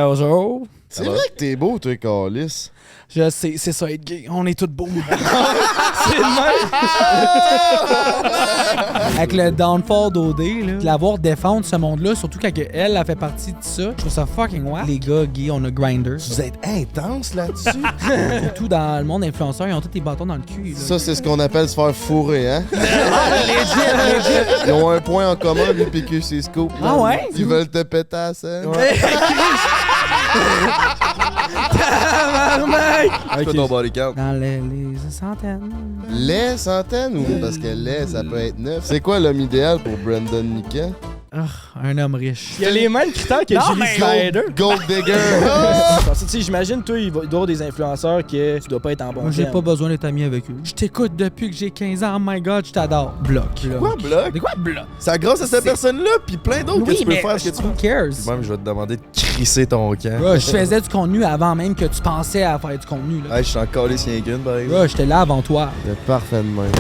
Bonjour. C'est vrai que t'es beau, toi, Carlis. Je sais, c'est ça être gay. On est tous beaux. C'est le même. Avec le downfall d'OD, là, de la voir défendre ce monde-là, surtout quand elle a fait partie de ça, je trouve ça fucking wack. Les gars gays, on a Grindr. Vous êtes intense là-dessus. Surtout dans le monde influenceur, ils ont tous des bâtons dans le cul. Là. Ça, c'est ce qu'on appelle se faire fourrer, hein? Ils ont un point en commun, les PQC Scoop. Ah ouais? Ils veulent te péter à la scène. C'est quoi ton body count? Dans les centaines. Les centaines ou parce que les, ça peut être neuf. C'est quoi l'homme idéal pour Brandon Nika? Un homme riche. Il y a les mêmes critères que Julie Snyder. Gold digger. Parce que, tu sais, j'imagine, toi, il doit y avoir des influenceurs que tu dois pas être en bon Moi, j'ai terme. pas besoin d'être ami avec eux. Je t'écoute depuis que j'ai 15 ans. Oh my god, je t'adore. Bloc. Quoi, bloc? C'est quoi, bloc? C'est grâce à cette personne-là, puis plein d'autres que tu peux faire ce que tu who veux. cares? Puis même, je vais te demander de crisser ton camp. Bro, je faisais du contenu avant même que tu pensais à faire du contenu. Là. Hey, je suis encore les siens gun, par exemple. Bro, j'étais là avant toi. C'est parfait de même.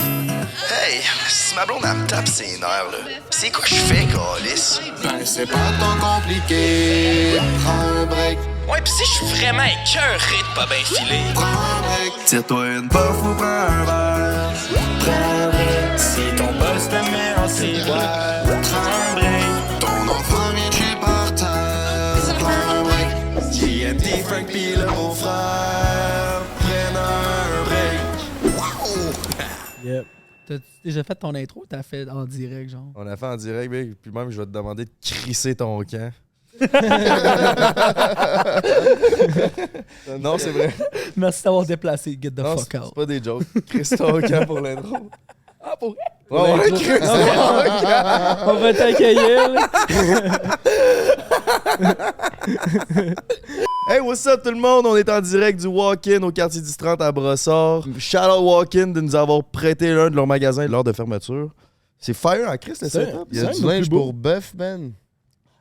Hey, si ma blonde elle me tape ses nerfs, là, c'est quoi je fais, câlisse? Ben c'est pas tant compliqué. Prends un break, Ouais, pis si je suis vraiment écœuré de pas bien filer. prends un break, Tire-toi une puff ou prends un verre. prends un break, Si ton boss te met en ciboire, prends un break. ton enfant vient de chier par terre. Prends un break, JMT, Frank pis le beau-frère prennent un break. Yep. T'as déjà fait ton intro ou t'as fait en direct, genre? On a fait en direct, mec, puis même, je vais te demander de crisser ton camp. Non, c'est vrai. Merci d'avoir déplacé. Get the Non, fuck c'est out. pas des jokes. Crisse ton camp pour l'intro. Ah, pour Ouais, ouais, crisse ton camp. On va t'accueillir. Hey, what's up tout le monde? On est en direct du Walk-In au quartier 1030 à Brossard. Shout out Walk-In de nous avoir prêté l'un de leurs magasins lors de fermeture. C'est fire en Christ, le C'est setup. Il y a C'est du un de nos linge plus beaux. pour bœuf, man.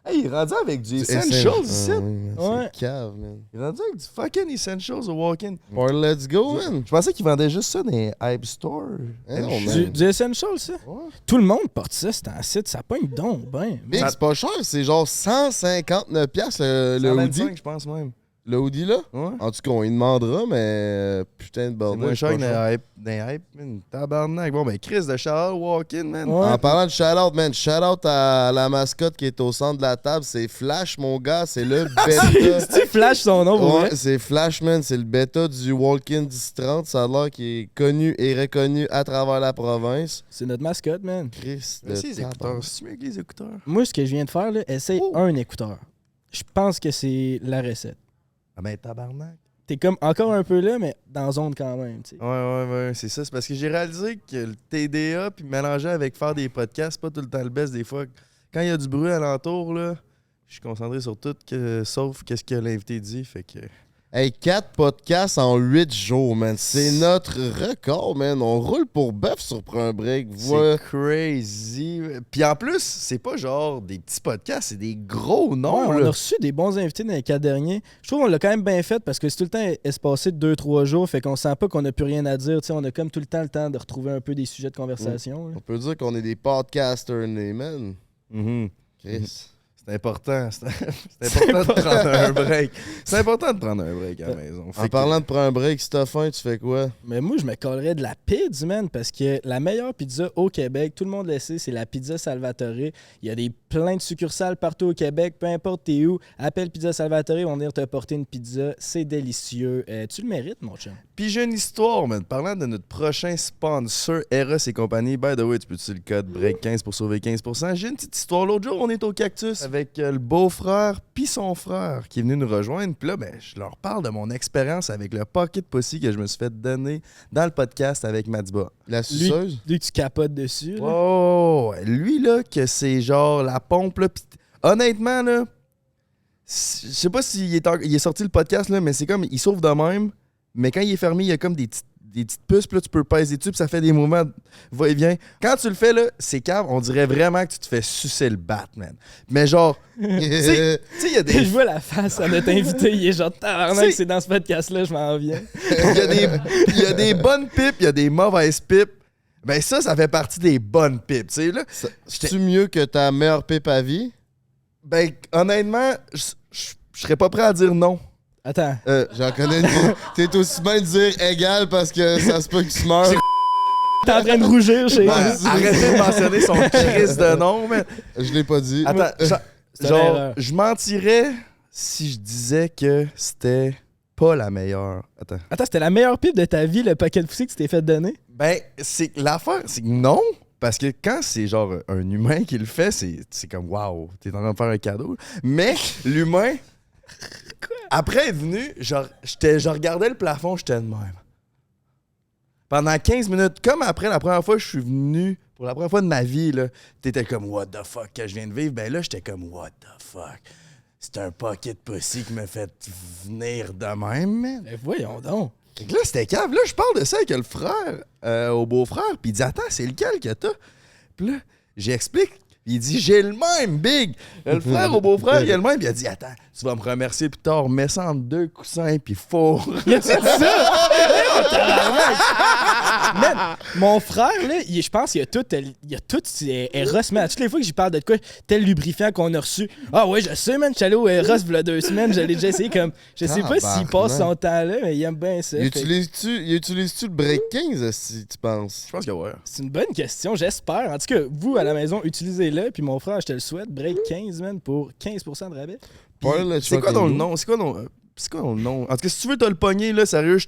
Hey, il est rendu avec du Essentials ici. Ouais. C'est cave, man. Il est rendu avec du fucking Essentials au Walk-In. Or let's go, man. Je pensais qu'il vendait juste ça dans les Hype Store. Eh non, man. Du Essential, ça. Ouais. Tout le monde porte ça, c'est un site. Ça pogne donc, ben. Big, c'est pas cher, c'est genre 159$ le hoodie. 125, je pense même. Le hoodie là? Ouais. En tout cas, on y demandera, mais putain de C'est bordel. moins cher c'est que pas cher. dans les Hype, man. Tabarnak. Bon, ben, Chris de shout out Walk-In, man. Ouais. En parlant de shout-out, man, shout-out à la mascotte qui est au centre de la table. C'est Flash, mon gars. C'est le bêta. Tu flash son nom, pour vrai? Ouais, c'est Flash, man. C'est le bêta du Walk-In 1030. Ça a l'air qu'il est connu et reconnu à travers la province. C'est notre mascotte, man. Christ de Merci, les tabarnak. écouteurs. C'est mieux que les écouteurs. Moi, ce que je viens de faire, là, essaye Oh. un écouteur. Je pense que c'est la recette. Ah, ben, tabarnak. T'es comme encore un peu là, mais dans zone quand même, tu sais. Ouais, c'est ça. C'est parce que j'ai réalisé que le TDA, puis mélanger avec faire des podcasts, c'est pas tout le temps le best des fois. Quand il y a du bruit alentour, là, je suis concentré sur tout, sauf qu'est-ce que l'invité dit, fait que... Hey, 4 podcasts en 8 jours, man. C'est notre record, man. On roule pour bœuf sur Prends un break. C'est crazy. Puis en plus, c'est pas genre des petits podcasts, c'est des gros noms, Ouais, on là. a reçu des bons invités dans les 4 derniers. Je trouve qu'on l'a quand même bien fait parce que c'est tout le temps espacé de 2-3 jours, fait qu'on sent pas qu'on a plus rien à dire. Tu sais, on a comme tout le temps de retrouver un peu des sujets de conversation. là. On peut dire qu'on est des podcasters nés, man. Mhm. Chris. C'est important. C'est important de prendre un break. C'est important de prendre un break à la maison. En parlant de prendre un break, si t'as faim, tu fais quoi? Mais moi, je me collerais de la pizza, man, parce que la meilleure pizza au Québec, tout le monde le sait, c'est la pizza Salvatore. Il y a plein de succursales partout au Québec, peu importe t'es où, appelle Pizza Salvatore, ils vont venir te porter une pizza. C'est délicieux. Tu le mérites, mon chum. Puis j'ai une histoire, man. Parlant de notre prochain sponsor, Eros et compagnie. By the way, tu peux utiliser le code BREAK15 pour sauver 15%. J'ai une petite histoire. L'autre jour, on est au Cactus avec le beau-frère puis son frère qui est venu nous rejoindre. Puis là, ben, je leur parle de mon expérience avec le Pocket Pussy que je me suis fait donner dans le podcast avec Madiba. La suceuse? Lui, tu capotes dessus. là. Oh, lui, là, que c'est genre la pompe, là. Pis honnêtement, là, je sais pas s'il il est sorti le podcast, là, mais c'est comme, il sauve de même, mais quand il est fermé, il y a comme des petites puces, puis là, tu peux peser dessus, puis ça fait des mouvements de va-et-vient. Quand tu le fais, là, c'est cave, on dirait vraiment que tu te fais sucer le Batman. Mais genre, tu sais, il y a des... Je vois la face à notre invité, il est genre tabarnak, C'est- c'est dans ce podcast-là, je m'en viens. Il y a des bonnes pipes, il y a des mauvaises pipes. Ben ça fait partie des bonnes pipes, tu sais, là. C'est-tu mieux que ta meilleure pipe à vie? Ben, honnêtement, je serais pas prêt à dire non. Attends. J'en connais une. T'es aussi bien de dire égal parce que ça se peut que tu meurs. T'es en train de rougir chez Arrêtez de mentionner son crise de nom, man. Je l'ai pas dit. Attends, C'est une genre, erreur. je mentirais si je disais que c'était pas la meilleure. Attends, c'était la meilleure pipe de ta vie, le paquet de foussy que tu t'es fait donner? Ben, c'est l'affaire, c'est que non. Parce que quand c'est genre un humain qui le fait, c'est comme wow, t'es en train de faire un cadeau. Mais l'humain, après être venu, genre, je regardais le plafond, j'étais de même. Pendant 15 minutes, comme après la première fois que je suis venu, pour la première fois de ma vie, là, t'étais comme what the fuck que je viens de vivre. Ben là, j'étais comme what the fuck. C'est un paquet de pussy qui m'a fait venir de même, man. Ben voyons donc. Fait que là, c'était cave. Là, je parle de ça avec le frère, au beau-frère, puis il dit attends, c'est lequel que t'as? Puis là, j'explique. Puis il dit j'ai le même, big. Le frère au beau-frère, il a le même. Puis il a dit attends, tu vas me remercier plus tard. Mets ça entre 2 coussins, puis fourre. Il a dit ça? Man, mon frère, là, je pense qu'il y a tout Eros, man. Toutes les fois que j'y parle de quoi, tel lubrifiant qu'on a reçu. Ah ouais, je sais, man, je suis allé au Eros il y a 2 semaines, j'allais déjà essayer comme. Je sais pas s'il passe son temps là, mais il aime bien ça. Utilises-tu le break 15 si tu penses? Je pense que ouais. C'est une bonne question, j'espère. En tout cas, vous, à la maison, utilisez-le, puis mon frère, je te le souhaite, break 15, man, pour 15% de rabais. C'est quoi le nom? C'est quoi le nom? En tout cas, si tu veux te le pogner, là, sérieux, je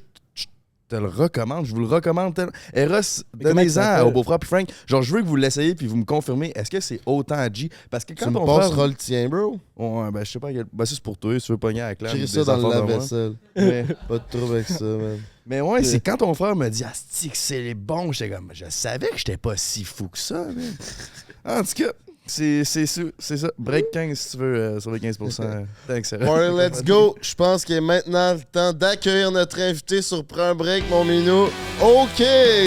te le recommande. Je vous le recommande. Eros, donnez-en au beau-frère puis Frank. Genre, je veux que vous l'essayiez puis vous me confirmez. Est-ce que c'est autant à G? Parce que quand Tu me on passeras le tien, bro. Ouais, ben, je sais pas. Ben, ça, c'est pour toi. Si tu veux pogner avec la. J'ai ça dans le lave-vaisselle. Mais, Pas de trouble avec ça, man. mais ouais, c'est quand ton frère me dit asti que c'est bon. J'étais comme, je savais que j'étais pas si fou que ça, man. En tout cas. C'est ça. Break 15 si tu veux sur les 15%. Thanks, Alright, let's go. Je pense qu'il est maintenant le temps d'accueillir notre invité sur Prends un break, mon minou. OK,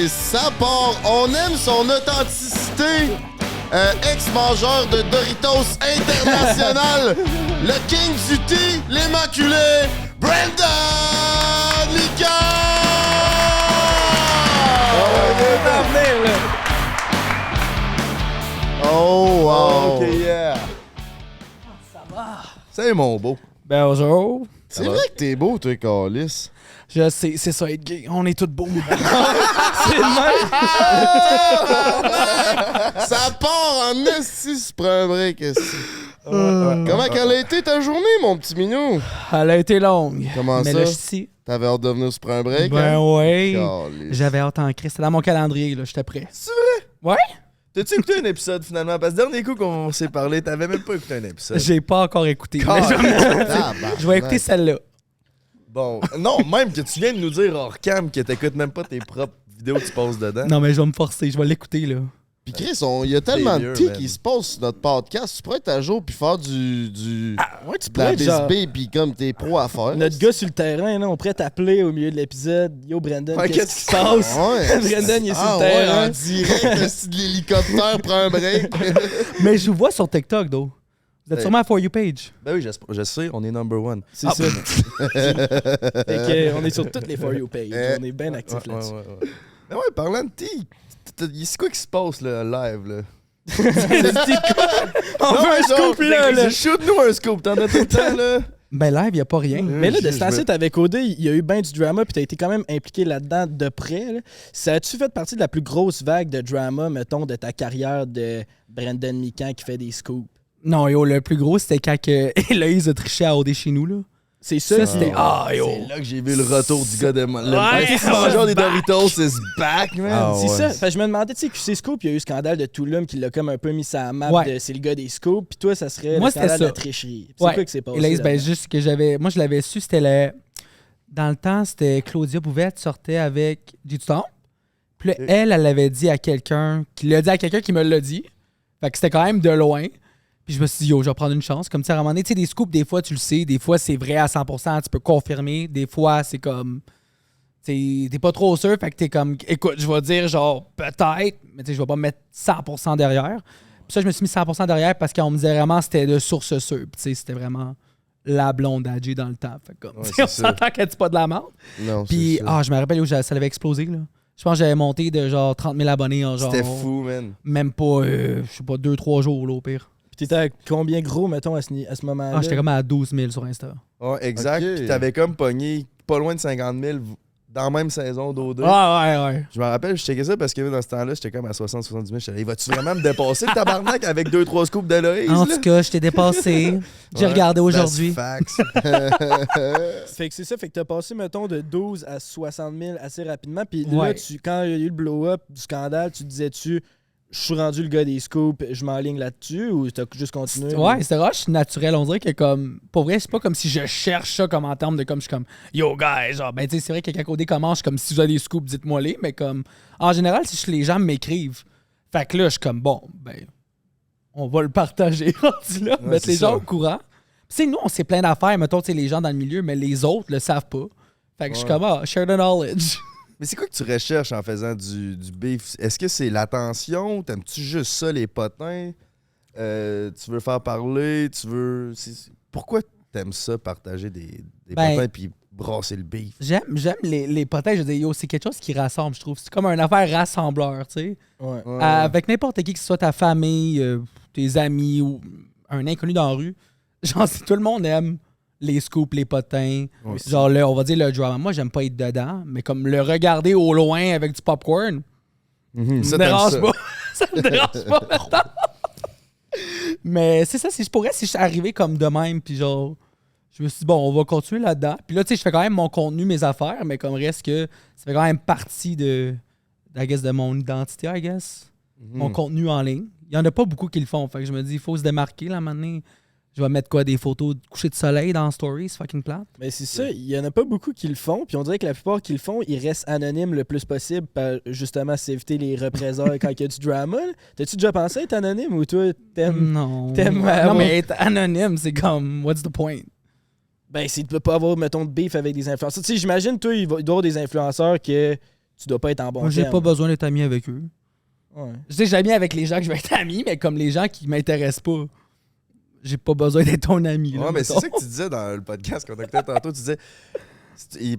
ça part. On aime son authenticité. Ex-mangeur de Doritos international. Le King du T, l'immaculé, Brandon Mika! Oh, wow. OK, yeah. Ça va. Salut, mon beau. Bonjour. C'est vrai que t'es beau, toi, Carlis. Je sais, c'est ça être gay. On est tous beaux. C'est le même. Ça part en esti, ce prend un break, esti. Comment qu'elle a été ta journée, mon petit minou? Elle a été longue. Comment mais ça? là, je suis ici. T'avais hâte de venir se prendre un break? Ben hein? ouais. Calisse. J'avais hâte en Christ. C'était dans mon calendrier, là. J'étais prêt. C'est vrai? Ouais? T'as-tu écouté un épisode finalement? Parce que le dernier coup qu'on s'est parlé, t'avais même pas écouté un épisode. J'ai pas encore écouté. Mais Tabarnak. je vais écouter celle-là. Bon, non, même que tu viens de nous dire hors cam que t'écoutes même pas tes propres vidéos que tu passes dedans. Non, mais je vais me forcer. Je vais l'écouter, là. Pis Chris, il y a tellement vieux, de tea man. qui se passe sur notre podcast. Tu pourrais être à jour puis faire du Ouais, tu de la pourrais être genre... BSB pis comme t'es pro à faire. Notre gars sur le terrain, là, on pourrait t'appeler au milieu de l'épisode. Yo, Brandon, Ouais, qu'est-ce qui se passe? Ouais. Brandon, il est sur Ah le ouais, terrain. en direct, le style de l'hélicoptère prend un break. Mais je vous vois sur TikTok, though. Vous êtes sûrement à For You page. Ben oui, je sais, on est number one. C'est ça. Fait que, on est sur toutes les For You pages. On est bien actifs là-dessus. Ouais. Mais ouais, parlant de tea, c'est quoi qui se passe là, live là? On veut un scoop là! Shoot-nous un scoop, t'en as tout le temps là? Ben, live, y a pas rien. Mais là, de Je ce temps-ci, avec OD, il y a eu bien du drama, puis t'as été quand même impliqué là-dedans de près. Là. Ça a-tu fait partie de la plus grosse vague de drama, mettons, de ta carrière de Brandon Mikan qui fait des scoops? Non, yo, le plus gros, c'était quand que Héloïse a triché à OD chez nous, là. C'est ça, Ça, c'était... Ah, yo! C'est là que j'ai vu le retour du gars de le Ouais, petit mangeur des Doritos is back, man. Ah, C'est ouais. ça. Fait que je me demandais, tu sais, QC Scoop, il y a eu le scandale de Tulum qui l'a comme un peu mis sur la map Ouais. de c'est le gars des scoops, puis toi, ça serait Moi, le c'était scandale de ça. la tricherie. Puis Ouais. c'est quoi que c'est passé? Héloïse, ben, là-dedans? juste que j'avais... Moi, je l'avais su, c'était le... Dans le temps, c'était Claudia Bouvette sortait avec J. Du Temps. Puis là, elle l'avait dit à quelqu'un... Qui l'a dit à quelqu'un qui me l'a dit. Fait que c'était quand même de loin. Puis je me suis dit, yo, je vais prendre une chance. Comme tu sais, à un moment donné, tu sais, des scoops, des fois, tu le sais. Des fois, c'est vrai à 100%, tu peux confirmer. Des fois, c'est comme... T'es pas trop sûr, fait que t'es comme... Écoute, je vais dire, genre, peut-être, mais tu sais, je vais pas me mettre 100% derrière. Puis ça, je me suis mis 100% derrière parce qu'on me disait vraiment c'était de source sûre. Puis tu sais, c'était vraiment la blonde à Jay dans le temps. Fait que comme, Ouais, tu sais, on c'est ça. s'entend qu'elle dit pas de la merde. Non, Puis, c'est ça. je me rappelle, yo, ça l'avait explosé, là. Je pense que j'avais monté de genre 30 000 abonnés en genre. C'était fou, man. Même pas, je sais pas, 2-3 jours là, au pire. Puis t'étais à combien gros, mettons, à ce moment-là? Ah, j'étais comme à 12 000 sur Insta. Ouais, exact. Ok. Puis t'avais comme pogné pas loin de 50 000 dans la même saison d'O2. Ah, ouais. Je me rappelle, je checkais ça parce que dans ce temps-là, j'étais comme à 60-70 000. J'étais là, vas-tu vraiment me dépasser le tabarnak avec 2-3 scoops de Loïs? En tout cas, je t'ai dépassé. J'ai Ouais, regardé aujourd'hui. that's facts. Fait que c'est ça, fait que t'as passé, mettons, de 12 à 60 000 assez rapidement. Puis Ouais. là, quand il y a eu le blow-up du scandale, tu disais-tu, je suis rendu le gars des scoops, je m'enligne là-dessus, ou t'as juste continué? Ouais, c'était rush naturel. On dirait que comme. Pour vrai, c'est pas comme si je cherche ça comme en termes de comme je suis comme yo guys, genre ben tu sais, c'est vrai que quand OD commence, je suis comme si vous avez des scoops, dites-moi les, mais comme en général, si les gens m'écrivent. Fait que là, je suis comme bon, ben on va le partager rendu là, Ouais, mettre c'est les gens ça. au courant. Tu sais, nous, on sait plein d'affaires, mettons, tu sais, les gens dans le milieu, mais les autres le savent pas. Fait que je suis comme ah, share the knowledge. Mais c'est quoi que tu recherches en faisant du beef? Est-ce que c'est l'attention? T'aimes-tu juste ça, les potins? Tu veux faire parler? Pourquoi t'aimes ça, partager des Ben, potins puis brasser le beef? J'aime les potins, je veux dire, yo, c'est quelque chose qui rassemble, je trouve. C'est comme une affaire rassembleur, tu sais. Ouais. Ouais. Avec n'importe qui, que ce soit ta famille, tes amis ou un inconnu dans la rue, genre, si tout le monde aime les scoops, les potins, Ouais. genre, on va dire le drama. Moi, j'aime pas être dedans, mais comme le regarder au loin avec du popcorn, Mhm, ça ça, me t'aimes dérange ça. pas. Ça me dérange pas, maintenant. Mais c'est ça, si je pourrais, si je suis arrivé comme de même, puis genre, je me suis dit, bon, on va continuer là-dedans. Puis là, tu sais, je fais quand même mon contenu, mes affaires, mais comme reste que ça fait quand même partie de mon identité, I guess. Mon contenu en ligne. Il y en a pas beaucoup qui le font. Fait que je me dis, il faut se démarquer, là, maintenant. Je vais mettre quoi, des photos de coucher de soleil dans Stories, c'est fucking plate. Mais c'est ça, il y en a pas beaucoup qui le font, puis on dirait que la plupart qui le font, ils restent anonymes le plus possible, pour justement s'éviter les représailles quand il y a du drama. Là. T'as-tu déjà pensé être anonyme ou toi, t'aimes... Non. t'aimes Non, avoir- mais être anonyme, c'est comme, what's the point? Ben, c'est de pas avoir, mettons, de beef avec des influenceurs. Tu sais, j'imagine, toi, il doit y avoir des influenceurs que tu dois pas être en bon Moi, j'ai terme. pas besoin d'être ami avec eux. Ouais. Je sais, j'ai ami avec les gens que je vais être ami, mais comme les gens qui m'intéressent pas, j'ai pas besoin d'être ton ami. Là, Ouais, mais c'est mettons. ça que tu disais dans le podcast qu'on a écouté tantôt. Tu disais.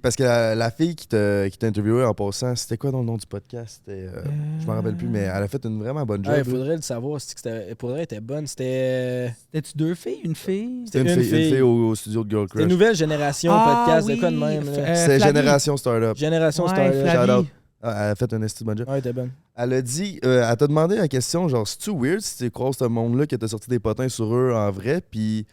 Parce que la fille qui t'a interviewé en passant, c'était quoi dans le nom du podcast? C'était, je m'en rappelle plus, mais elle a fait une vraiment bonne job. Ouais, il faudrait le savoir. Pour vrai, elle était bonne. C'était C'était-tu deux filles, une fille? C'était une fille au studio de Girl une Crush. nouvelle génération podcast, de quoi de même. là. C'est Flavie. Génération Startup. Génération Ouais, Startup. Flavie. Shout out. Ah, elle a fait un esti de bon job. Ouais, elle était bonne. Elle a dit, elle t'a demandé la question, genre, c'est-tu weird si tu croises ce monde-là que t'as sorti des potins sur eux en vrai, puis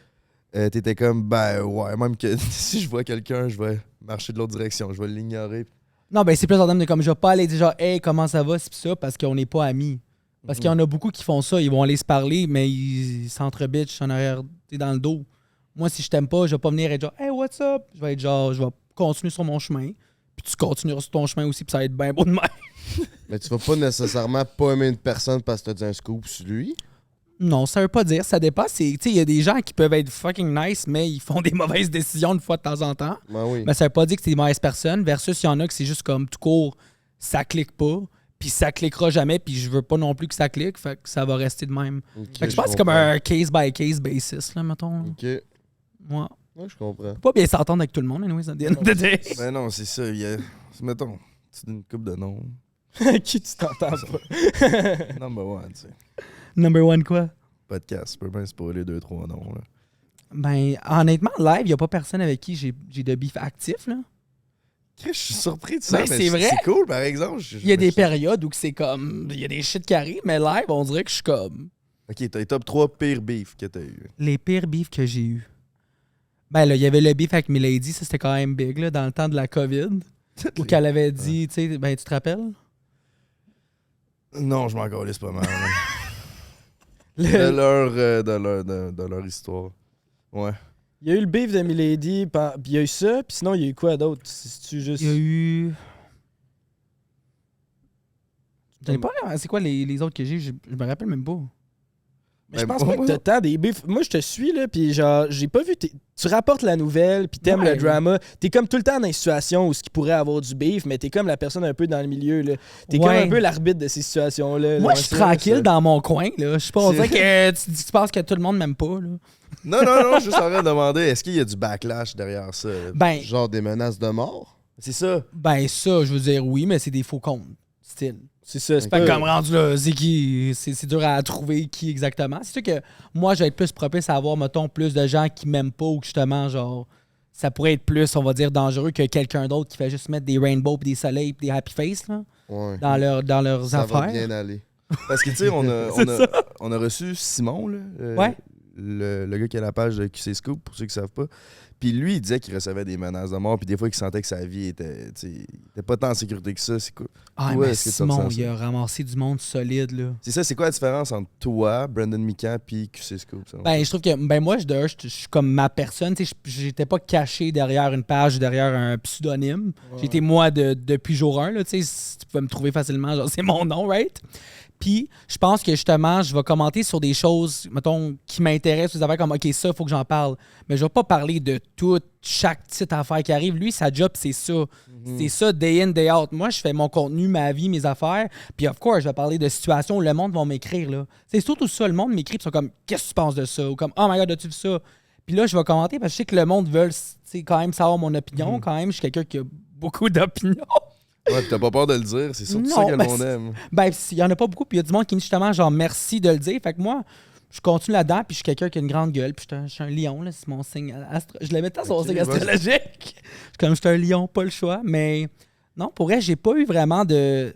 t'étais comme, ben ouais, même que si je vois quelqu'un, je vais marcher de l'autre direction, je vais l'ignorer. Non, ben c'est plus en termes de comme je vais pas aller dire genre, hey, comment ça va, c'est pis ça, parce qu'on n'est pas amis. Parce qu'il y en a beaucoup qui font ça, ils vont aller se parler, mais ils s'entre-bitchent en arrière, t'es dans le dos. Moi, si je t'aime pas, je vais pas venir être genre, hey, what's up? Je vais être genre, je vais continuer sur mon chemin, puis tu continueras sur ton chemin aussi, puis ça va être bien beau de même. Mais tu vas pas nécessairement pas aimer une personne parce que t'as dit un scoop sur lui. Non, ça veut pas dire, ça dépend. Tu sais, il y a des gens qui peuvent être fucking nice, mais ils font des mauvaises décisions une fois de temps en temps. Ben oui. Mais ça veut pas dire que c'est des mauvaises personnes, versus il y en a que c'est juste comme tout court, ça clique pas, puis ça cliquera jamais, puis je veux pas non plus que ça clique, fait que ça va rester de même. Ok, Fait que je pense que c'est comme un case-by-case basis, là, mettons. Ok. Moi. Ouais, je comprends. Faut pas bien s'entendre avec tout le monde, anyways, at the end of the day. Ben non, c'est ça. Mettons, tu dis une coupe de noms. Qui tu t'entends pas? Number one, tu sais. Number one, quoi? Podcast, tu peux bien spoiler 2-3 noms, là. Ben, honnêtement, live, il y a pas personne avec qui j'ai de beef actif, là. Chris, je suis surpris de ça, Ben, mais c'est vrai. c'est cool, par exemple. Il y a des périodes où que c'est comme, il y a des shit qui arrivent, mais live, on dirait que je suis comme... Ok, t'as les top 3 pires beefs que t'as eu. Les pires beefs que j'ai eu. Ben là, il y avait le beef avec Milady, ça c'était quand même big, là, dans le temps de la COVID. Où qu'elle avait dit, tu sais, ben tu te rappelles? Non, je m'en calisse pas mal. là. Le- de leur histoire. Ouais. Il y a eu le beef de Milady, puis il y a eu ça, puis sinon, il y a eu quoi d'autre? C'est-tu juste... Il y a eu... J'en ai pas, c'est quoi les autres que j'ai? Je me rappelle même pas. Mais je Ben, pense pas que t'as tant des beefs. Moi, je te suis, là, puis genre, j'ai pas vu... Tu rapportes la nouvelle, puis t'aimes Ouais. le drama. T'es comme tout le temps dans une situation où ce qui pourrait avoir du beef, mais t'es comme la personne un peu dans le milieu, là. T'es comme Ouais. un peu l'arbitre de ces situations-là. Moi, là. je suis tranquille dans mon coin, là. Je suis pas, on dirait que tu penses que tout le monde m'aime pas, là. Non, je suis juste en train de demander, est-ce qu'il y a du backlash derrière ça? Ben, Genre des menaces de mort. C'est ça. Ben ça, je veux dire oui, mais c'est des faux comptes. Style. C'est ça, c'est Fait que pas comme rendu là, c'est qui? C'est dur à trouver qui exactement. C'est sûr que moi, je vais être plus propice à avoir, mettons, plus de gens qui m'aiment pas ou que justement, genre, ça pourrait être plus, on va dire, dangereux que quelqu'un d'autre qui fait juste mettre des rainbows pis des soleils pis des happy face là, Ouais. dans leurs Ça va affaires. bien aller. Parce que, tu sais, on a reçu Simon, là, Ouais. le gars qui a la page de QC Scoop, pour ceux qui savent pas. Puis lui, il disait qu'il recevait des menaces de mort, puis des fois, il sentait que sa vie était, il était pas tant en sécurité que ça. C'est quoi? Ah, Toi, mais est-ce que tu Simon, ressens ça? il a ramassé du monde solide, là. C'est ça, c'est quoi la différence entre toi, Brandon Mikan, puis QC Scoop? Ben, je trouve que, ben, moi, je suis comme ma personne. Tu sais, j'étais pas caché derrière une page, derrière un pseudonyme. J'étais moi depuis jour 1, là. Tu sais, tu pouvais me trouver facilement, genre, c'est mon nom, right? Puis, je pense que justement, je vais commenter sur des choses, mettons, qui m'intéressent, des affaires comme, OK, ça, il faut que j'en parle. Mais je vais pas parler de chaque petite affaire qui arrive. Lui, sa job, c'est ça. C'est ça, day in, day out. Moi, je fais mon contenu, ma vie, mes affaires. Puis, of course, je vais parler de situations où le monde va m'écrire, là. C'est surtout ça, le monde m'écrit, puis ils sont comme, qu'est-ce que tu penses de ça? Ou comme, oh my God, as-tu vu ça? Puis là, je vais commenter parce que je sais que le monde veut, quand même savoir mon opinion. Quand même, je suis quelqu'un qui a beaucoup d'opinions. Ouais, pis t'as pas peur de le dire, c'est surtout Non, ça que le ben, monde aime. Ben, il y en a pas beaucoup, puis il y a du monde qui me dit justement, genre, merci de le dire. Fait que moi, je continue là-dedans, puis je suis quelqu'un qui a une grande gueule, puis je suis un lion, là, c'est mon signe je l'avais tant sur mon signe astrologique. Je suis un lion, pas le choix. Mais non, pour vrai, j'ai pas eu vraiment de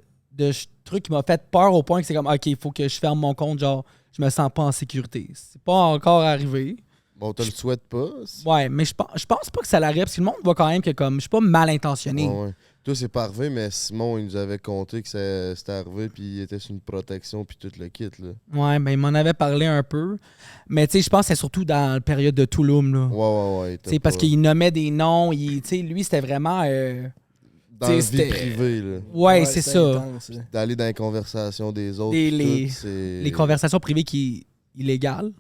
truc qui m'a fait peur au point que c'est comme, OK, il faut que je ferme mon compte, genre, je me sens pas en sécurité. C'est pas encore arrivé. Bon, tu le souhaites pas. Ouais, mais je pense pas que ça l'arrive, parce que le monde voit quand même que, comme, je suis pas mal intentionné. Ouais. Toi, c'est pas arrivé, mais Simon, il nous avait conté que c'était arrivé, puis il était sur une protection, puis tout le kit, là. Ouais, ben, il m'en avait parlé un peu. Mais, tu sais, je pense que c'est surtout dans la période de Tulum, là. Ouais. C'est parce qu'il nommait des noms. Lui, c'était vraiment. Dans la vie c'était- privée, là. Ouais, c'est ça. intense, là. D'aller dans les conversations des autres. Les- puis les- tout, c'est... Les conversations privées qui sont illégales.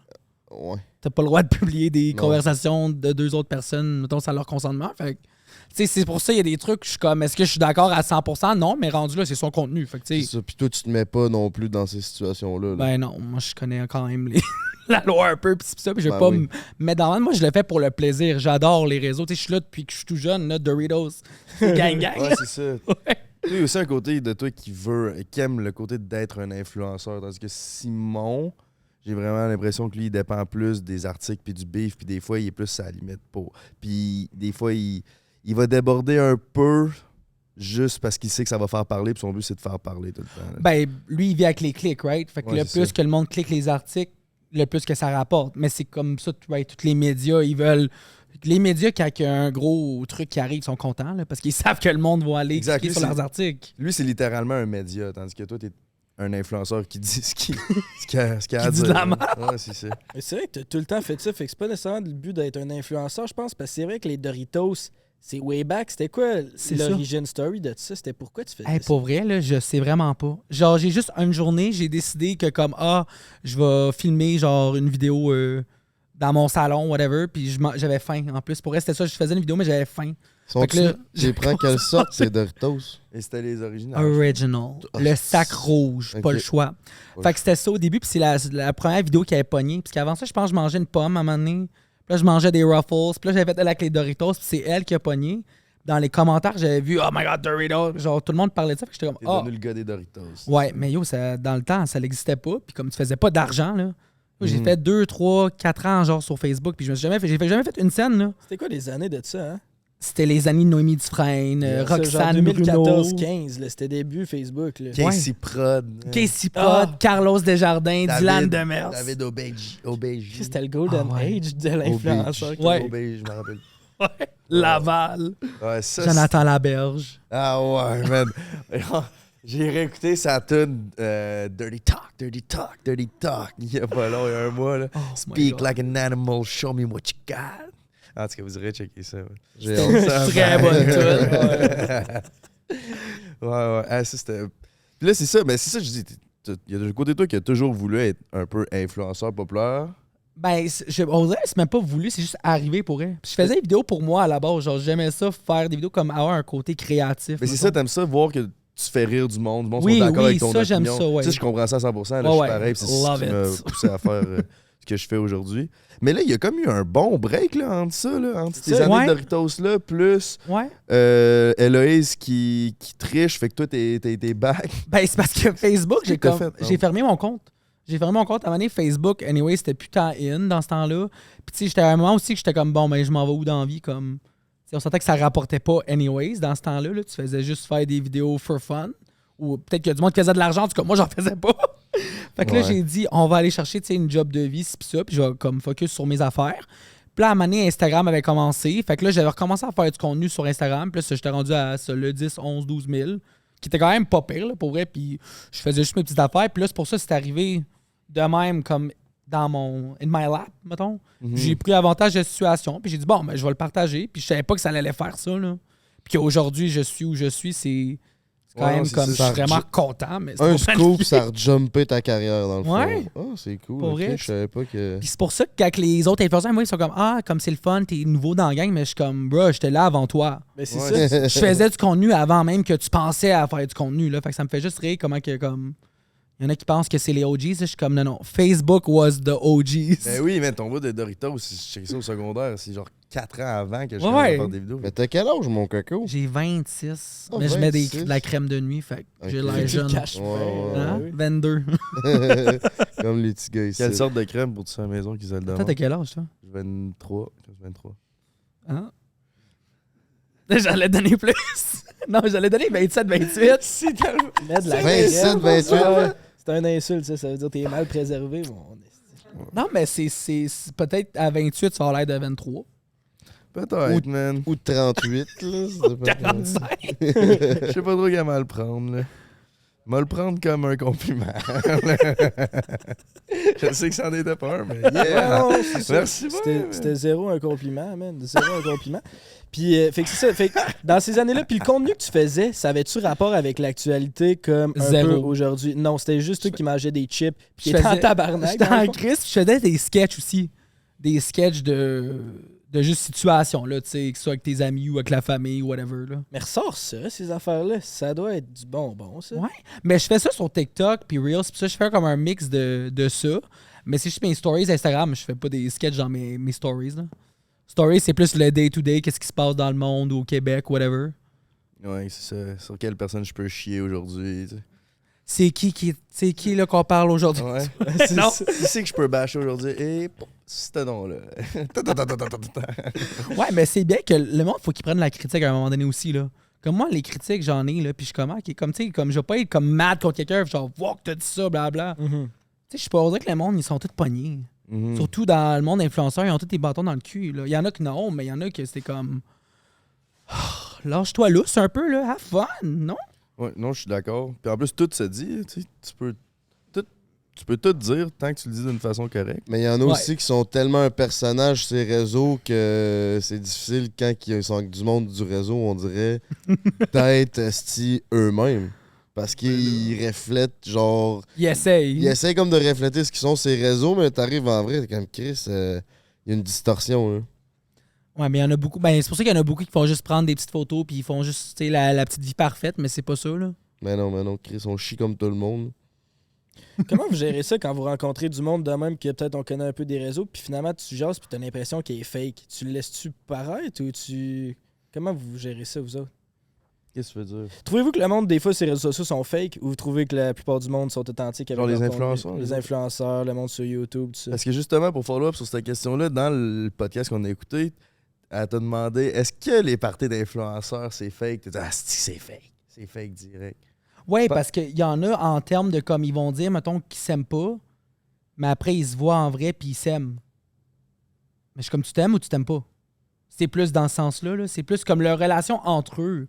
Ouais. T'as pas le droit de publier des Non. conversations de deux autres personnes, mettons, sans leur consentement. Fait que, tu sais, c'est pour ça, il y a des trucs, je suis comme, est-ce que je suis d'accord à 100%? Non, mais rendu là, c'est son contenu. Fait que, tu C'est sais, ça. Puis toi, tu te mets pas non plus dans ces situations-là. là. ben non, moi, je connais quand même la loi un peu, pis ça, puis je vais Ben pas oui. me mettre dans. Moi, je le fais pour le plaisir. J'adore les réseaux. Tu sais, je suis là depuis que je suis tout jeune, là, Doritos. C'est gang. Ouais, c'est ça. Il y a aussi un côté de toi qui aime le côté d'être un influenceur. Tandis que Simon, j'ai vraiment l'impression que lui, il dépend plus des articles puis du beef, puis des fois, il est plus à la limite pour. Puis des fois, il va déborder un peu juste parce qu'il sait que ça va faire parler, puis son but, c'est de faire parler tout le temps. là. Ben, lui, il vit avec les clics, right? Fait que Ouais, le c'est plus ça. que le monde clique les articles, le plus que ça rapporte. Mais c'est comme ça, right? Tous les médias, ils veulent. Les médias, quand il y a un gros truc qui arrive, ils sont contents, là, parce qu'ils savent que le monde va aller Exact, cliquer lui, sur leurs articles. Lui, c'est littéralement un média, tandis que toi, t'es un influenceur qui dit ce qu'il a à Qui dire. dit de la là. Ouais, c'est ça. Mais c'est vrai que t'as tout le temps fait ça, fait que c'est pas nécessairement le but d'être un influenceur, je pense, parce que c'est vrai que les Doritos, c'est way back. C'était quoi C'est l'origine story de ça? C'était pourquoi tu faisais Hey, ça? pour vrai, là, je sais vraiment pas. Genre, j'ai juste une journée, j'ai décidé que comme, je vais filmer genre une vidéo dans mon salon, whatever, puis j'avais faim. En plus, pour vrai, c'était ça, je faisais une vidéo, mais j'avais faim. Sont-tu... Fait que là, J'ai prends quelle sorte, ces Doritos? Et c'était les originales. Original. Le sac rouge, pas Ok. le choix. Ouais. Fait que c'était ça au début, puis c'est la première vidéo qui avait pogné. Parce qu'avant ça, je pense que je mangeais une pomme à un moment donné. Puis là, je mangeais des Ruffles. Puis là, j'avais fait avec les Doritos, puis c'est elle qui a pogné. Dans les commentaires, j'avais vu, oh my god, Doritos. Genre, tout le monde parlait de ça. Fait que j'étais T'es comme, devenu le gars des Doritos. ouais, mais yo, dans le temps, ça n'existait pas. Puis comme tu faisais pas d'argent, là. J'ai Mhm. fait 2, 3, 4 ans, genre, sur Facebook. Puis j'ai jamais fait une scène, là. C'était quoi les années de ça, hein? C'était les années de Noémie Dufresne, Ça, genre Roxane Bruno, 2014-15, là, c'était début Facebook. Là. Casey Prod. Casey Prod, Ah. Carlos Desjardins, David- Dylan Demers. David Obège. C'était le Golden Ah ouais. Age de l'influenceur. Ouais. Obège, je me rappelle. Laval, Ouais, ça, Jonathan Laberge. Ah ouais, man. J'ai réécouté sa tune Dirty Talk. Il y a pas long, il y a un mois. Là. Oh my Speak God. like an animal, show me what you got. En tout cas, vous irez checker ça. Ouais. J'ai C'était hâte. une très bonne tune. Ouais. Ah, ça, c'était... Puis là, c'est ça. Mais c'est ça, je dis. Il y a de côté de toi qui a toujours voulu être un peu influenceur populaire. Ben, on dirait que c'est même pas voulu, c'est juste arrivé pour elle. Puis je faisais des vidéos pour moi à la base. Genre, j'aimais ça, faire des vidéos comme avoir un côté créatif. Mais c'est mettons. ça, t'aimes ça, voir que tu fais rire du monde sont Oui, d'accord oui, avec ton ça, opinion. j'aime ça, ouais. Tu sais, je comprends ça à 100%. Là, Ouais, je suis ouais. pareil. puis C'est ce Love qui m'a it. poussé à faire ce que je fais aujourd'hui. Mais là, il y a comme eu un bon break là, entre ça, là, entre ces ça, années ouais. de Doritos-là, plus Ouais. Héloïse qui triche, fait que toi, t'es back. Ben, c'est parce que Facebook, Qu'est-ce que t'as fait, non? j'ai fermé mon compte. J'ai fermé mon compte. À un moment donné, Facebook, anyway, c'était plus tant in dans ce temps-là. Puis, tu sais, j'étais à un moment aussi que j'étais comme, bon, ben, je m'en vais où dans la vie? Comme, tu sais, on sentait que ça rapportait pas, anyways, dans ce temps-là. Là. Tu faisais juste faire des vidéos for fun. Ou peut-être qu'il y a du monde qui faisait de l'argent. En tout cas, moi, j'en faisais pas. Fait que là, j'ai dit, on va aller chercher, tu sais, une job de vie, ci, pis ça. Puis, je vais comme focus sur mes affaires. Puis là, à un moment donné, Instagram avait commencé. Fait que là, j'avais recommencé à faire du contenu sur Instagram. Puis là, j'étais rendu à ça, le 10, 11, 12 000. Qui était quand même pas pire, là, pour vrai. Puis je faisais juste mes petites affaires. Puis là, c'est pour ça que c'est arrivé de même, comme dans mon in my lap, mettons. J'ai pris avantage de la situation. Puis j'ai dit, bon, ben, je vais le partager. Puis je savais pas que ça allait faire ça, là. Puis qu'aujourd'hui, je suis où je suis, c'est quand Ouais, même c'est comme. ça, Je suis ça vraiment content. Mais c'est Un pas scoop, planifié. ça a rejumpé ta carrière dans le Ouais. fond. Ah, c'est cool. Pour ok, vrai. je savais pas que. Puis c'est pour ça que quand les autres influenceurs, moi, ils sont comme, ah, comme c'est le fun, t'es nouveau dans la gang. Mais je suis comme, bro, j'étais là avant toi. Mais c'est Ouais. ça. Je faisais du contenu avant même que tu pensais à faire du contenu. Là. Fait que ça me fait juste rire comment que comme. Il y en a qui pensent que c'est les OGs. Je suis comme non. Facebook was the OGs. Ben oui, mais ton bout de Doritos, j'ai checké ça au secondaire, c'est genre 4 ans avant que je Ouais. commence à faire des vidéos. Mais t'as quel âge, mon coco? J'ai 26. Oh, mais je mets 26. de la crème de nuit. Fait que j'ai Ok. l'air Tu jeune. le caches Ouais, pas, ouais, Hein? oui. 22. Comme les petits gars ici. Quelle sorte de crème pour tu à la maison qu'ils aient le Toi, demandent? t'as quel âge, toi? 23. 23. Hein? J'allais donner plus. Non, j'allais donner 27, 28. C'est tellement. Mets de la 27, crème. 28. Ouais. C'est un insulte, ça veut dire que t'es mal préservé, mon esti. Non, mais c'est peut-être à 28, ça va l'air de 23. Peut-être, man. Ou de 38, là. c'est pas- 45. Je sais pas trop comment le prendre, là. M'a le prendre comme un compliment. Je sais que c'en était pas un, mais yeah! Non, c'est ça. Merci, C'était zéro un compliment, man. Zéro un compliment. Puis, fait que c'est ça. Fait que dans ces années-là, puis le contenu que tu faisais, ça avait-tu rapport avec l'actualité comme un Zéro. peu aujourd'hui? Non, c'était juste toi qui mangeais des chips puis qui Je étais en faisais- tabarnak. J'étais dans le en fond. crise, puis je faisais des sketchs aussi. Des sketchs de juste situation, là, tu sais, que ce soit avec tes amis ou avec la famille ou whatever, là. Mais ressort ça, ces affaires-là. Ça doit être du bonbon, ça. Ouais. Mais je fais ça sur TikTok puis Reels, puis ça, je fais comme un mix de ça. Mais c'est juste mes stories Instagram, je fais pas des sketchs dans mes stories, là. Stories, c'est plus le day-to-day, qu'est-ce qui se passe dans le monde, au Québec, whatever. Ouais, c'est ça. Sur quelle personne je peux chier aujourd'hui, tu sais. C'est qui là, qu'on parle aujourd'hui? Ouais. Non. Qui c'est que je peux bâcher aujourd'hui? Et ce nom-là. Ouais, mais c'est bien que le monde, faut qu'il prenne la critique à un moment donné aussi, là. Comme moi, les critiques, j'en ai, là, puis je commence, comme, tu sais, comme, je vais pas être comme mad contre quelqu'un, genre, wow, que t'as dit ça, blabla. Tu Mhm. sais, je peux pas dire que le monde, ils sont tous pognés. Mhm. Surtout dans le monde influenceur, ils ont tous des bâtons dans le cul, là. Il y en a que non, mais il y en a que c'était comme. Lâche-toi lousse un peu, là, have fun, non? Ouais, non, je suis d'accord. Puis en plus, tout se dit, tu sais, tu peux tout dire tant que tu le dis d'une façon correcte. Mais il y en a Ouais. aussi qui sont tellement un personnage sur les réseaux que c'est difficile quand ils sont avec du monde du réseau, on dirait, d'être eux-mêmes. Parce qu'ils reflètent, genre. Il essaye. Ils essayent comme de refléter ce qu'ils sont sur les réseaux, mais t'arrives en vrai, t'es comme Chris, il y a une distorsion, là. Ouais, mais il y en a beaucoup. Ben, c'est pour ça qu'il y en a beaucoup qui font juste prendre des petites photos puis ils font juste, tu sais, la petite vie parfaite, mais c'est pas ça, là. Mais non, Chris, on chie comme tout le monde. Comment vous gérez ça quand vous rencontrez du monde de même que peut-être on connaît un peu des réseaux, puis finalement tu jases puis t'as l'impression qu'il est fake? Tu le laisses-tu paraître ou tu. Comment vous gérez ça, vous autres? Qu'est-ce que tu veux dire? Trouvez-vous que le monde, des fois, ces réseaux sociaux sont fake ou vous trouvez que la plupart du monde sont authentiques avec Genre les leur contenu? influenceurs, Les les influenceurs, le monde sur YouTube, tout ça. Parce que justement, pour follow-up sur cette question-là, dans le podcast qu'on a écouté, elle t'a demandé est-ce que les parties d'influenceurs, c'est fake? T'as dit ah, c'est fake. C'est fake direct. Ouais, Pas- parce qu'il y en a en termes de comme ils vont dire, mettons, qu'ils s'aiment pas, mais après ils se voient en vrai puis ils s'aiment. Mais je suis comme tu t'aimes ou tu t'aimes pas? C'est plus dans ce sens-là, là. C'est plus comme leur relation entre eux.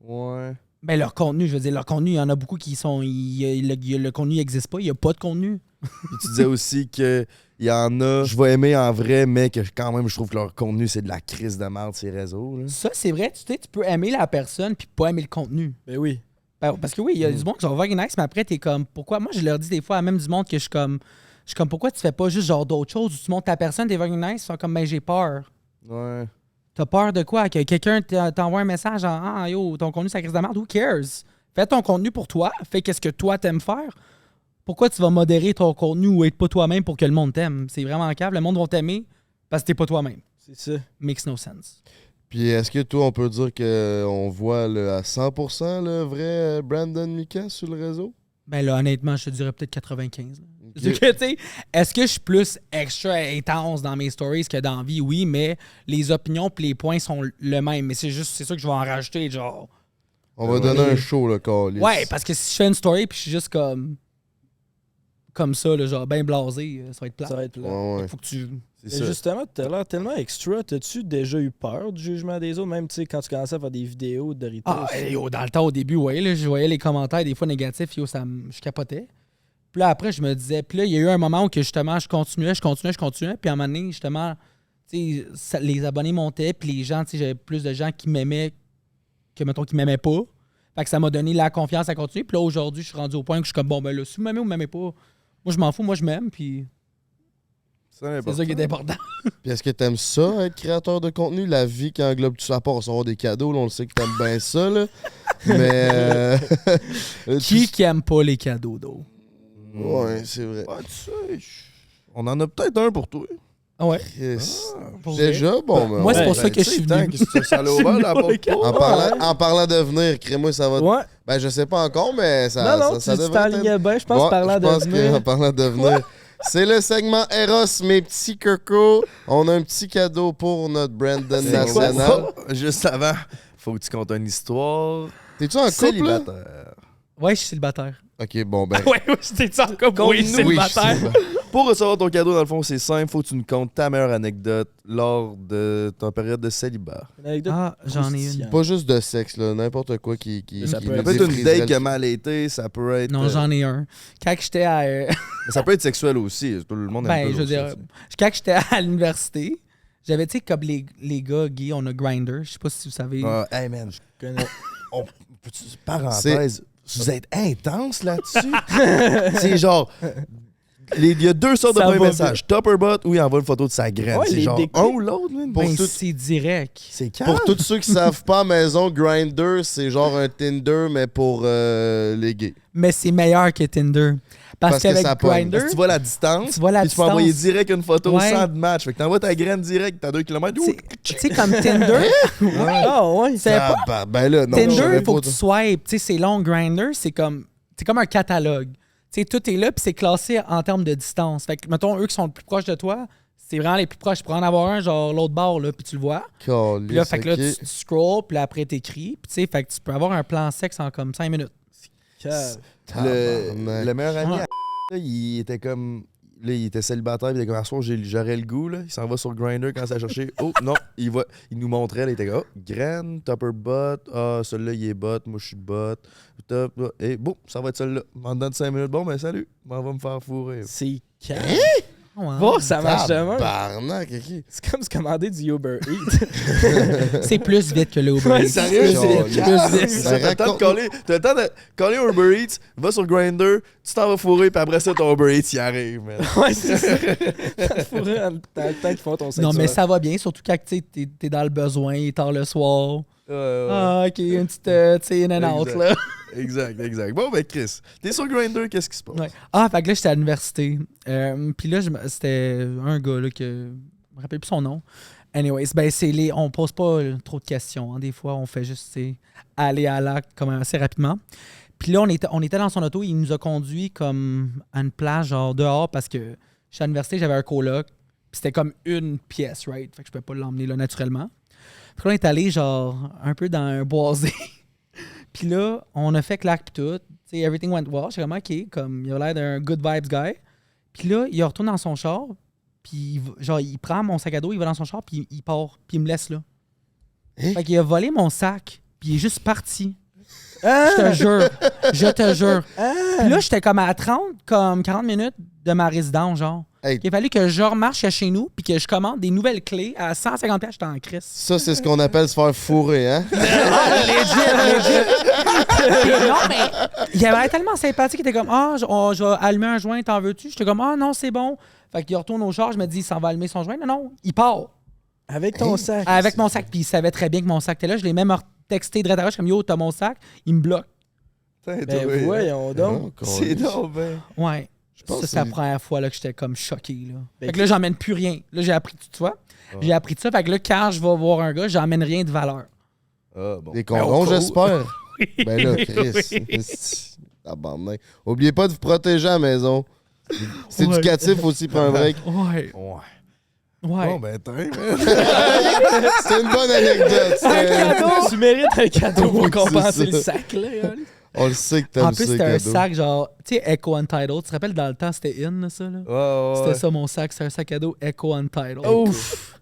Ouais. Ben leur contenu, je veux dire, leur contenu, il y en a beaucoup qui sont. Le contenu n'existe pas, il n'y a pas de contenu. Puis tu disais aussi que il y en a, je vais aimer en vrai, mais que quand même, je trouve que leur contenu, c'est de la crise de merde, ces réseaux. Là. Ça, c'est vrai, tu sais, tu peux aimer la personne puis pas aimer le contenu. Ben oui. Parce que oui, il y a du monde qui sont very nice, mais après, t'es comme, pourquoi? Moi, je leur dis des fois à même du monde que je suis comme, pourquoi tu fais pas juste genre d'autres choses où tu montres ta personne, t'es very nice, ils sont comme, ben j'ai peur. Ouais. T'as peur de quoi? Que quelqu'un t'envoie un message en ah yo, ton contenu, ça crise de merde, who cares? Fais ton contenu pour toi, fais qu'est-ce que toi t'aimes faire. Pourquoi tu vas modérer ton contenu ou être pas toi-même pour que le monde t'aime? C'est vraiment cave. Le monde va t'aimer parce que t'es pas toi-même. C'est ça. Makes no sense. Puis est-ce que toi, on peut dire qu'on voit à 100% le vrai Brandon Mika sur le réseau? Ben là, honnêtement, je te dirais peut-être 95. Ok. C'est que, tu sais, est-ce que je suis plus extra intense dans mes stories que dans la vie? Oui, mais les opinions et les points sont le même. Mais c'est ça que je vais en rajouter, genre. On va donner un show, le câlisse. Ouais, parce que si je fais une story puis je suis juste comme ça, là, genre bien blasé, ça va être plat. Ça va être là. Ouais, ouais. Faut que tu... C'est Mais ça. justement, t'as l'air tellement extra. T'as-tu déjà eu peur du jugement des autres, même quand tu commençais à faire des vidéos de Doritos? Dans le temps, au début, ouais, là, je voyais les commentaires des fois négatifs, je capotais. Puis là, après, je me disais... Puis là, il y a eu un moment où que, justement, je continuais. Puis à un moment donné, justement, tu sais, les abonnés montaient. Puis les gens, tu sais, j'avais plus de gens qui m'aimaient que, mettons, qui m'aimaient pas. Fait que ça m'a donné la confiance à continuer. Puis là, aujourd'hui, je suis rendu au point que je suis comme, bon, ben là, si vous m'aimez ou vous m'aimez pas, moi, je m'en fous, moi, je m'aime. Puis c'est ça qui est important. Puis est-ce que t'aimes ça, être créateur de contenu? La vie qui englobe tout ça, à part recevoir des cadeaux, là, on le sait que t'aimes bien ça, là. Mais... Qui aime pas les cadeaux, d'eau? Ouais, c'est vrai. Ouais, tu sais, on en a peut-être un pour toi. Ah ouais. Yes. Pour vrai. Déjà, bon, mais Moi, c'est on- pour ça que je suis venu. Ça l'a ouvert la porte. En parlant de venir, crée-moi, ça va... Ouais. Ben, je sais pas encore, mais ça, Non, ça tu devrait être... t'enlignais bien, je pense, Ouais, parlant je de pense venir. qu'en parlant de venir, c'est le segment Eros, mes petits cocos. On a un petit cadeau pour notre Brandon national. Juste avant, faut que tu comptes une histoire. T'es-tu en couple, là? Célibataire. Ouais, je suis célibataire. OK, bon, ben... Ouais, j'étais ça comme Oui, oui, célibataire. Pour recevoir ton cadeau, dans le fond, c'est simple. Faut que tu nous comptes ta meilleure anecdote lors de ta période de célibat. Une anecdote Ah, j'en ai une. croustillante. Pas juste de sexe, là. N'importe quoi qui Ça qui peut nous Ça peut être une défriserait date qui le- a mal été, ça peut être... Non, j'en ai un. Quand j'étais à... Mais ça peut être sexuel aussi. Tout le monde aime ben, pas je veux aussi, dire, tu sais. quand j'étais à l'université, j'avais, tu sais, comme les gars gays, on a Grindr. Je sais pas si vous savez. Ah, hey man, connais. parenthèse, vous êtes intense là-dessus? C'est genre... Il y a deux sortes de Ça premiers va messages. Top or bot, ou il envoie une photo de sa graine. Ouais, c'est les genre dick un pics. ou l'autre, man. Pour Ben, tout- c'est direct. C'est calme. Pour tous ceux qui savent pas à la maison, Grindr, c'est genre un Tinder, mais pour les gays. Mais c'est meilleur que Tinder. Parce Parce que qu'avec ça pogne. Grindr, Parce que tu vois la distance, tu vois la puis tu peux envoyer distance. direct une photo Ouais. sans de match. Fait que t'envoies ta graine direct, t'as 2 km. tu sais, comme Tinder, Ah ouais. c'est pas... Ben là, non. je Tinder, savais il faut pas, que tu toi. swipes. Tu sais, c'est long. Grindr, c'est comme un catalogue. Tu sais, tout est là, puis c'est classé en termes de distance. Fait que, mettons, eux qui sont le plus proches de toi, c'est vraiment les plus proches. Tu peux en avoir un, genre l'autre bord, là, puis tu le vois. Puis là, fait que là, tu scrolls, puis là, après, t'écris. Puis tu sais, fait que tu peux avoir un plan sexe en comme 5 minutes. Cave. Le meilleur ami, Ouais. là, il était comme... Là, il était célibataire, il était comme, à ce soir, j'aurais le goût, là. Il s'en va sur Grindr quand ça a cherché. Oh, non, il nous montrait, là, il était comme, oh, graine, topper bot, ah, celui-là, il est bot, moi, je suis bot, top, là. Et bon, ça va être celui-là. M'en donne 5 minutes, bon, ben, salut, m'en va me faire fourrer. C'est cave. Ouais. Bon, ça marche de même. Barnac, ok. C'est comme se commander du Uber Eats. C'est plus vite que le Uber Ouais, Eats. sérieux, Plus c'est vite. T'as le temps de coller, Uber Eats, va sur Grindr, tu t'en vas fourrer, puis après ça, ton Uber Eats, il arrive, man. Ouais, c'est ça. T'as fourré dans le temps qu'ils font ton sexe. Non, mais ça va bien, surtout quand tu sais, t'es dans le besoin, il est tard le soir. Ah, ok, une petite, tu sais, in and out, Exact. là. Exact. Bon, ben, Chris, t'es sur Grindr, qu'est-ce qui se passe? Ouais. Ah, fait que là, j'étais à l'université. Puis là, c'était un gars, là, que je me rappelle plus son nom. Anyways, ben, on pose pas trop de questions. Hein. Des fois, on fait juste, tu sais, aller à l'acte comme assez rapidement. Puis là, on était dans son auto, il nous a conduit comme à une plage, genre dehors, parce que j'étais à l'université, j'avais un coloc. Puis c'était comme une pièce, right? Fait que je pouvais pas l'emmener là naturellement. Puis là, on est allé, genre, un peu dans un boisé. Puis là, on a fait claque pis tout. Tu sais, everything went well. J'étais vraiment OK, comme il a l'air d'un good vibes guy. Puis là, il retourne dans son char. Puis genre, il prend mon sac à dos, il va dans son char, puis il part. Puis il me laisse là. Hein? Fait qu'il a volé mon sac. Puis il est juste parti. Je te jure. Puis là, j'étais comme à 40 minutes de ma résidence, genre. Hey. Il a fallu que je remarche à chez nous, puis que je commande des nouvelles clés à 150$. J'étais en crise. Ça, c'est ce qu'on appelle se faire fourrer, hein? Legit. Puis non, mais il avait l'air tellement sympathique. Il était comme, je vais allumer un joint, t'en veux-tu? J'étais comme, non, c'est bon. Fait qu'il retourne au char, je me dis, il s'en va allumer son joint. Non, il part. Avec ton sac. Avec mon sac, puis il savait très bien que mon sac était là. Je l'ai même texté de retard, comme, yo, t'as mon sac. Il me bloque. Putain, Ben toi, voyons donc. C'est donc ben. Ouais. pense Ça, que c'est la c'est- première fois là, que j'étais comme choqué. Là. Ben, Fait que là, j'emmène plus rien. Là, j'ai appris, tu vois? J'ai appris ça. Fait que là, quand je vais voir un gars, j'emmène rien de valeur. Ah, bon. Des condoms, j'espère. Ben là, Oui, Chris. oui. Tabarnak. Oubliez pas de vous protéger à la maison. C'est Ouais. éducatif aussi pour un break. Ouais. Ouais. Ouais. Bon, ben, man. C'était une bonne anecdote. c'était- Tu mérites un cadeau pour Oui, compenser c'est le ça. sac, là. Yann. On le sait que t'aimes En ça, plus, c'était un cadeau. sac genre, tu sais, Echo Untitled. Tu te rappelles, dans le temps, c'était in, là, ça, là? Ouais. C'était ça, mon sac. C'était un sac à dos Echo Untitled. Ouf!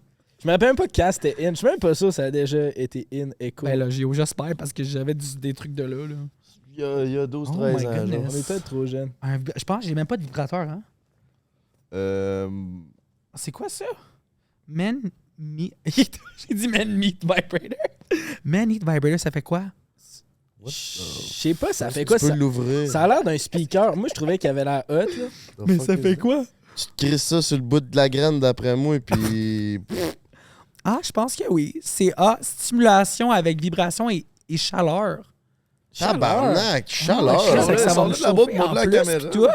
Je me rappelle même pas quand c'était in. Je suis même pas sûr que ça a déjà été in Echo. Ben là, j'espère parce que j'avais des trucs de là. Il y a 12-13 Oh my ans, genre. goodness. On est peut-être trop jeunes. Je pense que j'ai même pas de vibrateur, hein? C'est quoi ça? Men Meat. J'ai dit Men Meat Vibrator. Men Meat Vibrator, ça fait quoi? Je sais pas, ça fait Tu quoi peux ça? l'ouvrir. Ça a l'air d'un speaker. Moi, je trouvais qu'il avait l'air hot, là. Mais ça fait quoi? Tu te crisses ça sur le bout de la graine d'après moi, et puis. Ah, je pense que oui. C'est A, stimulation avec vibration et chaleur. Tabarnak, chaleur. Ah, je sais que ça va me Sors-le de la boîte, chauffer en montre-la à la plus, caméra. pis tout.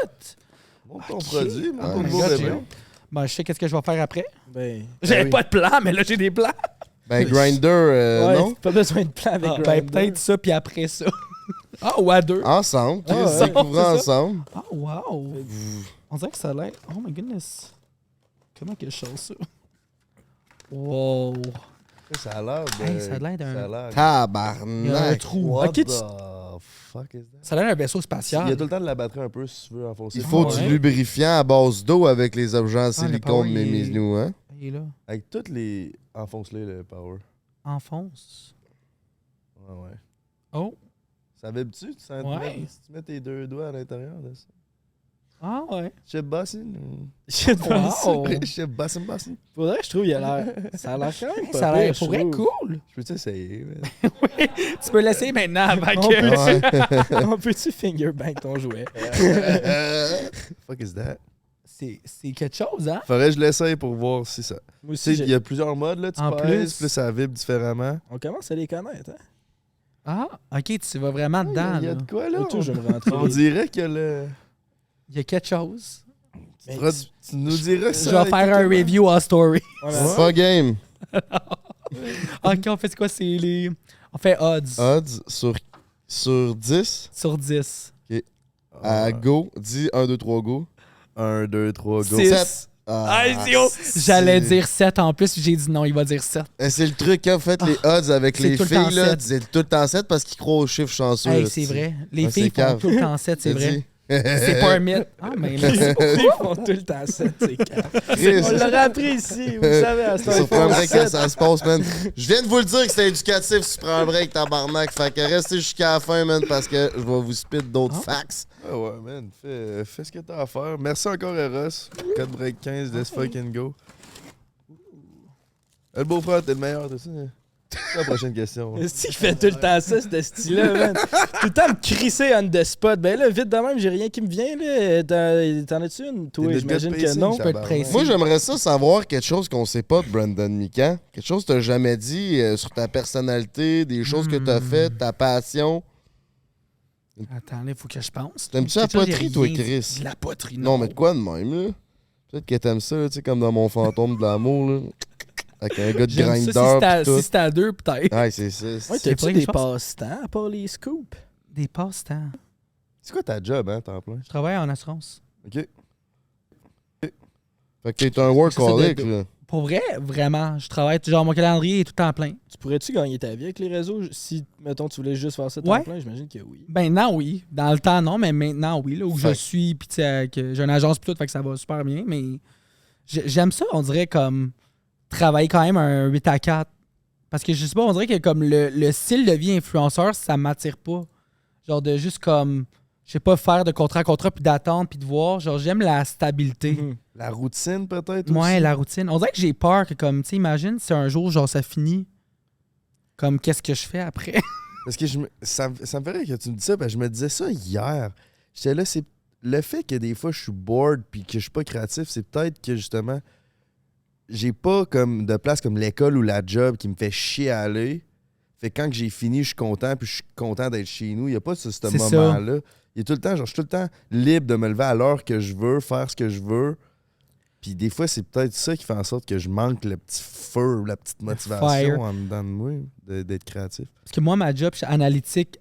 Montre ton Ok. produit, montre Oh ton my nouveau God, bébé. Jérôme. Ben, je sais qu'est-ce que je vais faire après. Ben, J'avais oui. pas de plan, mais là, j'ai des plans. Ben, Grindr, ouais, non? pas besoin de plan avec Ben, Grindr. peut-être ça, puis après ça. Ah, ou à deux. Ensemble. Ah, Chris, ouais. découvrez C'est ça. ensemble. Ah, wow. On dirait que ça a l'air... Oh my goodness. Comment que je chose ça? Wow. Ça a l'air de... Hey, ça a l'air d'un- Ça a l'air... Il y a un Tabarnak. trou. What Ok, the tu- fuck is that? Ça a l'air d'un vaisseau Il y spatial. a tout le temps de la batterie un peu si tu veux enfoncer. Il faut Ouais. du lubrifiant à base d'eau avec les objets en le silicone, power, mes il est- nous, hein? Il est là. Avec toutes les... Enfonce-les, le power. Enfonce. Ouais. Oh. Ça vibre-tu? Tu sens Ouais. si tu mets tes deux doigts à l'intérieur de ça? Ah, ouais. Chip bossing? Shit, Wow. Chip bossing. Faudrait que je trouve, il a l'air. Ça a l'air quand même pas Ça a l'air pire, je pour vrai trouve. cool. Je peux t'essayer, man? Tu peux l'essayer maintenant avant On que... Ouais. On peut-tu fingerbank ton jouet? Fuck is that? C'est quelque chose, hein? Faudrait que je l'essaye pour voir si ça... Moi Tu sais, aussi, il y a plusieurs modes, là. Tu En pèses, plus- puis là, ça vibre différemment. on commence à les connaître, hein? Ah, OK, tu vas vraiment dedans, Il y a là. de quoi, là? Autour, je vais me rentrer. On dirait que le... Il y a quelque chose. Mais Tu nous diras ça. Je vais faire un review en story. Ouais, C'est pas game. OK, on fait quoi? C'est les... On fait odds Odds sur 10 sur 10. à go. Dis 1, 2, 3, go. 1, 2, 3, go. Six. 7. Ah, idiot! J'allais dire 7 en plus, puis j'ai dit non, il va dire 7. C'est le truc, quand vous faites les odds avec c'est les tout le temps filles, là, sept. c'est tout le temps 7 parce qu'ils croient aux chiffres chanceux. Hey, là, c'est tu- vrai. Les Ouais, filles c'est font cave. tout le temps 7, c'est T'as vrai. dit? C'est pas un mythe. Ah, mais merci beaucoup. Ils font tout le temps ça, c'est calme. Chris. On l'aurait appris ici, vous le savez, à ce Sur Prime temps Break, quand ça se passe, man. Je viens de vous le dire que c'était éducatif si tu prends un break, tabarnak. Fait que restez jusqu'à la fin, man, parce que je vais vous spit d'autres facts. Ah ouais, man. Fais ce que t'as à faire. Merci encore, Eros. Code break 15, let's fucking go. Le beau-frère, t'es le meilleur, t'as ça? C'est la prochaine question. Est-ce qu'il fait tout le temps ça, ce style-là, man? Tout le temps me crisser on the spot. Ben là, vite de même, j'ai rien qui me vient, là. T'en as-tu une? Toi, T'es le j'imagine gars de que pacing, non. peut être tabarnak. précis. Moi, j'aimerais ça savoir quelque chose qu'on sait pas de Brandon Mikan. Quelque chose que t'as jamais dit sur ta personnalité, des choses que t'as faites, ta passion. Attends, il faut que je pense. T'aimes-tu la Quelque chose, poterie, j'ai toi, rien dit. Chris? De la poterie, Non, mais de quoi de même, là? Peut-être que t'aimes ça, là, tu sais, comme dans Mon fantôme de l'amour, là. Avec un gars de J'aime grinder ça, pis tout. si c'était à deux, peut-être. Ouais, c'est ça. Ouais, C'est t'as-tu vrai, des je pense. passe-temps à part les scoops? Des passe-temps. C'est quoi ta job, hein, temps plein? Je travaille en assurance. OK. Fait que t'es un workaholic, là. Pour vrai, vraiment. Je travaille, genre, mon calendrier est tout le temps plein. Tu pourrais-tu gagner ta vie avec les réseaux si, mettons, tu voulais juste faire ça temps Ouais. plein? J'imagine que oui. Maintenant, oui. Dans le temps, non, mais maintenant, oui. Là, où je Fait- suis, puis tu sais, que j'ai une agence pis tout, fait que ça va super bien. Mais j'aime ça, on dirait, comme travailler quand même un 8 à 4. Parce que je sais pas, on dirait que comme le style de vie influenceur, ça m'attire pas. Genre de juste comme, je sais pas, faire de contrat à contrat, puis d'attendre, puis de voir. Genre, j'aime la stabilité. Mhm. La routine, peut-être? Ouais, aussi? la routine. On dirait que j'ai peur que, comme, tu sais, imagine si un jour, genre, ça finit. Comme, qu'est-ce que je fais après? Parce que ça me fait rire que tu me dis ça, parce que je me disais ça hier. J'étais là, c'est le fait que des fois je suis bored puis que je suis pas créatif, c'est peut-être que justement j'ai pas comme de place comme l'école ou la job qui me fait chier à aller. Fait que quand j'ai fini, je suis content, puis je suis content d'être chez nous. Il n'y a pas ce C'est moment-là. Il est tout le temps, genre, je suis tout le temps libre de me lever à l'heure que je veux, faire ce que je veux. Puis des fois, c'est peut-être ça qui fait en sorte que je manque le petit feu, la petite motivation fire. en dedans de moi, d'être créatif. Parce que moi, ma job, je suis analytique.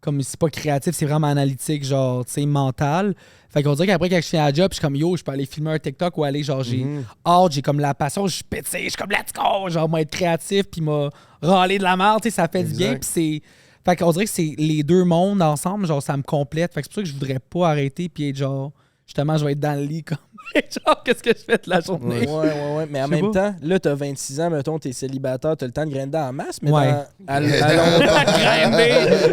Comme c'est pas créatif, c'est vraiment analytique, genre, tu sais, mental. Fait qu'on dirait qu'après, quand je finis la job, je suis comme, yo, je peux aller filmer un TikTok ou aller, genre, j'ai hâte, j'ai comme la passion, je suis pété, je suis comme, let's go, genre, moi, être créatif, puis m'a râlé de la merde, tu sais, ça fait du bien, puis c'est. Fait qu'on dirait que c'est les deux mondes ensemble, genre, ça me complète. Fait que c'est pour ça que je voudrais pas arrêter, puis être genre, justement, je vais être dans le lit, comme, genre, qu'est-ce que je fais de la journée? Ouais. Mais en Je sais même pas. temps, là, t'as 26 ans, mettons, t'es célibataire, t'as le temps de grinder en masse, mais Ouais. à longtemps,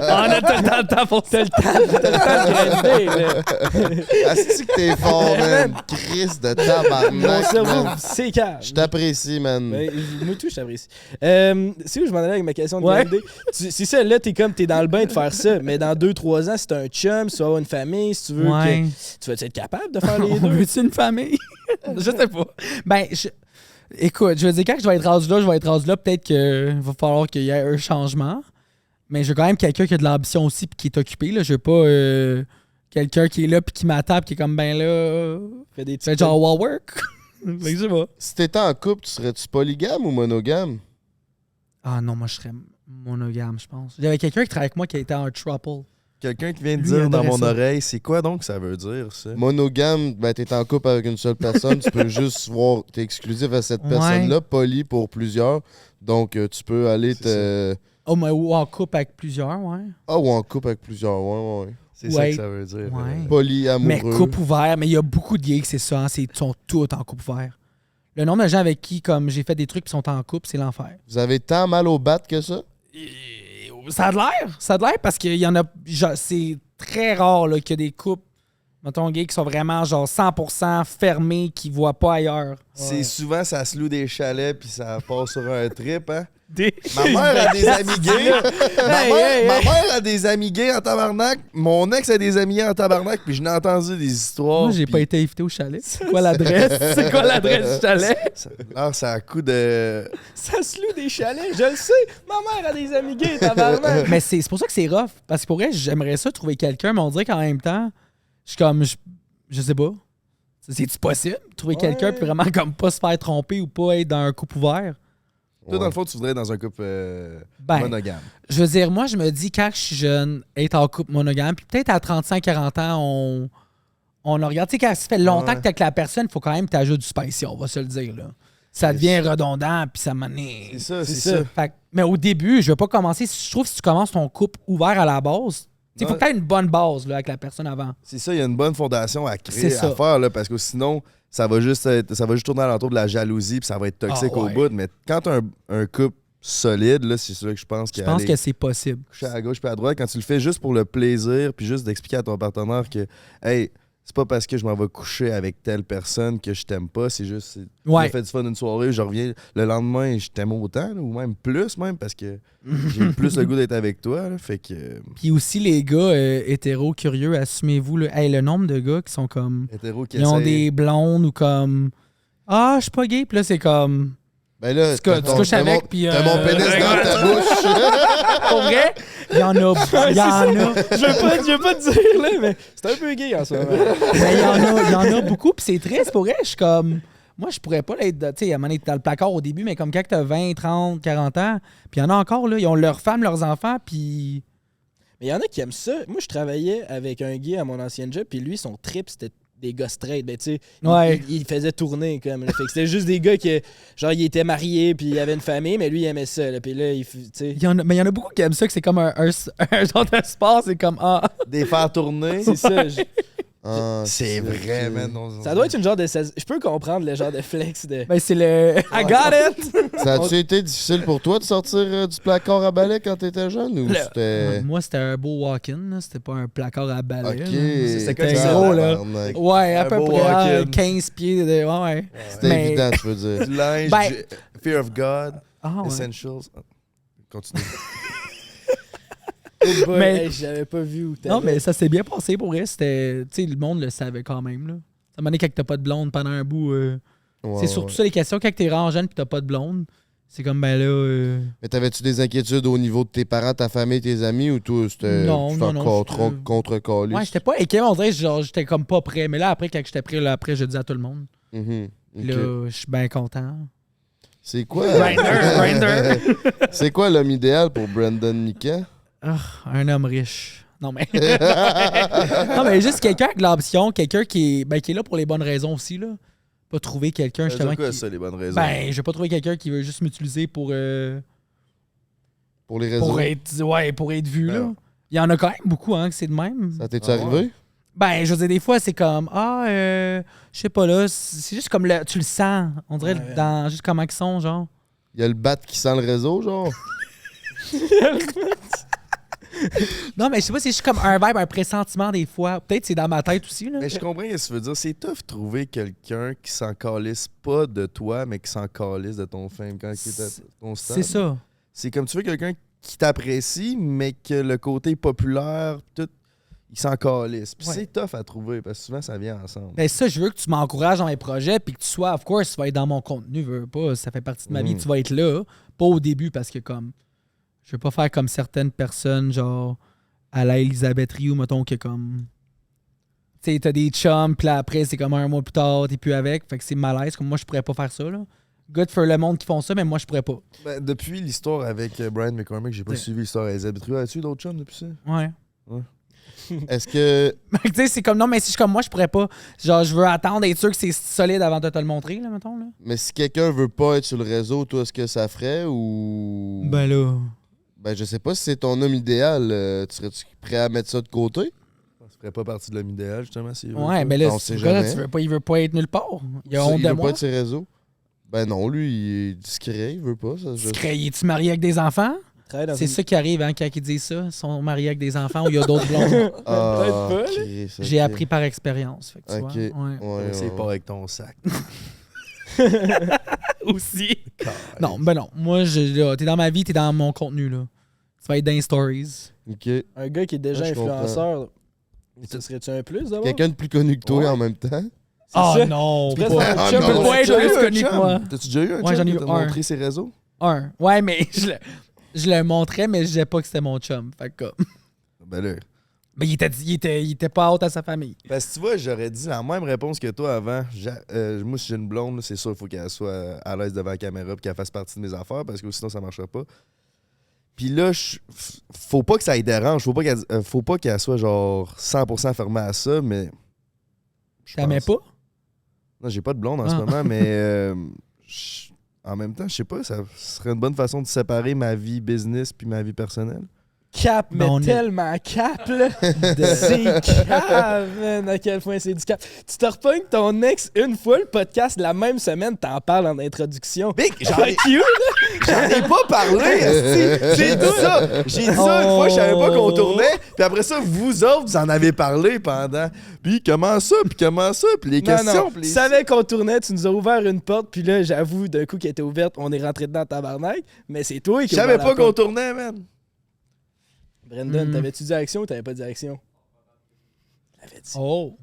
On a tout le temps pour ça. t'as le temps de grinder, là. Asti que t'es fort, man. Chris de tabarnak, Mon cerveau, man. c'est calme. Je t'apprécie, man. Ben, moi tout, je t'apprécie. C'est où je m'en allais avec ma question de Ouais. grinder? C'est ça, là, t'es dans le bain de faire ça, mais dans 2-3 ans, si t'as un chum, si tu vas avoir une famille, si tu veux Ouais. tu vas être capable de faire les On deux? veut-tu une famille? Je sais pas. Ben, écoute, je veux dire, quand je vais être rendu là, peut-être qu'il va falloir qu'il y ait un changement. Mais je veux quand même quelqu'un qui a de l'ambition aussi puis qui est occupé. Là. Je veux pas quelqu'un qui est là puis qui m'attend puis qui est comme, ben là, Fais des fait genre wall work. Fait que je sais pas. Si t'étais en couple, tu serais-tu polygame ou monogame? Ah non, moi je serais monogame, je pense. J'avais quelqu'un qui travaille avec moi qui était en trouble. Quelqu'un qui vient de Lui, dire il dans adorait mon ça. oreille, c'est quoi donc ça veut dire, ça? Monogame, ben t'es en couple avec une seule personne, tu peux juste voir, t'es exclusif à cette Ouais. personne-là, poly pour plusieurs. Donc tu peux aller te. Oh, mais ou en couple avec plusieurs, ouais. Ah, ou en couple avec plusieurs, ouais. C'est ça Ouais. que ça veut dire. Ouais. Poly, amoureux. Mais couple ouvert, mais il y a beaucoup de gays que c'est ça, hein, ils sont tous en couple ouvert. Le nombre de gens avec qui, comme j'ai fait des trucs qui sont en couple, c'est l'enfer. Vous avez tant mal au bat que ça? Ça a de l'air parce qu'il y en a. Genre, c'est très rare là, qu'il y a des couples, mettons, gays, qui sont vraiment genre 100% fermés, qui ne voient pas ailleurs. C'est souvent, ça se loue des chalets puis ça part sur un trip, hein? Des... Ma mère a des amis gays. Hey. Ma mère a des amis gays en tabarnak. Mon ex a des amis gays en tabarnak. Puis je n'ai entendu des histoires. Moi, j'ai puis pas été invité au chalet. C'est quoi l'adresse? C'est quoi l'adresse du chalet? ça a coup de. Ça se loue des chalets, je le sais. Ma mère a des amis gays, tabarnak. Mais c'est pour ça que c'est rough. Parce que pour vrai, j'aimerais ça trouver quelqu'un, mais on dirait qu'en même temps, je suis comme. Je sais pas. C'est-tu possible? Trouver quelqu'un puis vraiment comme pas se faire tromper ou pas être dans un couple ouvert? Toi, dans le fond, tu voudrais être dans un couple Ben, monogame. Je veux dire, moi, je me dis, quand je suis jeune, être en couple monogame, puis peut-être à 35-40 ans, on le regarde. Tu sais, quand ça fait longtemps Ouais. que t'es avec la personne, il faut quand même t'ajouter du spicy, on va se le dire. Là. Ça devient redondant, puis ça m'en est. C'est ça, c'est ça. Fait que- mais au début, je veux pas commencer. Je trouve que si tu commences ton couple ouvert à la base, il faut Ouais. que tu aies une bonne base là, avec la personne avant. C'est ça, il y a une bonne fondation à créer, C'est ça. à faire, là, parce que sinon, ça va juste tourner alentour de la jalousie, puis ça va être toxique Ah, au ouais. bout. Mais quand tu as un couple solide, là, c'est ça que je pense Je pense que c'est possible. coucher à gauche puis à droite, quand tu le fais juste pour le plaisir, puis juste d'expliquer à ton partenaire que, hey, c'est pas parce que je m'en vais coucher avec telle personne que je t'aime pas, c'est juste, Ouais. j'ai fait du fun une soirée, je reviens le lendemain, je t'aime autant, là, ou même plus, même, parce que j'ai plus le goût d'être avec toi, là, fait que, Puis aussi, les gars hétéros curieux, assumez-vous, là, hey, le nombre de gars qui sont comme. hétéro qui Ils ont essaye. des blondes ou comme. Ah, je suis pas gay, puis là, c'est comme. Ben là, Tu couches avec, puis. T'as mon pénis dans ta bouche. Pour vrai, il y en a. Il y en a. Je veux pas te dire, là, mais c'est un peu gay en ce moment. Mais il y en a beaucoup, puis c'est triste. Pour vrai, je suis comme. Moi, je pourrais pas l'être. Tu sais, à un moment donné, t'es dans le placard au début, mais comme quand t'as 20, 30, 40 ans, puis il y en a encore, là. Ils ont leurs femmes, leurs enfants, puis. Mais il y en a qui aiment ça. Moi, je travaillais avec un gay à mon ancien job, puis lui, son trip, c'était des gars straight. Ben, tu sais, Ouais. il faisait tourner, comme. Là. Fait que c'était juste des gars qui, genre, il était marié, puis il avait une famille, mais lui, il aimait ça. Là. Puis là, tu sais. Mais il y en a beaucoup qui aiment ça, que c'est comme un genre de sport, c'est comme. Ah. Des faire tourner. C'est ça. Ah, C'est vrai, man. Ça doit être une genre de. Je peux comprendre le genre de flex de. Ben, c'est le. I got it! Ça a-tu été difficile pour toi de sortir du placard à balai quand t'étais jeune ou c'était. Moi, c'était un beau walk-in, là. C'était pas un placard à balai. Ok. là. C'était ça, gros, là. tabarnak. Ouais, à Un peu beau près walk-in. 15 pieds de. Ouais. C'était Mais- évident, tu veux dire. Du linge, Ben- Fear of God, Ah, ouais. Essentials. Continue. Mais- Mais j'avais pas vu où Non, mais ça s'est bien passé pour vrai. C'était. Tu sais, le monde le savait quand même, là. Ça m'a dit quand t'as pas de blonde pendant un bout. Ouais, C'est surtout ça les questions. Quand t'es vraiment jeune pis t'as pas de blonde, C'est comme, ben là... Mais t'avais-tu des inquiétudes au niveau de tes parents, ta famille, tes amis, ou toi, c'était Non, contre-caliste? Ouais, j'étais pas inquiet, mais on dirait que j'étais comme pas prêt. Mais là, après, quand j'étais prêt, là, après, je dis à tout le monde. Mhm, ok. Là, je suis bien content. C'est quoi? Grinder. C'est quoi l'homme idéal pour Brandon Nika? Un homme riche. Non, mais... non, mais juste quelqu'un avec l'ambition, quelqu'un qui est là pour les bonnes raisons aussi, là. Pas trouver quelqu'un, justement... C'est quoi qui... ça, les bonnes raisons? Ben, je vais pas trouver quelqu'un qui veut juste m'utiliser pour les réseaux? pour être vu, Ben, là. Il y en a quand même beaucoup, hein, que c'est de même. Ça t'est-tu arrivé? Ben, je veux dire, des fois, c'est comme, je sais pas, là, c'est juste comme, tu le sens. On dirait, dans juste comment ils sont, genre. Il y a le bat qui sent le réseau, genre? Non, mais je sais pas, c'est juste comme un vibe, un pressentiment, des fois. Peut-être c'est dans ma tête aussi, là. Mais je comprends ce que tu veux dire. C'est tough de trouver quelqu'un qui s'en calisse pas de toi, mais qui s'en calisse de ton fame quand il est à ton stade. C'est ça. C'est comme tu veux quelqu'un qui t'apprécie, mais que le côté populaire, tout, il s'en calisse. Puis Ouais. c'est tough à trouver, parce que souvent, ça vient ensemble. Ben, ça, je veux que tu m'encourages dans mes projets, puis que tu sois, of course, tu vas être dans mon contenu, veux pas, ça fait partie de ma vie, tu vas être là. Pas au début, parce que, comme, je veux pas faire comme certaines personnes, genre, à la Elisabeth Rioux, mettons, que comme. Tu sais, t'as des chums, puis là, après, c'est comme un mois plus tard, t'es plus avec. Fait que c'est malaise. Comme moi, je pourrais pas faire ça, là. Good for le monde qui font ça, mais moi, je pourrais pas. Ben, depuis l'histoire avec Brian McCormick, j'ai pas Ouais. suivi l'histoire Elisabeth Rioux. As-tu d'autres chums depuis ça? Ouais. Est-ce que... Tu sais, c'est comme, non, mais si je suis comme moi, je pourrais pas. Genre, je veux attendre, être sûr que c'est solide avant de te le montrer, là, mettons, là. Mais si quelqu'un veut pas être sur le réseau, toi, est-ce que ça ferait ou... Ben là. Ben, je sais pas si c'est ton homme idéal. Tu serais-tu prêt à mettre ça de côté? Ça ferait pas partie de l'homme idéal, justement. Si Ouais, mais là, On ce sait gars-là, jamais. il veut pas être nulle part. Il a honte Il de veut moi. pas être sur les réseaux? Ben non, lui, il est discret, il veut pas. Ça, Es-tu marié avec des enfants? C'est ça qui arrive hein, quand ils disent ça. Ils sont mariés avec des enfants ou il y a d'autres blondes. Ah, Peut-être pas, Chris, J'ai ok. appris par expérience. Fait que tu Ok. vois, ouais. Ouais, C'est ouais. pas avec ton sac. Aussi. Non, ben non. Moi, t'es dans ma vie, t'es dans mon contenu. Là. Tu vas être dans les stories. Ok. Un gars qui est déjà Ouais, je influenceur, ce serait-tu un plus d'abord? Quelqu'un de plus connu que toi Ouais. en même temps? Oh ça. non! Tu pas- préfères un Ah, chum non. peux ou pas un être chum? plus connu que moi. T'as-tu déjà eu un Ouais, chum j'en ai qui eu t'a un. montré ses réseaux? Un. Ouais, mais je le montrais, mais je disais pas que c'était mon chum. Fait que, Ben là. mais il était pas haute à sa famille. Parce que tu vois, j'aurais dit la même réponse que toi avant. Moi, si j'ai une blonde, là, c'est sûr, il faut qu'elle soit à l'aise devant la caméra et qu'elle fasse partie de mes affaires parce que sinon, ça marchera pas. Puis là, faut pas que ça lui dérange. Faut pas qu'elle soit genre 100% fermée à ça, mais. je T'aimais pense- pas? Non, j'ai pas de blonde en ce Ah. moment, mais en même temps, je sais pas, ça serait une bonne façon de séparer ma vie business puis ma vie personnelle. Cap, mais On est- tellement cap, là. C'est cap, man, à quel point c'est du cap. Tu te repognes ton ex une fois, le podcast, la même semaine, t'en parles en introduction. Big, j'en ai, Fuck you, j'en ai pas parlé, esti. J'ai dit ça. J'ai dit ça une fois, je savais pas qu'on tournait. Puis après ça, vous autres, vous en avez parlé pendant. Puis comment ça, puis les Non, questions. non, puis tu les- savais qu'on tournait, tu nous as ouvert une porte, puis là, j'avoue, d'un coup, qu'elle était ouverte, on est rentré dedans tabarnak, mais c'est toi qui Je savais ouvert la pas qu'on porte. tournait, man. Brendan, Mm. t'avais-tu direction ou t'avais pas de direction? T'avais dit. Oh!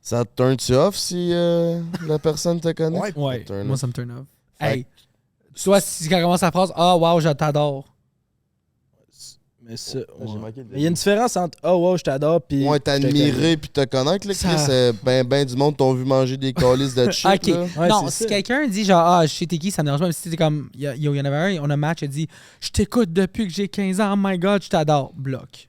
Ça te turn-tu off si la personne te connaît? Ouais, turn moi, off. ça me turn off. Fait Hey, toi, si quand commence la phrase, ah, wow, je t'adore. Mais ça, J'ai ouais. manqué le Mais il y a une différence entre oh wow, je t'adore puis. Ouais, je te connais. t'admirer puis te connaître, là, Chris. Ça- Ben du monde t'ont vu manger des calices de shit, Ok. là. Ouais, non, c'est si ça. quelqu'un dit genre, ah, je sais t'es qui, ça me dérange pas. Mais si c'était comme, il y en avait un, on a un match, il a dit, je t'écoute depuis que j'ai 15 ans, oh my god, je t'adore. Bloc.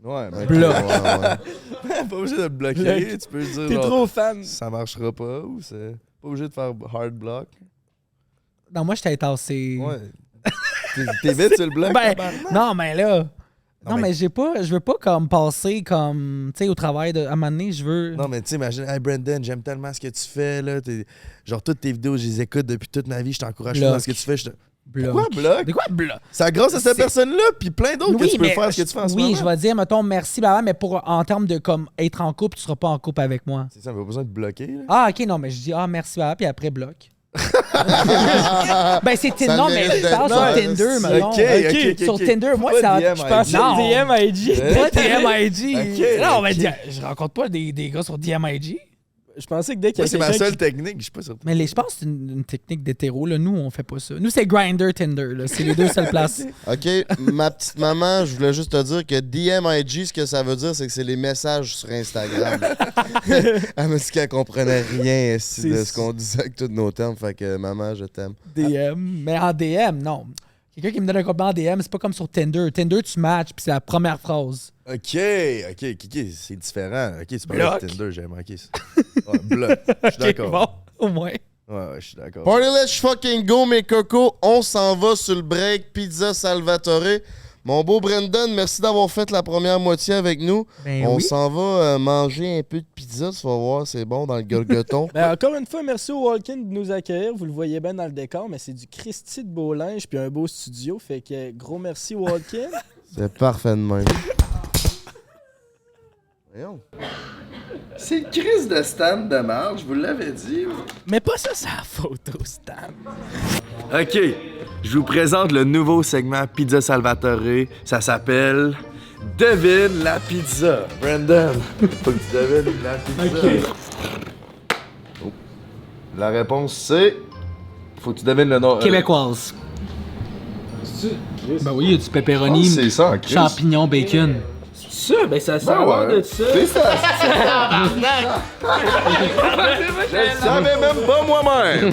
Ouais, mais. Ok, Bloc. ouais. Pas obligé de le bloquer. Bloc. Tu peux dire. T'es genre, trop fan. Ça marchera pas ou c'est. Pas obligé de faire hard block. Non, moi, j'étais tassé. Ouais. T'es vite sur le bloc. Ben, tabarnak. non, mais là. Non, mais- mais je veux pas comme passer comme, tu sais, au travail de. À un moment donné, je veux. Non, mais tu sais, imagine, hey Brandon, j'aime tellement ce que tu fais, là. Genre, toutes tes vidéos, je les écoute depuis toute ma vie, je t'encourage Bloc. dans ce que tu fais. Bloc. Pourquoi bloc? De quoi bloc? C'est grâce à cette C'est- personne-là, puis plein d'autres que tu peux faire ce que tu fais en ce moment. Oui, je vais dire, mettons, merci, blablabla, mais pour, en termes de comme être en couple, tu seras pas en couple avec moi. C'est ça, on n'a pas besoin de bloquer, là. Ah, ok, non, mais je dis, ah, merci, blablabla, puis après, bloc. Ben, c'est Ça Tinder. Non, mais mérite je parle d'être sur nice. Tinder, mettons. Ok. Sur Tinder, moi, Pas ça. DM, Je pense. IG. Non, DM IG. Ouais. pas DMIG. Ok, Non, mais ok. je rencontre pas des gars sur DMIG. Je pensais que dès qu'il y Moi, a c'est ma quelqu'un seule technique, je suis pas certain. Mais je pense que c'est une technique d'hétéro. Là. Nous, on fait pas ça. Nous, c'est Grindr, Tinder. Là. C'est les deux seules places. OK, ma petite maman, je voulais juste te dire que DMIG, ce que ça veut dire, c'est que c'est les messages sur Instagram. Elle m'a dit qu'elle comprenait rien ici, de ce qu'on disait avec tous nos termes. Fait que maman, je t'aime. DM. Mais en DM, non. Quelqu'un qui me donne un compliment en DM, c'est pas comme sur Tinder. Tinder, tu matches, puis c'est la première phrase. OK, c'est différent. OK, c'est pas Bloc. le Tinder, j'ai manqué ça. Ouais, bloc. Je suis d'accord. Bon, au moins. Ouais, je suis d'accord. Party, let's fucking go, mes cocos. On s'en va sur le break. Pizza Salvatore. Mon beau Brendan, merci d'avoir fait la première moitié avec nous. Ben On oui. s'en va manger un peu de pizza, tu vas voir, c'est bon dans le gorgoton. Ben, encore une fois, merci au Walkin de nous accueillir. Vous le voyez bien dans le décor, mais c'est du Christy de beau linge puis un beau studio. Fait que gros merci Walkin. C'est parfait de même. Voyons. C'est une crise de stand de marge, je vous l'avais dit. Mais pas ça, c'est la photo, Stan. OK, je vous présente le nouveau segment Pizza Salvatore. Ça s'appelle Devine la pizza. Brandon, faut que tu devines la pizza. OK. Oh. La réponse c'est... Faut que tu devines le nom. Québécoise. Ben oui, il y a du pepperoni, c'est ça, en crise. champignons, bacon. Ça, ben ça sert Ben ouais, de ça. c'est ça. Je le savais même pas moi-même.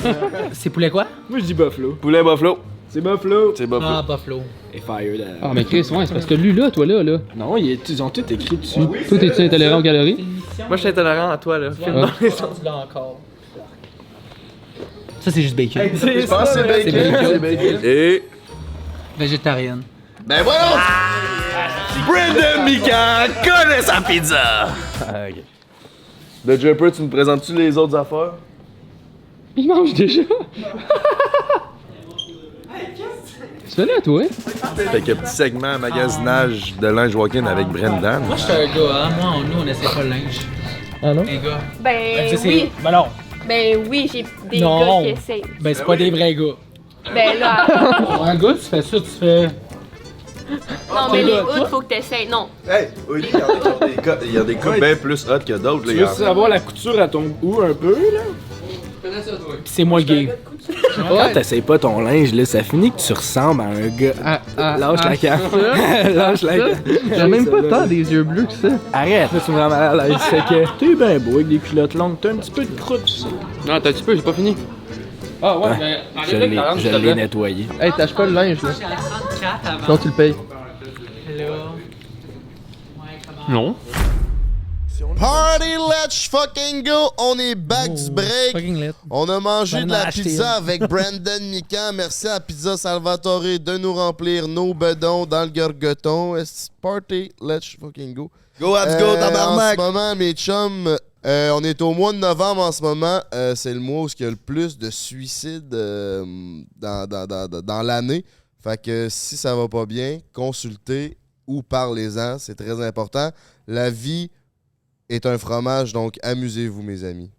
C'est poulet quoi? Moi je dis Buffalo. Poulet buffalo. C'est Buffalo. C'est buffalo. Ah, Buffalo. Et Fire de... Ah, mais Chris, ouais, c'est parce que lui, là, toi, là. Non, ils ont tout écrit dessus. Toi, t'es-tu intolérant aux calories? Moi, je suis intolérant à toi, là. encore. Ça, c'est juste bacon. Je pense que c'est bacon. C'est bacon. Et... Végétarienne. Ben voyons! Brandon Mikan connaît sa pizza! OK. Le Jumper, tu me présentes-tu les autres affaires? Il mange déjà! Tu fais là, toi? Fait que petit segment magasinage de linge walk-in avec Brendan. Moi, je suis un gars, hein. Moi, nous, on essaie pas le linge. Ah non? Un gars. Ben Ça, oui, Ben non. ben oui, j'ai des Non. gars qui essayent. Ben, c'est pas des vrais gars. Ben là, Un gars, tu fais ça, tu fais. non mais les gars, hoods, toi? faut que t'essayes. Non. Hey, oui, il y a des coupes bien plus hot que d'autres. Tu Les veux gars. savoir la couture à ton goût un peu, là? Pis c'est moi le gay. Quand t'essayes pas ton linge, là, ça finit que tu ressembles à un gars. Lâche la canne. Lâche la canne. J'ai même pas tant des yeux bleus que ça. Arrête, là, tu me rends mal à l'aise. Fait que t'es ben beau avec des culottes longues, t'as un petit peu de croûte. Non, t'as un petit peu, j'ai pas fini. Ah ouais, mais Je l'ai nettoyé. Hey, tâche pas le linge, là. J'allais prendre 4 avant. Sinon, tu le payes. Là. Non. Party, let's fucking go! On est back du break. Fucking lit. On a mangé J'en de ai la acheté pizza une. avec Brandon Mikan. Merci à Pizza Salvatore de nous remplir nos bedons dans le gorgoton. Party, let's fucking go. Go, Abs, go, En tabarnak! ce moment, mes chums, on est au mois de novembre en ce moment. C'est le mois où il y a le plus de suicides dans l'année. Fait que si ça va pas bien, consultez ou parlez-en. C'est très important. La vie est un fromage, donc amusez-vous, mes amis.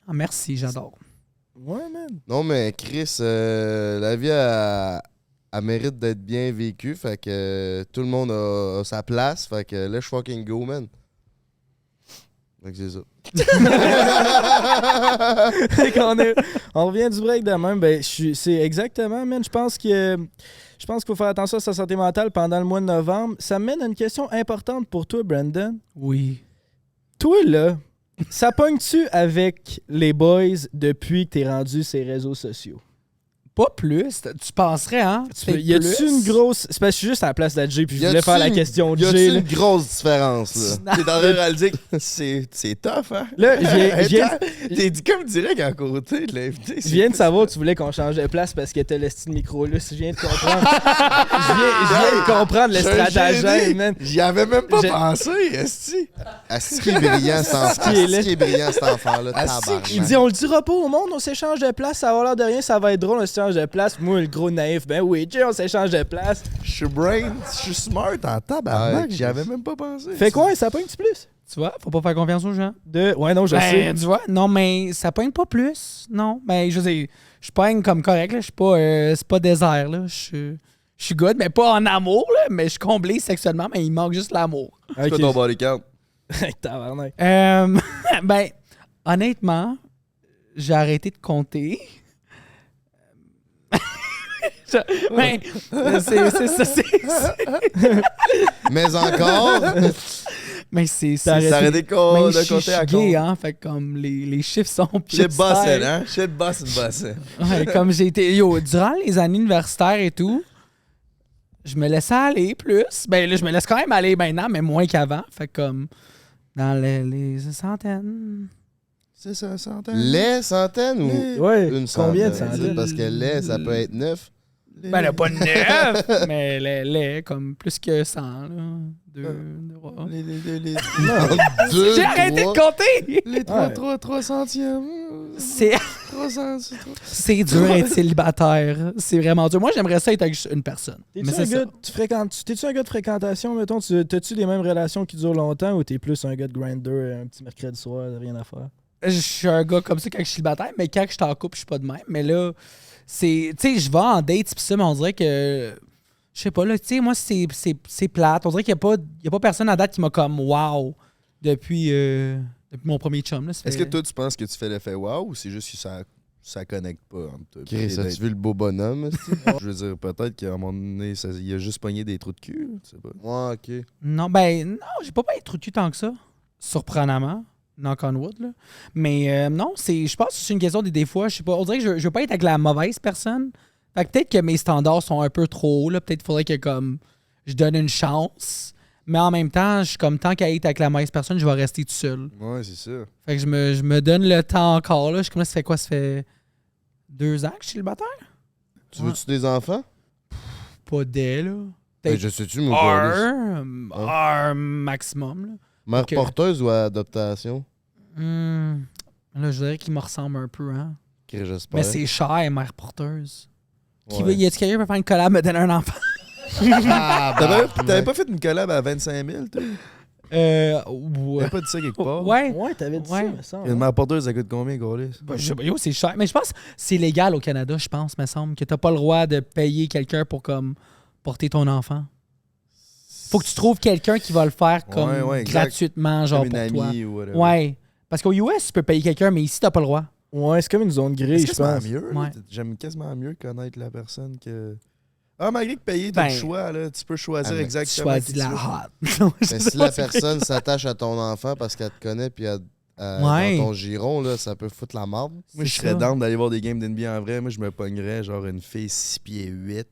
Ah, merci, j'adore. Ouais, man. Non, mais Chris, la vie, elle mérite d'être bien vécue. Fait que tout le monde a sa place. Fait que let's fucking go, man. Fait que c'est ça. On revient du break de même. Ben, c'est exactement, man. Je pense qu'il faut faire attention à sa santé mentale pendant le mois de novembre. Ça me mène à une question importante pour toi, Brandon. Oui. Toi, là, ça pogne-tu avec les boys depuis que t'es rendu ces réseaux sociaux? Pas plus. Tu penserais, hein? Y a-tu une grosse... C'est parce que je suis juste à la place de Jay, puis je voulais faire la question de Y a-tu Jay. là. une grosse différence, là? T'es en train de réaliser que c'est tough, hein? Là, je viens- T'es dit comme direct à côté de l'invité. je viens de savoir que tu voulais qu'on change de place parce que t'as le style micro là. Je viens de comprendre. je viens de comprendre le stratagème, man. J'y avais même pas J'ai- pensé, esti. Est-ce qu'il est brillant, cet enfant? qui est laid. Est-ce qu'il est brillant, cet enfant-là? Asti, Tabarnak. Il dit on le dira pas au monde, on s'échange de place, ça va avoir l'air de rien, ça va être drôle, on s'échange de place. Moi, le gros naïf, ben oui, Jay, on s'échange de place. Je suis brain, je suis smart en tabarnak. J'y avais même pas pensé. Fait quoi, ça pogne-tu plus? Tu vois, faut pas faire confiance aux gens. Ouais, non, je sais. Ben, tu vois, non, mais ça pogne pas plus. Non, mais je veux dire, je pogne comme correct, là. Je suis pas, c'est pas désert, là. Je suis good, mais pas en amour, là. Mais je suis comblé sexuellement, mais il manque juste l'amour. C'est quoi ton body count? Tabarnak. Ben, honnêtement, j'ai arrêté de compter. Mais c'est ça. Mais encore, Mais c'est Ça arrêté mais de je compter suis à gay, compte. hein. Fait que comme les chiffres sont plus. Shit bossing, serres. hein? Shit bossing. Ouais, comme j'ai été. Yo, durant les années universitaires et tout, je me laissais aller plus. Ben là, je me laisse quand même aller maintenant, mais moins qu'avant. Fait que comme dans les centaines. C'est ça, centaine. les centaines ou Ouais, une combien de centaine? centaines? Parce que les, ça peut être 9. Ben là, pas 9, mais les comme plus que 100, là. 2, 3. Deux, J'ai arrêté de trois. compter! Les 3 centièmes. C'est 300, c'est dur d'être célibataire. C'est vraiment dur. Moi, j'aimerais ça être avec juste une personne. T'es-tu Mais un c'est ça. gars, t'es-tu un gars de fréquentation, mettons? T'as-tu les mêmes relations qui durent longtemps ou t'es plus un gars de grinder un petit mercredi soir, rien à faire? Je suis un gars comme ça quand je suis célibataire, mais quand je suis en couple, je suis pas de même. Mais là, c'est. Tu sais, je vais en date, pis ça, mais on dirait que. Je sais pas, là, tu sais, moi, c'est plate. On dirait qu'il y a pas personne à date qui m'a comme wow depuis mon premier chum. Là, Est-ce que toi, tu penses que tu fais l'effet wow ou c'est juste que ça connecte pas entre toi? Chris, as-tu vu le beau bonhomme? Je veux dire, peut-être qu'à un moment donné, il a juste pogné des trous de cul. Tu sais pas. Ouais, ok. Non, ben, non, j'ai pas être trop de cul tant que ça. Surprenamment. Knock on wood, là. Mais non, je pense que c'est une question des fois. Je sais pas. On dirait que je veux pas être avec la mauvaise personne. Fait que peut-être que mes standards sont un peu trop hauts, là. Peut-être qu'il faudrait que, comme, je donne une chance. Mais en même temps, je suis comme, tant qu'à être avec la mauvaise personne, je vais rester tout seul. Ouais, c'est ça. Fait que je me donne le temps encore, là. Je commence, ça fait quoi? Ça fait 2 ans que je suis célibataire? Tu veux-tu des enfants? Pas des, là. Ben, Peut-être je sais-tu, mon gars. un maximum, là. Mère Ok. porteuse ou adaptation? Là, je dirais qu'il me ressemble un peu, hein. Chris, j'espère. Mais c'est cher, mère porteuse. Ouais. Y a-tu quelqu'un qui veut faire une collab me donner un enfant? Ah, T'avais pas fait une collab à 25 000, toi? Ouais. T'avais pas dit ça quelque part? Ouais. Ouais, t'avais dit Ouais. ça, me semble. Une mère porteuse, ça coûte combien, Gaulis? Ben, yo, c'est cher. Mais je pense que c'est légal au Canada, je pense, me semble, que t'as pas le droit de payer quelqu'un pour comme porter ton enfant. Faut que tu trouves quelqu'un qui va le faire comme Ouais, exact. gratuitement, genre Comme pour une toi. amie ou whatever. Ouais. Parce qu'au US, tu peux payer quelqu'un, mais ici, t'as pas le droit. Ouais, c'est comme une zone grise, C'est je quasiment pense. mieux. là. Ouais. J'aime quasiment mieux connaître la personne que... Ah, malgré que payer, t'as Ben, le choix, là. Tu peux choisir ah, mais exactement Choisis qui tu la veux. hot. Mais si la personne s'attache à ton enfant parce qu'elle te connaît puis Ouais. dans ton giron, là, ça peut foutre la marde. Moi, je C'est serais ça. down d'aller voir des games d'NBA en vrai. Moi, je me pognerais genre une fille 6 pieds 8.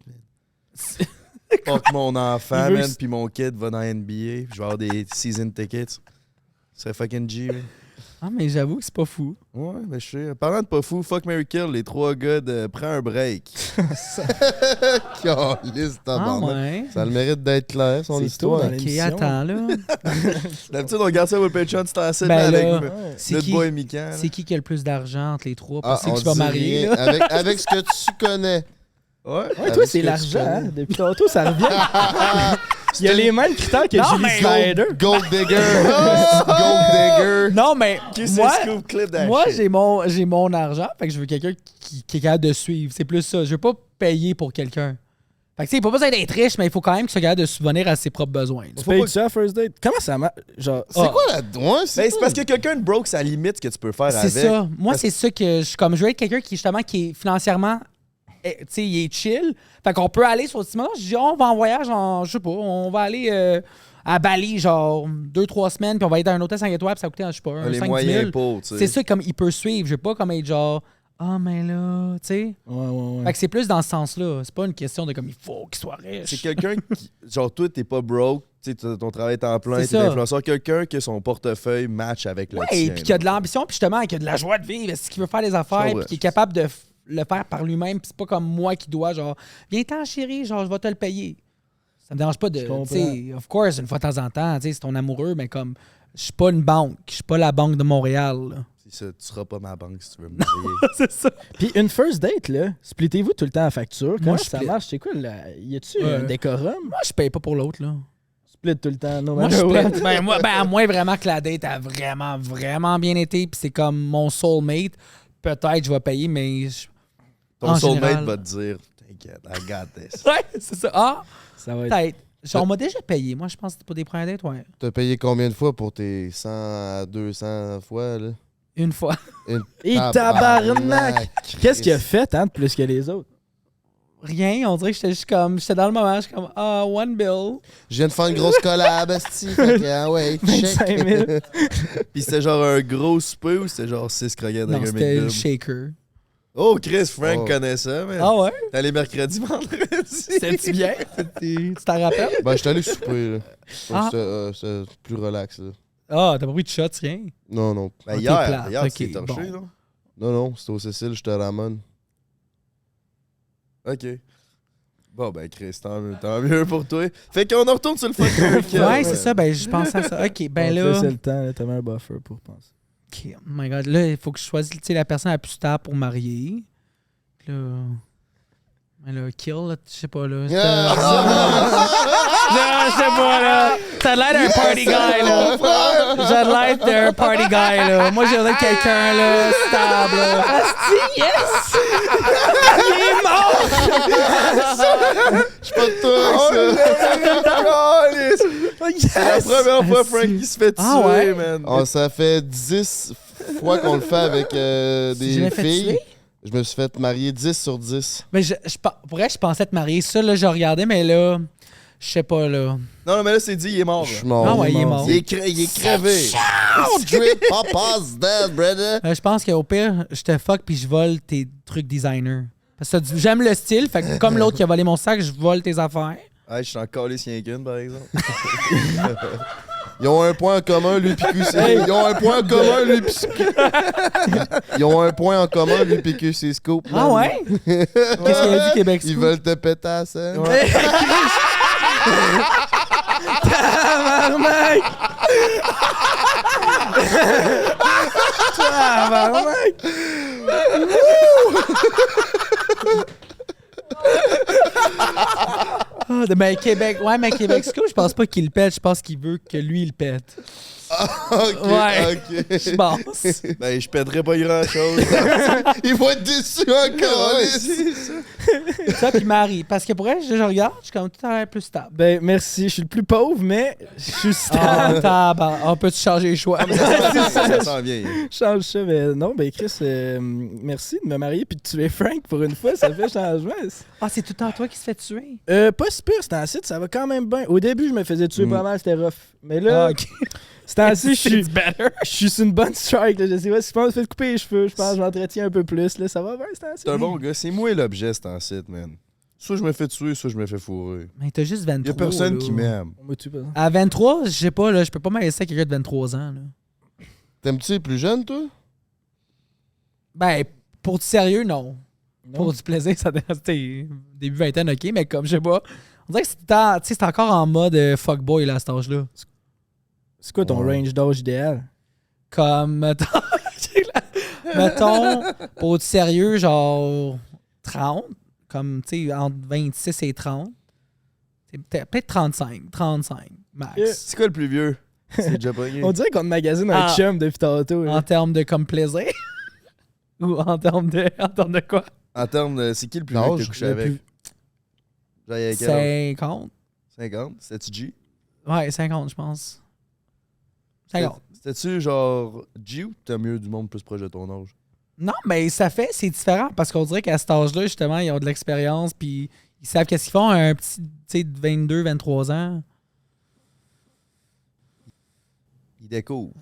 Porte mon enfant, Il veut man, que- puis mon kid va dans NBA. Puis je vais avoir des season tickets. Ce serait fucking G, man. Ah, mais j'avoue que c'est pas fou. Ouais, ben je sais. Parlant de pas fou, fuck, Mary Kill, les 3 gars de Prends un break. Calisse, Ah, tabarnak. ouais. Ça a le mérite d'être clair, son C'est histoire. tôt dans Ok, l'émission. attends, là. D'habitude, on regarde ça sur le Patreon, c'est assez Ben avec là, nous. Ouais. C'est Notre qui, boy Mikan. là. c'est qui a le plus d'argent entre les trois? Ah, Parce que on tu vas dit marier, rien. là. Avec ce que tu connais. Ouais. Ouais, Avec toi, ce c'est que tu l'argent, connais. hein? Depuis tantôt, ça revient. Il y a les mêmes critères que Non, Julie mais- Snyder. Gold digger. Gold digger. Non, mais Qui moi, c'est scoop clip that moi shit? j'ai mon argent, fait que je veux quelqu'un qui est capable de suivre. C'est plus ça. Je veux pas payer pour quelqu'un. Fait que tu sais, il faut pas besoin d'être riche, mais il faut quand même qu'il soit capable de subvenir à ses propres besoins. là. Tu payes ça à first date? Comment ça marche? Genre, C'est quoi la... Ouais, Ben, c'est parce que quelqu'un de broke, ça limite ce que tu peux faire avec. C'est ça. Moi, Parce- c'est ça que je veux être quelqu'un qui justement qui est financièrement, tu sais, il est chill. Fait qu'on peut aller sur le dimanche. Je dis, on va en voyage, je sais pas, on va aller à Bali, genre 2-3 semaines, puis on va être dans un hôtel 5 étoiles, puis ça va coûter, je sais pas, un les 5 moyens 000. pour, tu sais. C'est ça, comme il peut suivre. Je veux pas comme être genre, ah, mais là, tu sais. ouais. Fait que c'est plus dans ce sens-là. C'est pas une question de comme il faut qu'il soit riche. C'est quelqu'un qui. Genre, toi, t'es pas broke, tu sais, ton travail est en plein, C'est t'es ça. influenceur. Quelqu'un que son portefeuille match avec le Ouais, tien. puis qui a de là. l'ambition, puis justement, qui a de la joie de vivre, est-ce qu'il veut faire des affaires, Ça, ouais. puis qui est capable de le faire par lui-même, puis c'est pas comme moi qui dois, genre, viens-t'en, chérie, genre, je vais te le payer. Ça me dérange pas de, Je comprends. tu sais, of course, une fois de temps en temps, tu sais, c'est ton amoureux, mais comme, je suis pas une banque, je suis pas la Banque de Montréal, là. C'est ça, tu seras pas ma banque si tu veux me marier. C'est ça. Puis une first date, là, splittez-vous tout le temps à facture. Comment Moi, je ça split. marche? C'est quoi? Y a-tu Ouais. un décorum? Moi, je paye pas pour l'autre, là. Split tout le temps, no Moi, je matter what. split. À moins vraiment que la date a vraiment, vraiment bien été, puis c'est comme mon soulmate, peut-être je vais payer, mais... Ton En soulmate général. va te dire, t'inquiète, I got this. Ouais, c'est ça. Ah, Ça va être... peut-être. Genre, on m'a déjà payé. Moi, je pense que pour des premières dates, ouais. T'as payé combien de fois pour tes 100 à 200 fois, là? Une fois. Et tabarnak! Qu'est-ce qu'il a fait, hein, de plus que les autres? Rien, on dirait que j'étais dans le moment, je suis comme, one bill. Je viens de faire une grosse collab, esti. Fait que, ah ouais, 25 check. 000. Puis c'était genre un gros souper ou c'était genre 6 croquettes Non, avec un c'était le McDo? shaker. Oh, Chris, Frank Oh. connaît ça, man. Ah ouais? T'es allé mercredi, vendredi. C'était-tu bien? Tu t'en rappelles? Ben, j'étais allé souper, là. Ah. C'était plus relax, là. Ah, t'as pas pris de shot, rien? Non, non. Ben, t'es hier, plate. hier, Ok, tu t'es torché, bon. non? Non, non, c'était au Cécile, j'étais à Ramon. OK. Bon, ben, Chris, tant mieux pour toi. Fait qu'on en retourne sur le fuck. Ouais, c'est ça, ben je pensais à ça. Ok, ben Donc là. c'est le temps, là, t'as mis un buffer pour penser. Ok, oh my god, là, il faut que je choisisse la personne la plus stable pour marier. Là. Ben là, kill, là, je sais pas, là. Non, je sais pas, là. T'as l'air d'un party guy, là. J'ai l'air d'un party guy, là. Moi, j'ai l'air de quelqu'un, là, stable, là. Asti, yes! Il est mort! Je suis pas de toi avec ça. C'est la première fois, Frank, qui se fait tuer, Ah ouais? man. Oh, ça fait 10 fois qu'on le fait avec J'ai des fait filles. tuer? Je me suis fait marier 10 sur 10. Mais pour vrai, je pensais te marier. Ça, là, je regardais, mais là, je sais pas, là. Non, mais là, c'est dit, il est mort. Je là. suis mort. Ah ouais, il est mort. Il est crevé. Straight papa's dead, brother. Je pense qu'au pire, je te fuck puis je vole tes trucs designer. Parce que j'aime le style, fait que comme l'autre qui a volé mon sac, je vole tes affaires. Ouais, je suis encore les siens qu'une, par exemple. Ils ont un point en commun, lui pis QC. Ils ont un point en commun, lui pis... Ils ont un point en commun, lui pis QC Scoop. Ah man. ouais? Qu'est-ce qu'il a dit, Québec Ils Scoop? veulent te péter à ça. Tabarnak! Tabarnak! Ah, mais Québec, ouais, mais Québec Scoop, je pense pas qu'il le pète, je pense qu'il veut que lui il le pète. Ok, Ouais. ok. Je pense. Ben, je pèterais pas grand-chose. Ils vont être déçus encore. Ça, puis Marie. Parce que pour elle, je regarde, je suis comme tout à l'heure plus stable. Ben, merci. Je suis le plus pauvre, mais je suis stable. On peut-tu changer les choix? Ça sent bien. Change ça, mais non, ben Chris, merci de me marier puis de tuer Frank pour une fois, ça fait changement. Ah, c'est tout le temps toi qui se fait tuer? Pas super, c'est un site, ça va quand même bien. Au début, je me faisais tuer pas mal, c'était rough. Mais là, Ah, ok. c'est ainsi, je suis sur une bonne strike. Là. Je sais pas, je pense que je vais te couper les cheveux, je pense que je m'entretiens un peu plus. Là. Ça va bien, c'est ainsi. C'est un bon gars. C'est moi l'objet, c'est en site, man. Soit je me fais tuer, soit je me fais fourrer. Mais t'as juste 23. Il y a personne là. qui m'aime. On me tue pas. À 23, je sais pas, là, je peux pas m'arrêter à quelqu'un de 23 ans. Là. T'aimes-tu les plus jeunes, toi? Ben, pour du sérieux, non. Non. Pour du plaisir, ça doit rester début vingtaine, ok, mais comme, je sais pas. On dirait que c'est encore en mode fuckboy, là, à cet âge-là. C'est quoi ton range d'âge idéal? Comme, mettons, pour du sérieux, genre 30, comme, tu sais, entre 26 et 30. C'est peut-être 35 max. Yeah. C'est quoi le plus vieux? C'est déjà pogné. On dirait qu'on te magasine un Ah. chum depuis tantôt. là. En termes de comme plaisir? Ou en termes de quoi? En termes de. C'est qui le plus vieux que t'as couché Le avec? plus- Genre, il y a quel âge? 50. 50? C'était-tu G? Ouais, 50, je pense. 50. C'était-tu genre G ou t'as mieux du monde plus proche de ton âge? Non, mais c'est différent parce qu'on dirait qu'à cet âge-là, justement, ils ont de l'expérience puis ils savent qu'est-ce qu'ils font. Un petit, tu sais, de 22, 23 ans. Il découvre.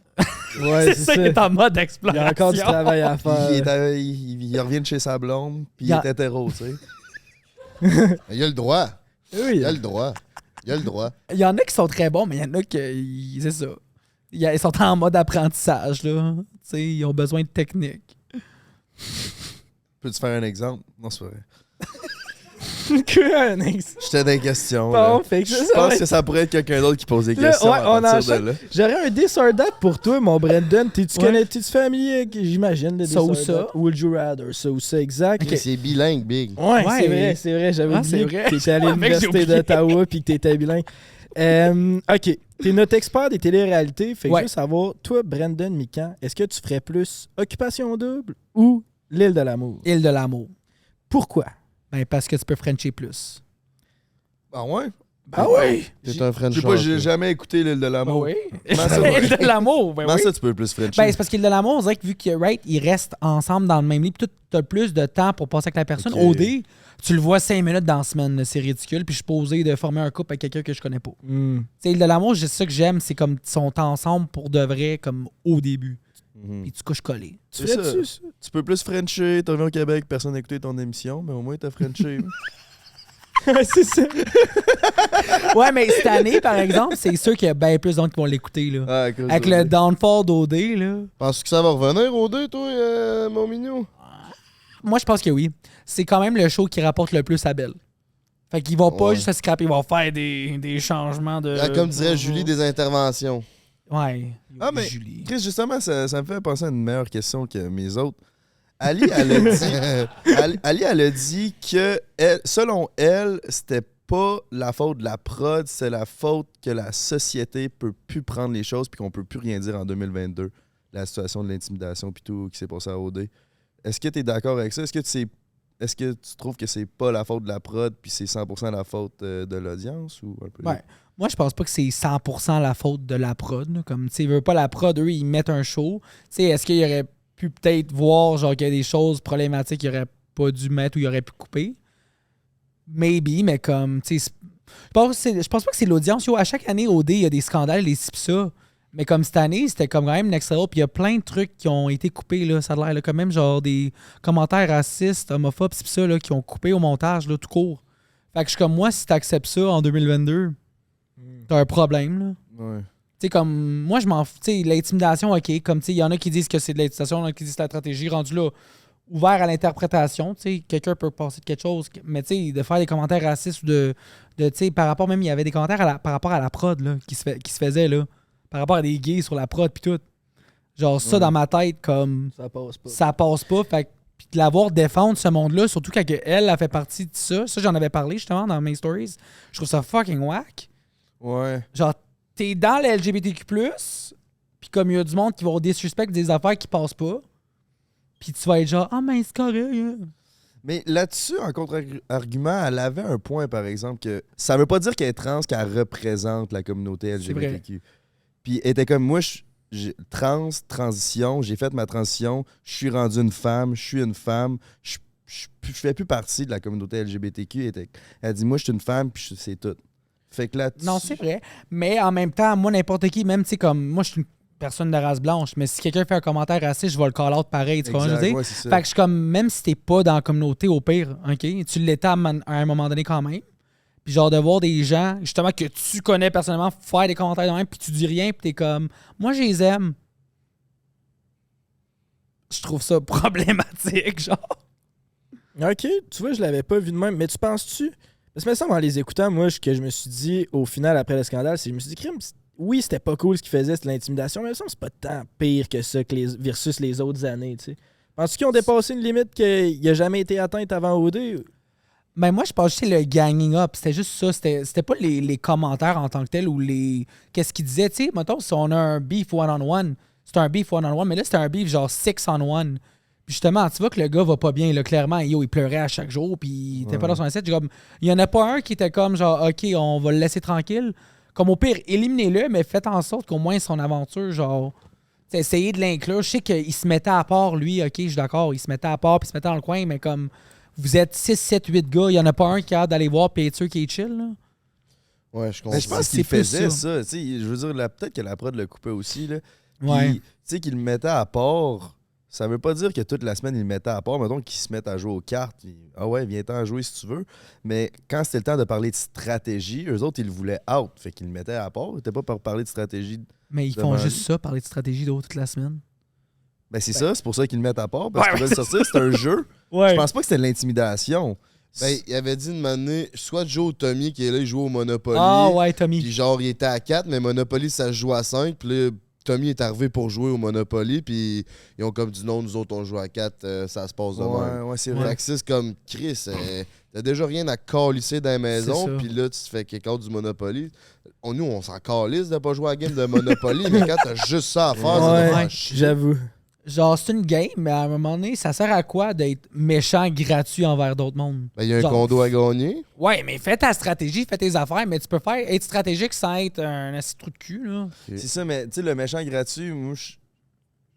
Ouais, c'est ça. qui est en mode Il y exploration. a encore du travail à faire. Il revient de chez sa blonde, puis Il y il a- est hétéro, tu sais. Il a le droit. Oui. Il a le droit. Il a le droit. Il y en a qui sont très bons, mais il y en a qui. C'est ça. Ils sont en mode apprentissage, là. Tu sais, ils ont besoin de technique. Peux-tu faire un exemple? Non, c'est vrai. Que un ex. J'étais dans les questions. Bon, là. fait que Je ça va pense être- que ça pourrait être quelqu'un d'autre qui pose des Là, questions ouais, à on partir enchaîne. de là. J'aurais un This or That pour toi, mon Brandon. Tu Ouais. connais, tu familier avec, j'imagine, le This Ça ou or ça. That? Would you rather? Ça ou ça, exact. C'est bilingue, big. Ouais, Ouais. c'est vrai, j'avais Ah, oublié c'est vrai. que t'étais à Mec, j'ai l'université oublié. d'Ottawa puis que t'étais bilingue. OK, t'es notre expert des téléréalités, fait que Ouais. je veux savoir, toi, Brandon Mican, est-ce que tu ferais plus Occupation Double ou L'île de l'amour? Île de l'amour. Pourquoi? Ben, parce que tu peux Frencher plus. Ah ouais? Ben oui! T'es un French. Je sais pas, j'ai jamais écouté l'île de Ben l'amour. oui. Comment ça, L'île de l'amour, ben Comment oui. ça, tu peux plus Frencher? Ben, c'est parce qu'il de l'amour, on dirait que vu que right, ils restent ensemble dans le même lit, puis tu as plus de temps pour passer avec la personne. Ok. OD, tu le vois 5 minutes dans la semaine, là, c'est ridicule. Puis je suis posé de former un couple avec quelqu'un que je connais pas. Hmm. Tu sais, l'île de l'amour, c'est ça que j'aime, c'est comme ils sont ensemble pour de vrai, comme au début. Mhm. Puis tu couches collé. Tu C'est ferais-tu ça. Tu peux plus Frencher, t'es revenu au Québec, personne n'a écouté ton émission, mais au moins t'as Frenché. c'est ça. Ouais, mais cette année, par exemple, c'est sûr qu'il y a bien plus de gens qui vont l'écouter. Là. Ah, à cause Avec de- le downfall d'OD, là. Penses-tu que ça va revenir au 2, toi, mon minou? Moi, je pense que oui. C'est quand même le show qui rapporte le plus à Belle. Fait qu'ils vont pas Ouais. juste se scraper, ils vont faire des changements de. Comme dirait Julie, des interventions. Ouais. Ah, mais Julie. Chris, justement, ça me fait penser à une meilleure question que mes autres. Ali, elle a dit, Ali, elle a dit que, selon elle, c'était pas la faute de la prod, c'est la faute que la société peut plus prendre les choses puis qu'on peut plus rien dire en 2022. La situation de l'intimidation puis tout qui s'est passé à OD. Est-ce que tu es d'accord avec ça? Est-ce que tu trouves que c'est pas la faute de la prod puis c'est 100% la faute de l'audience ou un peu? Ouais. Moi, je pense pas que c'est 100% la faute de la prod. Là. Comme, tu sais, ils veulent pas la prod, eux, ils mettent un show. Tu sais, est-ce qu'il y aurait pu peut-être voir, genre, qu'il y a des choses problématiques qu'ils auraient pas dû mettre ou ils auraient pu couper? Maybe, mais comme, tu sais, je pense pas que c'est l'audience. Yo, à chaque année, OD, il y a des scandales, des ci pis ça. Mais comme cette année, c'était comme quand même next level. Puis il y a plein de trucs qui ont été coupés, là. Ça a l'air, là, quand même, genre, des commentaires racistes, homophobes, ci pis ça, là, qui ont coupé au montage, là, tout court. Fait que je suis comme, moi, si t'acceptes ça en 2022, t'as un problème, là. Ouais. Tu sais, comme, moi, je m'en fous. Tu sais, l'intimidation, OK. Comme, tu sais, il y en a qui disent que c'est de l'intimidation, il y en a qui disent que c'est de la stratégie. Rendu là, ouvert à l'interprétation. Tu sais, quelqu'un peut passer de quelque chose. Mais, tu sais, de faire des commentaires racistes ou de tu sais, par rapport, même, il y avait des commentaires par rapport à la prod, là, qui se faisait, là. Par rapport à des gays sur la prod, puis tout. Genre, ça, dans ma tête, comme, Ça passe pas. ça passe pas. Fait que, puis de l'avoir défendre ce monde-là, surtout quand elle a fait partie de ça. Ça, j'en avais parlé, justement, dans mes stories. Je trouve ça fucking whack. Ouais. Genre, t'es dans le LGBTQ+, puis comme il y a du monde qui va disrespect des affaires qui passent pas, puis tu vas être genre « Ah, mais c'est correct, hein. Mais là-dessus, en contre-argument, elle avait un point, par exemple, que ça veut pas dire qu'elle est trans, qu'elle représente la communauté LGBTQ. Puis elle était comme, moi, transition, j'ai fait ma transition, je suis rendu une femme, je suis une femme, je fais plus partie de la communauté LGBTQ. Elle dit, moi, je suis une femme, puis c'est tout. Fait que là, Non, c'est vrai. Mais en même temps, moi, n'importe qui, même, tu sais, comme, moi, je suis une personne de race blanche, mais si quelqu'un fait un commentaire raciste, je vais le call-out pareil, tu comprends ce que je veux dire? Ouais, c'est ça. Fait que je suis comme, même si t'es pas dans la communauté, au pire, OK, tu l'étais à un moment donné quand même. Puis genre de voir des gens, justement, que tu connais personnellement, faire des commentaires de même, puis tu dis rien, puis t'es comme, moi, je les aime. Je trouve ça problématique, genre. OK, tu vois, je l'avais pas vu de même. Mais tu penses-tu... Parce que ça, en les écoutant, moi, que je me suis dit, au final, après le scandale, c'est je me suis dit, crime, oui, c'était pas cool ce qu'il faisait, c'était l'intimidation, mais ça, c'est pas tant pire que ça que versus les autres années, tu sais. Penses-tu qu'ils ont dépassé une limite qu'il n'a jamais été atteinte avant OD? Ben moi, je pense que c'est le ganging up. C'était juste ça. C'était pas les commentaires en tant que tel ou les. Qu'est-ce qu'ils disaient. Tu sais, mettons, si on a un beef one-on-one, c'est un beef one-on-one, mais là, c'était un beef genre 6-on-1. Puis justement, tu vois que le gars va pas bien, là, clairement. Yo, il pleurait à chaque jour, puis il était pas dans son assiette. Il y en a pas un qui était comme genre, OK, on va le laisser tranquille. Comme au pire, éliminez-le, mais faites en sorte qu'au moins son aventure, genre. Essayez de l'inclure. Je sais qu'il se mettait à part, lui, OK, je suis d'accord. Il se mettait à part, puis il se mettait dans le coin, mais comme. Vous êtes 6, 7, 8 gars, il n'y en a pas un qui a hâte d'aller voir puis être sûr qu'il est chill, là. Ouais, je comprends. Mais je pense qu'il C'est plus faisait ça. ça. Tu sais, je veux dire, peut-être que la prod le coupait aussi. Là. Ouais. Puis, tu sais, qu'il le mettait à part. Ça veut pas dire que toute la semaine, il le mettait à part. Mettons qu'il se mette à jouer aux cartes. Ah ouais, viens-t'en jouer si tu veux. Mais quand c'était le temps de parler de stratégie, eux autres, ils le voulaient out. Fait qu'ils le mettaient à part. Ils n'étaient pas pour parler de stratégie. Mais ils devant font juste lui. ça, parler de stratégie d'eau toute la semaine. Ben c'est ça, c'est pour ça qu'ils le mettent à part. Parce qu'ils veulent sortir, c'est un jeu. Ouais. Je pense pas que c'était de l'intimidation. Ben, il avait dit une année, soit Joe ou Tommy qui est là, il joue au Monopoly. Ah ouais, Tommy. Puis genre, il était à 4, mais Monopoly, ça se joue à 5. Puis là, Tommy est arrivé pour jouer au Monopoly. Puis ils ont comme dit non, nous autres, on joue à 4, ça se passe de même. Ouais, c'est Fait vrai. que c'est comme Chris, t'as déjà rien à calisser dans la maison, C'est ça. puis là, tu te fais kick out du Monopoly. Nous, on s'en calisse de pas jouer à la game de Monopoly, mais quand t'as juste ça à faire, ça doit Ouais. faire chier. J'avoue. genre, c'est une game, mais à un moment donné, ça sert à quoi d'être méchant gratuit envers d'autres mondes? Ben, il y a un Genre, condo à gagner. Ouais, mais fais ta stratégie, fais tes affaires, mais tu peux être stratégique sans être un assis trou de cul, là. C'est ça, mais tu sais, le méchant gratuit, moi,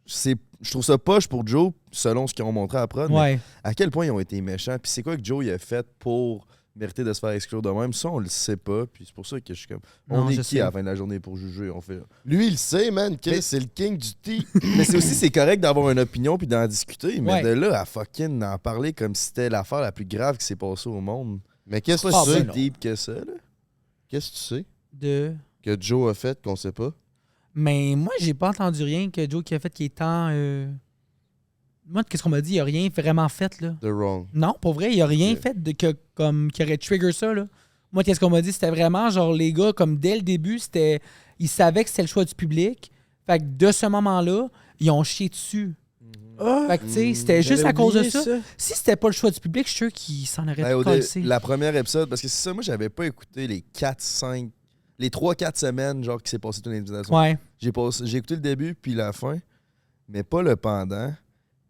je trouve ça poche pour Joe, selon ce qu'ils ont montré à la prod. Mais Ouais. à quel point ils ont été méchants? Puis c'est quoi que Joe il a fait pour mériter de se faire exclure de même? Ça, on le sait pas. Puis c'est pour ça que je suis comme. Non, On est je qui sais. à la fin de la journée pour juger? On fait. Lui, il le sait, man. Chris, Mais- c'est le king du tea. Mais c'est correct d'avoir une opinion puis d'en discuter. Mais Ouais. de là à fucking en parler comme si c'était l'affaire la plus grave qui s'est passée au monde. Mais qu'est-ce C'est que pas tu si sais? non. deep que ça, là. Qu'est-ce que tu sais De... que Joe a fait qu'on sait pas? Mais moi, j'ai pas entendu rien que Joe qui a fait qui est tant... Moi, qu'est-ce qu'on m'a dit? Il a rien vraiment fait, là. The wrong. Non, pour vrai, il a rien Ok. fait qui aurait trigger ça, là. Moi, qu'est-ce qu'on m'a dit? C'était vraiment, genre, les gars, comme dès le début, ils savaient que c'était le choix du public. Fait que de ce moment-là, ils ont chié dessus. Ah, Fait que, tu sais, c'était juste j'avais à cause de oublié ça. Si c'était pas le choix du public, je suis sûr qu'ils s'en auraient Ben, tout la première épisode, parce que c'est ça, moi, j'avais pas écouté les 4-5, les 3-4 semaines, genre, qui s'est passé toute l'invitation. Ouais. J'ai écouté le début puis la fin, mais pas le pendant.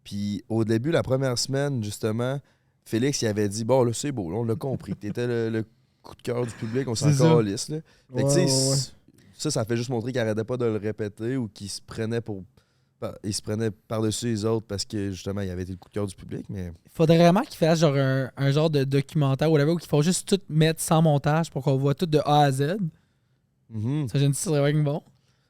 Puis au début, la première semaine, justement, Félix, il avait dit bon, là, c'est beau, là, on l'a compris. T'étais le coup de cœur du public, on s'en C'est ça. calisse, là. Fait que, tu sais, Ouais. ça fait juste montrer qu'il arrêtait pas de le répéter ou qu'il se prenait il se prenait par-dessus les autres parce que, justement, il avait été le coup de cœur du public, mais... Faudrait vraiment qu'ils fassent genre un genre de documentaire ou whatever où ils font juste tout mettre sans montage pour qu'on voit tout de A à Z. Mhm. Ça, je me dis, ça serait vraiment bon.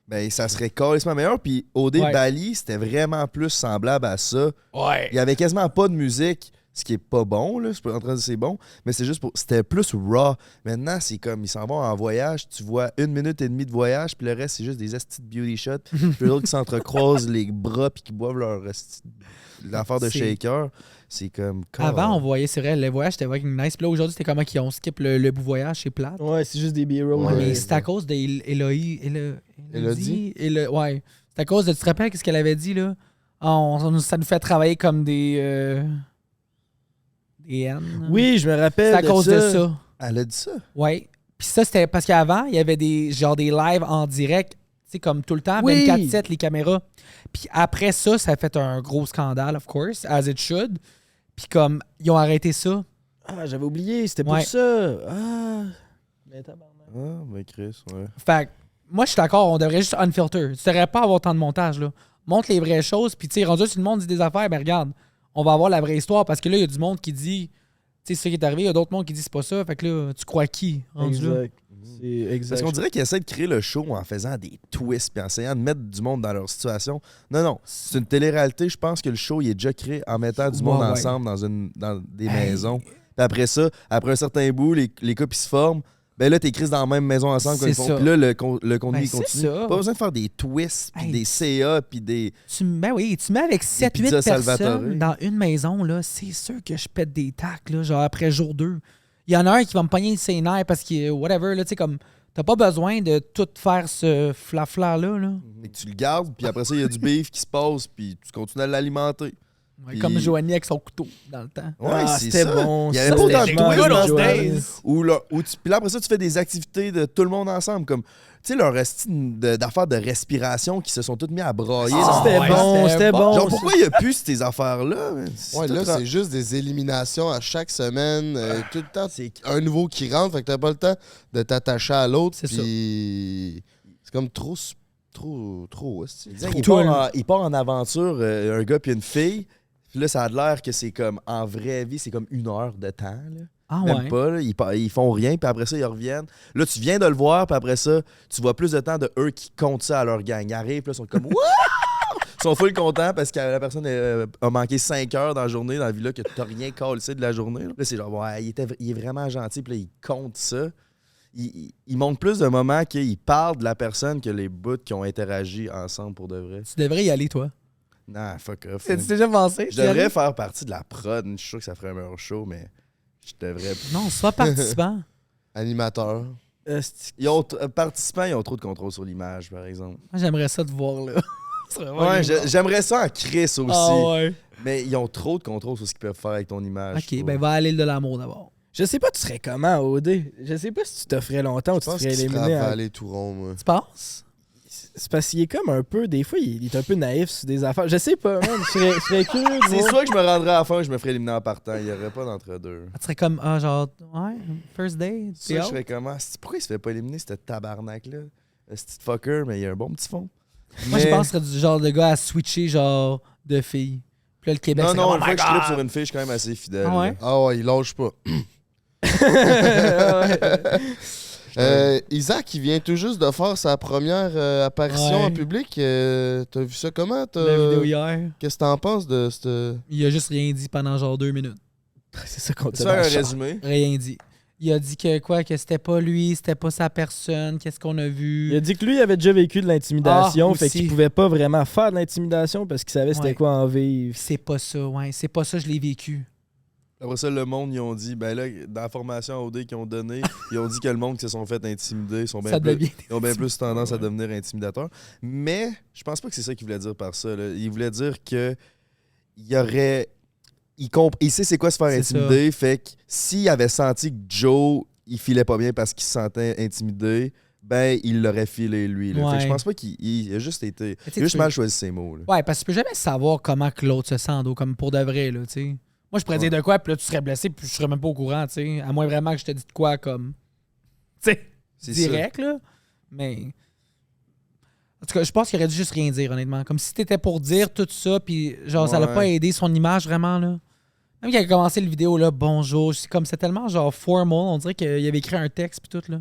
Ben, ça serait carrément meilleur. Puis OD Ouais. Bali, c'était vraiment plus semblable à ça. Ouais. Il y avait quasiment pas de musique, ce qui est pas bon, là. Je suis pas en train de dire c'est bon, mais c'est juste pour. C'était plus raw. Maintenant, c'est comme ils s'en vont en voyage, tu vois 1 minute et demie de voyage, puis le reste, c'est juste des astis de beauty shots. Puis les autres qui s'entrecroisent les bras, puis qui boivent leur l'affaire de C'est- shaker. C'est comme. Avant, on voyait, c'est vrai, le voyage était vraiment nice. Puis là, aujourd'hui, c'était comment qu'on skip le bout voyage, c'est plate. Ouais, c'est juste des B-rolls. Ouais, Ouais. mais c'est à cause d'Élodie. Élodie? Ouais. C'est à cause de. Tu te rappelles qu'est-ce qu'elle avait dit, là? Ah, ça nous fait travailler comme des haines. Oui, je me rappelle. C'est à cause de ça. Elle a dit ça. Ouais. Puis ça, c'était parce qu'avant, il y avait des lives en direct, tu sais, comme tout le temps, Oui. 24/7, les caméras. Puis après ça, ça a fait un gros scandale, of course, as it should. Puis comme, ils ont arrêté ça. Ah, j'avais oublié, c'était pour Ouais. ça. Ah. Mais tabarnak. Ah, ben Chris, ouais. Fait que, moi, je suis d'accord, on devrait juste unfilter. Tu devrais pas avoir tant de montage, là. Montre les vraies choses, puis tu sais, rendu si le monde dit des affaires, ben regarde, on va avoir la vraie histoire, parce que là, il y a du monde qui dit, tu sais, ce qui est arrivé, il y a d'autres mondes qui disent c'est pas ça, fait que là, tu crois qui, rendu là? Exact. C'est exact. Parce qu'on dirait qu'ils essaient de créer le show en faisant des twists puis en essayant de mettre du monde dans leur situation. Non, c'est une télé-réalité. Je pense que le show il est déjà créé en mettant du monde Ouais. ensemble dans des Hey. maisons. Puis après ça, après un certain bout, les couples ils se forment. Ben là, t'es crises dans la même maison ensemble quand C'est ils font. ça. Puis là, le contenu Ben, il c'est continue. ça. Pas besoin de faire des twists, puis Hey. des CA, puis des. Ben oui, tu mets avec 7-8 pizzas personnes Salvatore. dans une maison, là, c'est sûr que je pète des tacs, là, genre après jour 2. Il y en a un qui va me pogner ses nerfs parce que, whatever, là, tu sais, comme, t'as pas besoin de tout faire ce flafla-là, là. Fait que tu le gardes, puis après ça, il y a du beef qui se passe, puis tu continues à l'alimenter. Ouais, Puis- comme Joanie avec son couteau dans le temps. Ouais, Ah, c'est c'était ça. bon. Il y avait ça, pas autant de c'était twists good dans old ce days. Puis là, après ça, tu fais des activités de tout le monde ensemble, comme, tu sais, leur esti d'affaires de respiration qui se sont toutes mis à brailler. Ça, c'était ouais, bon, c'était c'était bon. bon. Genre, pourquoi il n'y a plus ces affaires-là? man? Ouais, tout là, ra- c'est juste des éliminations à chaque semaine. Tout le temps, c'est- un nouveau qui rentre, fait que t'as pas le temps de t'attacher à l'autre. C'est Puis c'est comme trop. hostie. Il part en aventure, un gars puis une fille. Puis là, ça a l'air que c'est comme, en vraie vie, c'est comme 1 heure de temps. Là. Ah Même ouais. pas, là. Ils font rien, puis après ça, ils reviennent. Là, tu viens de le voir, puis après ça, tu vois plus de temps de eux qui comptent ça à leur gang. Ils arrivent, puis là, ils sont comme, wouh! Ils sont full contents parce que la personne a manqué 5 heures dans la journée, dans la vie-là, que t'as rien calcé de la journée. Là, c'est genre, ouais, il est vraiment gentil, puis là, il compte ça. Il montre plus de moments qu'il parle de la personne que les bouts qui ont interagi ensemble pour de vrai. Tu devrais y aller, toi. Nah, fuck off. T'as déjà pensé? Je devrais faire partie de la prod. Je suis sûr que ça ferait un meilleur show, mais je devrais. Non, sois participant. Animateur. Participants, ils ont trop de contrôle sur l'image, par exemple. Moi, j'aimerais ça te voir, là. C'est vraiment Ouais, bien. j'aimerais ça en Chris aussi. Ah ouais. Mais ils ont trop de contrôle sur ce qu'ils peuvent faire avec ton image. je Ok, trouve. ben va à l'île de l'amour d'abord. Je sais pas, tu serais comment, OD? Je sais pas si tu t'offrais longtemps ou Je tu te pense ferais qu'il serait éliminer. avalé tout rond, moi. Tu penses? c'est parce qu'il est comme un peu... Des fois, il est un peu naïf sur des affaires. Je sais pas, man. Je serais curieux de C'est voir. soit que je me rendrais à la fin ou je me ferais éliminer en partant. Il n'y aurait pas d'entre-deux. Tu serais comme, genre, ouais, first day. Ça, je serais comme, pourquoi il se fait pas éliminer, ce tabarnak-là? Ce petit fucker, mais il a un bon petit fond. Moi, je pense que serait du genre de gars à switcher, genre, de filles. Puis là, le Québec, c'est Non, comme, une fois que je tripe sur une fille, je suis quand même assez fidèle. Ah ouais? là. Ah ouais, il lâche pas. Isaac, il vient tout juste de faire sa première apparition Ouais. en public. T'as vu ça comment? la vidéo hier. Qu'est-ce que t'en penses de cette... Il a juste rien dit pendant genre 2 minutes. C'est ça qu'on Tu dit. fais un résumé? Rien dit. Il a dit que quoi, que c'était pas lui, c'était pas sa personne, qu'est-ce qu'on a vu. Il a dit que lui, il avait déjà vécu de l'intimidation, Ah, fait aussi. qu'il pouvait pas vraiment faire de l'intimidation parce qu'il savait c'était Ouais. quoi en vivre. C'est pas ça, ouais. C'est pas ça, je l'ai vécu. Après ça, le monde, ils ont dit, ben là, dans la formation OD qu'ils ont donnée, ils ont dit que le monde qui se sont fait intimider sont bien Ça plus, devient. ils ont bien plus tendance à devenir intimidateurs. Mais je pense pas que c'est ça qu'il voulait dire par ça. Là. Il voulait dire que il y aurait. Il sait c'est quoi se faire C'est intimider. Fait que s'il avait senti que Joe, il filait pas bien parce qu'il se sentait intimidé, ben il l'aurait filé lui. Là. Fait que je Ouais. pense pas qu'il a juste été. Mais tu sais, Il a juste tu mal peux- choisi ses mots. Là. Ouais, parce que tu peux jamais savoir comment que l'autre se sent en dos, comme pour de vrai, là, tu sais. Moi, je pourrais dire de quoi, puis là, tu serais blessé, puis je serais même pas au courant, tu sais. À moins vraiment que je te dise de quoi, comme. Tu sais, C'est direct, là. Mais. En tout cas, je pense qu'il aurait dû juste rien dire, honnêtement. Comme si t'étais pour dire tout ça, puis genre, ça l'a Ouais. pas aidé son image vraiment, là. Même qu'il a commencé le vidéo, là, bonjour, c'est comme c'est tellement genre formal, on dirait qu'il avait écrit un texte, puis tout, là.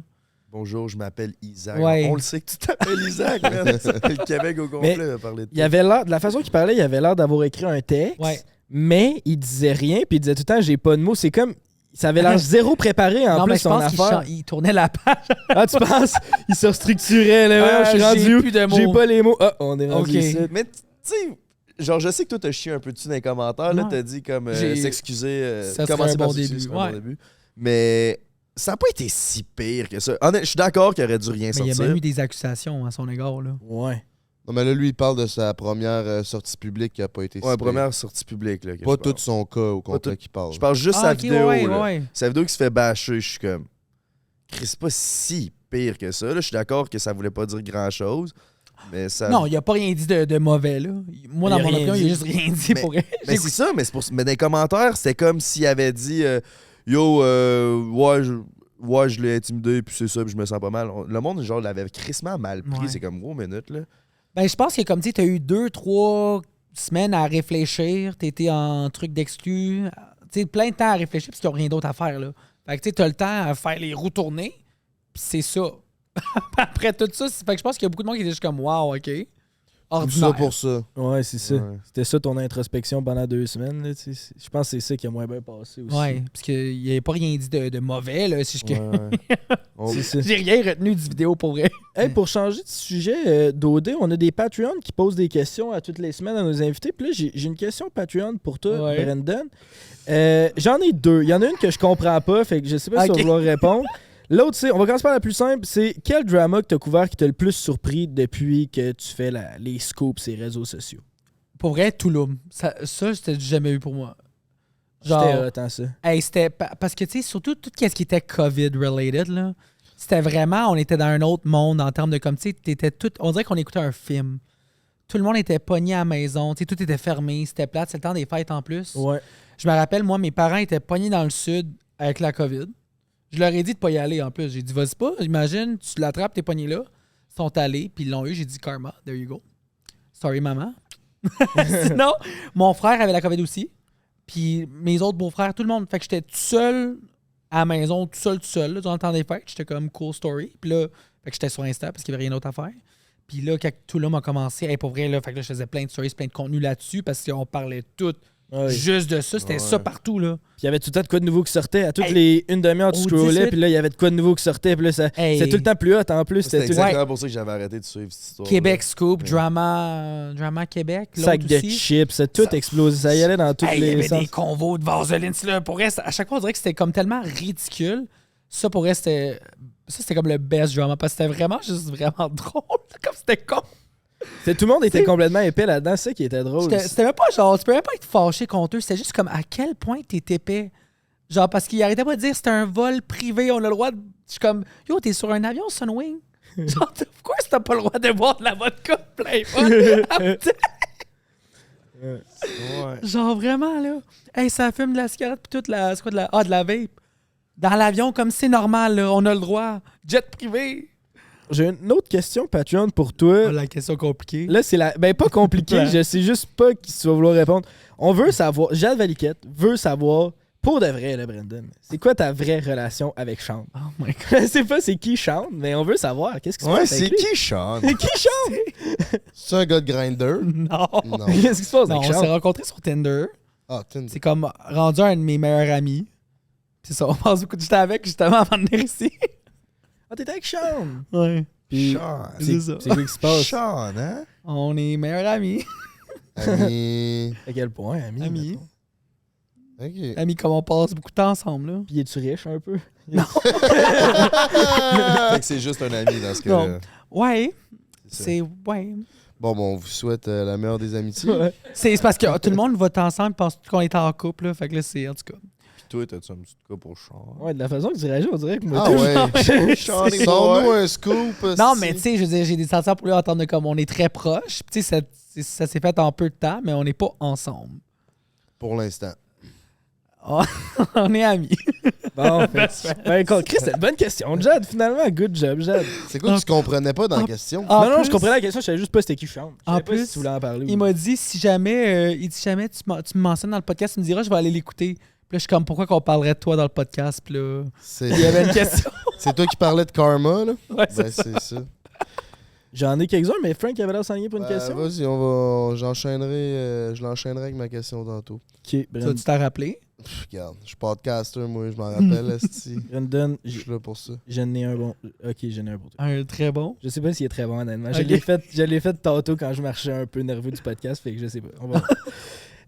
Bonjour, je m'appelle Isaac. Ouais. On le sait que tu t'appelles Isaac, man. Le Québec au complet va parler de Il avait l'air, de la façon qu'il parlait, il avait l'air d'avoir écrit un texte, Ouais. mais il disait rien, puis il disait tout le temps j'ai pas de mots. C'est comme ça avait l'air zéro préparé en non, mais plus je son pense qu'il affaire. il tournait la page. Ah, tu penses il se restructurait là, ouais, je suis j'ai rendu où? plus de mots. J'ai pas les mots. Ah, on est rendu Ok. ici. Mais tu sais, genre, je sais que toi, t'as chié un peu dessus dans les commentaires. Là, Ouais. t'as dit comme J'ai- s'excuser. Ça serait commencer un par bon s'excuser, début, ce serait un ouais. bon début. Mais ça n'a pas été si pire que ça. Honnêtement, je suis d'accord qu'il aurait dû rien Mais il y a sortir. même eu des accusations à son égard, là. Ouais. Non, mais là, lui, il parle de sa première sortie publique qui a pas été si Ouais, pire. première sortie publique. Là, que Pas je tout parle. son cas au complet tout- qu'il parle. Je parle juste Ah, sa ok, vidéo. ouais, là. ouais. Sa vidéo qui se fait bâcher, je suis comme. Chris, c'est pas si pire que ça. Là, je suis d'accord que ça voulait pas dire grand-chose. Mais ça. Non, il a pas rien dit de mauvais, là. Moi, dans Il a mon rien opinion, il dit. a juste rien dit Mais- pour elle. Mais c'est ça, mais, mais dans les commentaires, c'était comme s'il avait dit Yo, ouais, je l'ai intimidé, puis c'est ça, puis je me sens pas mal. Le monde, genre, l'avait crissement mal pris. Ouais. C'est comme gros minute, là. Ben, je pense que, comme tu sais, t'as eu 2-3 semaines à réfléchir. T'étais en truc d'exclus. Tu sais, plein de temps à réfléchir parce qu'ils n'ont rien d'autre à faire, là. Fait que, tu sais, t'as le temps à faire les roues tourner, puis c'est ça. Après tout ça, fait que je pense qu'il y a beaucoup de monde qui était juste comme, wow, OK. Tout Ordinaire. ça pour ça. Ouais, c'est ça. Ouais. C'était ça ton introspection pendant 2 semaines. Là, tu sais. Je pense que c'est ça qui a moins bien passé aussi. Ouais, parce qu'il n'y avait pas rien dit de mauvais, là. C'est juste que Ouais, ouais. On- C'est ça. j'ai rien retenu du vidéo pour vrai. Hey, pour changer de sujet, d'OD, on a des Patreons qui posent des questions à toutes les semaines à nos invités. Puis là, j'ai une question Patreon pour toi, Ouais. Brandon. J'en ai 2. Il y en a une que je comprends pas, fait que je sais pas si Ok. tu vas vouloir répondre. L'autre, c'est, on va commencer par la plus simple, c'est quel drama que tu as couvert qui t'a le plus surpris depuis que tu fais les scoops et réseaux sociaux? Pour vrai, Touloum. Ça c'était jamais eu pour moi. C'était Genre, hot, hein, ça. hey, c'était parce que, tu sais, surtout tout ce qui était COVID-related, là, c'était vraiment, on était dans un autre monde en termes de, comme, tu sais, t'étais tout, on dirait qu'on écoutait un film. Tout le monde était pogné à la maison, tu sais, tout était fermé, c'était plate, c'est le temps des fêtes en plus. Ouais. Je me rappelle, moi, mes parents étaient pognés dans le sud avec la COVID. Je leur ai dit de pas y aller en plus. J'ai dit, vas-y pas, imagine, tu l'attrapes, t'es pogné là. Ils sont allés, puis ils l'ont eu. J'ai dit, karma, there you go. Sorry, maman. Sinon, mon frère avait la COVID aussi. Puis mes autres beaux-frères, tout le monde. Fait que j'étais tout seul à la maison, tout seul, là, durant le temps des fêtes. J'étais comme cool story. Puis là, fait que j'étais sur Insta parce qu'il n'y avait rien d'autre à faire. Puis là, quand tout le monde a commencé, hey, pour vrai, là, fait que là, je faisais plein de stories, plein de contenu là-dessus parce qu'on parlait tout Ouais. juste de ça. C'était Ouais. ça partout, là. Puis il y avait tout le temps de quoi de nouveau qui sortait. À toutes Hey, les une demi-heure, tu au scrollais, 18. puis là, il y avait de quoi de nouveau qui sortait. Puis là, Hey. c'était tout le temps plus hot en plus. C'était C'était tout exactement pour ça que j'avais arrêté de suivre cette histoire. Québec Scoop, Ouais. Drama Québec, l'autre sac de aussi. chips, ça tout explosé. Ça y allait dans tous Hey, il y les avait sens. des convos de vaseline, là. Pour vrai, à chaque fois, on dirait que c'était comme tellement ridicule. Ça, pour vrai, c'était comme le best drama parce que c'était vraiment juste vraiment drôle. Comme c'était con. Tout le monde était T'sais- complètement épais là-dedans. C'est ça qui était drôle. C'était même pas genre, tu peux même pas être fâché contre eux. C'était juste comme à quel point t'es épais. Genre, parce qu'ils arrêtaient pas de dire c'était un vol privé, on a le droit de. Je suis comme, yo, t'es sur un avion Sunwing. Genre, pourquoi est-ce que t'as pas le droit de boire de la vodka plein pot? Ouais. Genre, vraiment, là. Hey, ça fume de la cigarette pis toute la... C'est quoi de la... Ah, de la vape. Dans l'avion, comme c'est normal, là. On a le droit. Jet privé. J'ai une autre question, Patreon, pour toi. Ah, la question compliquée. Là, c'est la. Ben, pas compliqué, Ouais. je sais juste pas qui tu vas vouloir répondre. On veut savoir. Jade Valiquette veut savoir, pour de vrai, là, Brandon, c'est quoi ta vraie relation avec Sean? Oh my God. Je sais pas c'est qui Sean, mais on veut savoir. Qu'est-ce qui se Ouais, passe c'est avec lui? qui Sean? C'est qui Sean? C'est un gars de grinder? Non. Non. Qu'est-ce qui se passe Non, avec on s'est Sean? rencontrés sur Tinder. Ah, Tinder. C'est comme rendu un de mes meilleurs amis. C'est ça, on passe beaucoup de temps avec, justement, avant de venir ici. Ah, t'es avec Sean? Ouais. Puis, Sean. C'est ça. c'est quoi qui se passe? Sean, hein? On est meilleurs amis. Ami. À quel point, ami? Amis. mettons? OK. Amis, comme on passe beaucoup de temps ensemble, là. Puis, es-tu riche un peu? Fait que c'est juste un ami dans ce cas-là. Ouais. C'est ça. C'est. Ouais. Bon, on vous souhaite la meilleure des amitiés. Ouais. C'est parce que tout le monde vote ensemble, pense qu'on est en couple, là. Fait que là, c'est. En tout cas. Puis toi, t'as-tu un petit cas pour Sean? Ouais, de la façon que tu réagis, on dirait que moi, Ah ouais. Sean est Sors-nous boy. un scoop. Non, si. mais tu sais, je veux dire, j'ai des sentiments pour lui entendre comme on est très proches. Puis tu sais, ça s'est fait en peu de temps, mais on n'est pas ensemble. Pour l'instant. On est amis. Bon, ben, Chris, c'est une bonne question. Jade, finalement, good job, Jade. C'est quoi que tu comprenais pas dans la question? En non, plus- je comprenais la question, je savais juste pas c'était qui Sean. Je En savais pas plus, si tu voulais en parler. Il m'a dit si jamais, tu me mentionnes dans le podcast, tu me diras, je vais aller l'écouter. Puis là, je suis comme, pourquoi qu'on parlerait de toi dans le podcast? Puis là, il y avait une question. C'est toi qui parlais de karma, là? Ouais, Ben, c'est ça. J'en ai quelques-uns, mais Frank avait l'air s'enligner pour une question. Vas-y, je l'enchaînerai avec ma question tantôt. Ok, Ça, Brandon. tu t'en rappelé? Regarde, je suis podcaster, moi, je m'en rappelle, esti. Brandon, Je suis là pour ça. j'en ai un bon. Ok, j'en ai un pour toi. Un très bon. Je sais pas s'il est très bon, honnêtement. Ok. Je l'ai fait tantôt quand je marchais un peu nerveux du podcast, fait que je sais pas. On va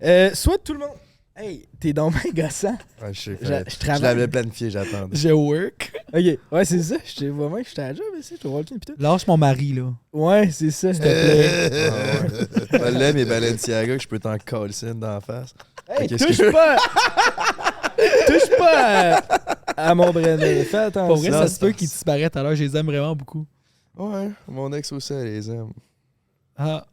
voir. Soit tout le monde. Hey, t'es dans ma gossant. Ouais, je sais. Je Je travaille. l'avais planifié, j'attendais. Je work. Ok, ouais, c'est ça. Je vois même que j'étais à la job ici, je te walking pis tout. Lâche mon mari, là. Ouais, c'est ça. S'il te plaît. Ah ouais. Pas l'aime et Balenciaga que je peux t'en coller dans la face. Hey, Qu'est-ce touche que- pas! touche pas à mon Brandon. Fais attention. Pour vrai, ça se peut c'est- qu'ils disparaissent tout à l'heure. Je les aime vraiment beaucoup. Ouais, mon ex aussi, elle les aime. Ah.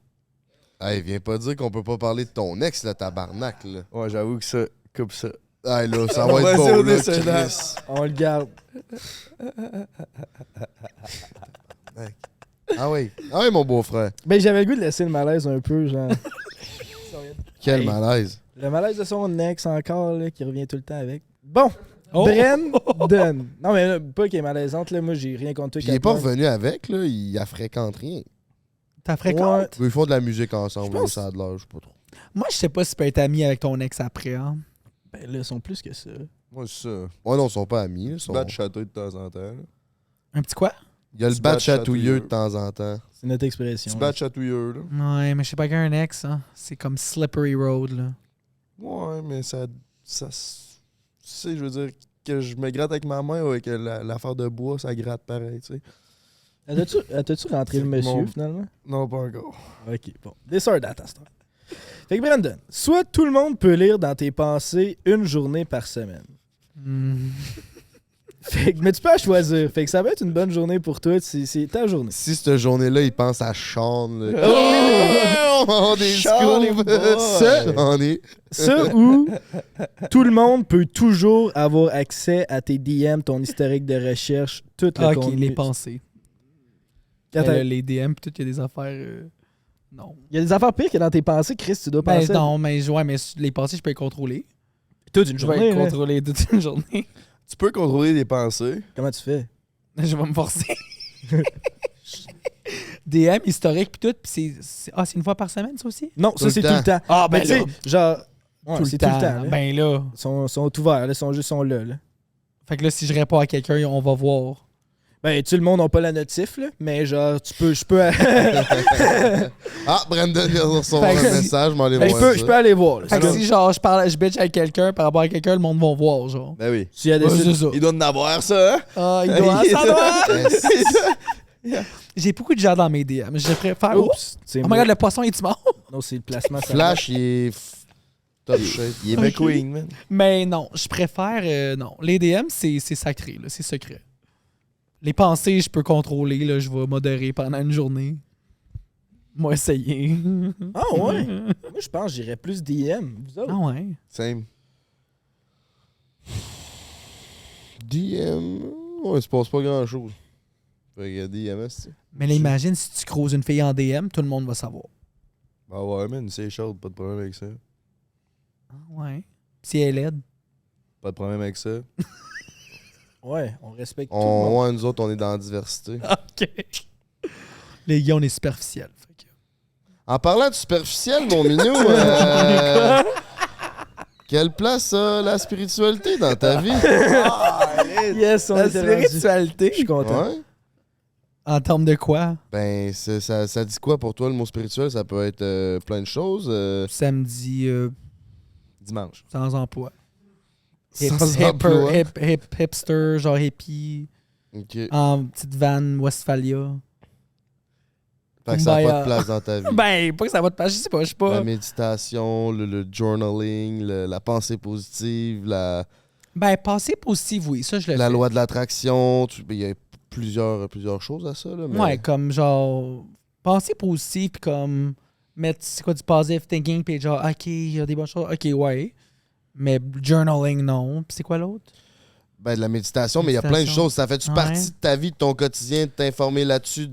Hey, viens pas dire qu'on peut pas parler de ton ex, là, tabarnak, là. Ouais, j'avoue que ça, coupe ça. Hey, là, ça On va va être dire beau, au là, décennal. Chris. On le garde. Ah oui, mon beau-frère. Ben, j'avais le goût de laisser le malaise un peu, genre. Quel Hey. malaise. Le malaise de son ex encore, là, qui revient tout le temps avec. Bon, Oh. Brandon. Non, mais là, pas qu'il est malaisante, là. Moi, j'ai rien contre toi. Puis il est pas Catman. revenu avec, là, il la fréquente rien. T'as fréquente? Ils font de la musique ensemble, Je pense- là, ça a de l'âge, je sais pas trop. Moi, je sais pas si tu peux être ami avec ton ex après, hein. Ben là, ils sont plus que ça. Moi, c'est ça. Ouais, non, ils sont pas amis. Ils Tu sont... bats de château de temps en temps. là. Un petit quoi? Il y a le Tu bat bats chatouilleux de chatouilleux. temps en temps. C'est notre expression. Tu là. bats de chatouilleux, là. Ouais, mais je sais pas qu'un ex, hein. C'est comme slippery road, là. Ouais, mais ça. Tu sais, je veux dire, que je me gratte avec ma main ou avec l'affaire de bois, ça gratte pareil, tu sais. T'as-tu rentré le monsieur, Mon- finalement? Non, pas encore. Ok, bon. Des sœurs date à ce temps. Fait que Brandon, soit tout le monde peut lire dans tes pensées une journée par semaine. Hmm. Fait que, mais tu peux à choisir. Fait que ça va être une bonne journée pour toi. C'est ta journée. Si cette journée-là, il pense à Sean, là. Oh, des Sean est scoops. boy. Ça, on est. Ça ou tout le monde peut toujours avoir accès à tes DM, ton historique de recherche, tout le Ah, ok, contenu. les pensées. Attends, Les DM, pis tout, il y a des affaires. Non. il y a des affaires pires que dans tes pensées, Chris, tu dois Ben, penser. non, mais, ouais, mais les pensées, je peux les contrôler. Toute une Je vais journée. les là. contrôler toute une journée. Tu peux contrôler des pensées. Comment tu fais? Je vais me forcer. DM historique, pis tout, pis c'est une fois par semaine, ça aussi? Non, Tout ça le c'est tout temps. le temps. Ah, Mais tu sais, genre. Ouais, c'est tout le temps. là. Ben là. Ils sont ouverts, là, ils sont juste sont là. Fait que là, si je réponds à quelqu'un, on va voir. Ben, tout le monde n'a pas la notif, là, mais genre, je peux. Ah, Brandon vient de recevoir Fait que un si- message, je m'en allais Ben, voir. je peux aller voir. là. Fait que C'est si genre je bitch avec quelqu'un par rapport à quelqu'un, le monde va voir, genre. Ben oui. s'il y a des Ouais, c'est ça. Il doit en avoir, ça, hein? Ah, il doit en savoir! ça. J'ai beaucoup de gens dans mes DM. Je préfère. Oups. Oh my god, le poisson est mort? Non, c'est le placement. ça Flash, il est top shape. Il est McQueen, man. Mais non, je préfère. Non. Les DM, c'est sacré, là. C'est secret. Les pensées, je peux contrôler. Là, je vais modérer pendant une journée. Moi, essayer. Ah ouais? Moi, je pense que j'irais plus DM. Vous autres? Ah ouais? Same. DM. Ouais, il se passe pas grand-chose. Fait que DM, c'est. Mais là, imagine si tu creuses une fille en DM, tout le monde va savoir. Bah ouais, man, c'est chaud, pas de problème avec ça. Ah ouais? Si elle est laide. Pas de problème avec ça. Ouais, on respecte tout le monde. Ouais, nous autres, on est dans la diversité. OK. Les gars, on est superficiels. Fait que... En parlant de superficiel, mon minou, quelle place a la spiritualité dans ta vie? Yes, on La était rendu. spiritualité. Je suis content. Ouais. En termes de quoi? Ben, ça dit quoi pour toi, le mot spirituel? Ça peut être plein de choses. Samedi, Dimanche. sans emploi. Sans emploi. Hipster, genre hippie, OK. en petite van Westphalia. Fait que ça n'a pas Kumbaya. de place dans ta vie. Ben, pas que ça va te passer, je sais pas, je sais La pas. méditation, le journaling, la pensée positive, la Ben, pensée positive, oui, ça, je le fais. loi de l'attraction. Il y a plusieurs choses à ça. Là, mais... Ouais, comme genre, pensée positive, puis comme mettre, c'est quoi, du positive thinking, puis genre, OK, il y a des bonnes choses, OK, ouais. Mais journaling, non. Puis c'est quoi l'autre? Ben, de la méditation, mais il y a plein de Méditation. choses. Ça fait-tu Ouais. partie de ta vie, de ton quotidien, de t'informer là-dessus,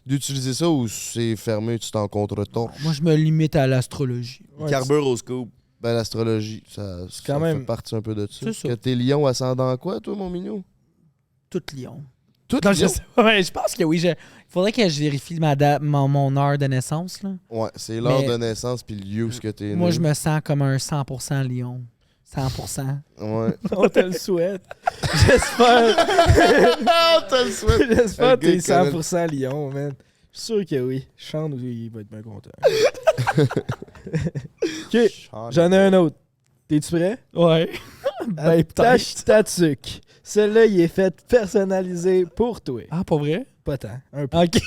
d'utiliser ça, ou c'est fermé, tu t'en contre-torches? Moi, je me limite à l'astrologie. Ouais, Carbure au scoop. Ben, l'astrologie, ça quand fait même- partie un peu de ça. C'est ça. Que t'es lion ascendant quoi, toi, mon minou? Tout lion. Tout Non, lion? je sais pas, mais je pense que oui. Il faudrait que je vérifie mon heure de naissance. Là. Ouais, c'est l'heure Mais- de naissance puis le lieu où ce que t'es Moi, né. je me sens comme un 100% lion. 100%. Ouais. On te le souhaite. J'espère. Ah, t'as le souhait! J'espère que t'es Le gars, 100% Lyon, man. Je suis sûr que oui. Chante, il va être bien content. OK, j'en ai un autre. T'es-tu prêt? Ouais. Ben, peut-être. Tatuc. Celui-là, il est fait personnalisé pour toi. Ah, pas vrai? Pas tant. Un peu. OK.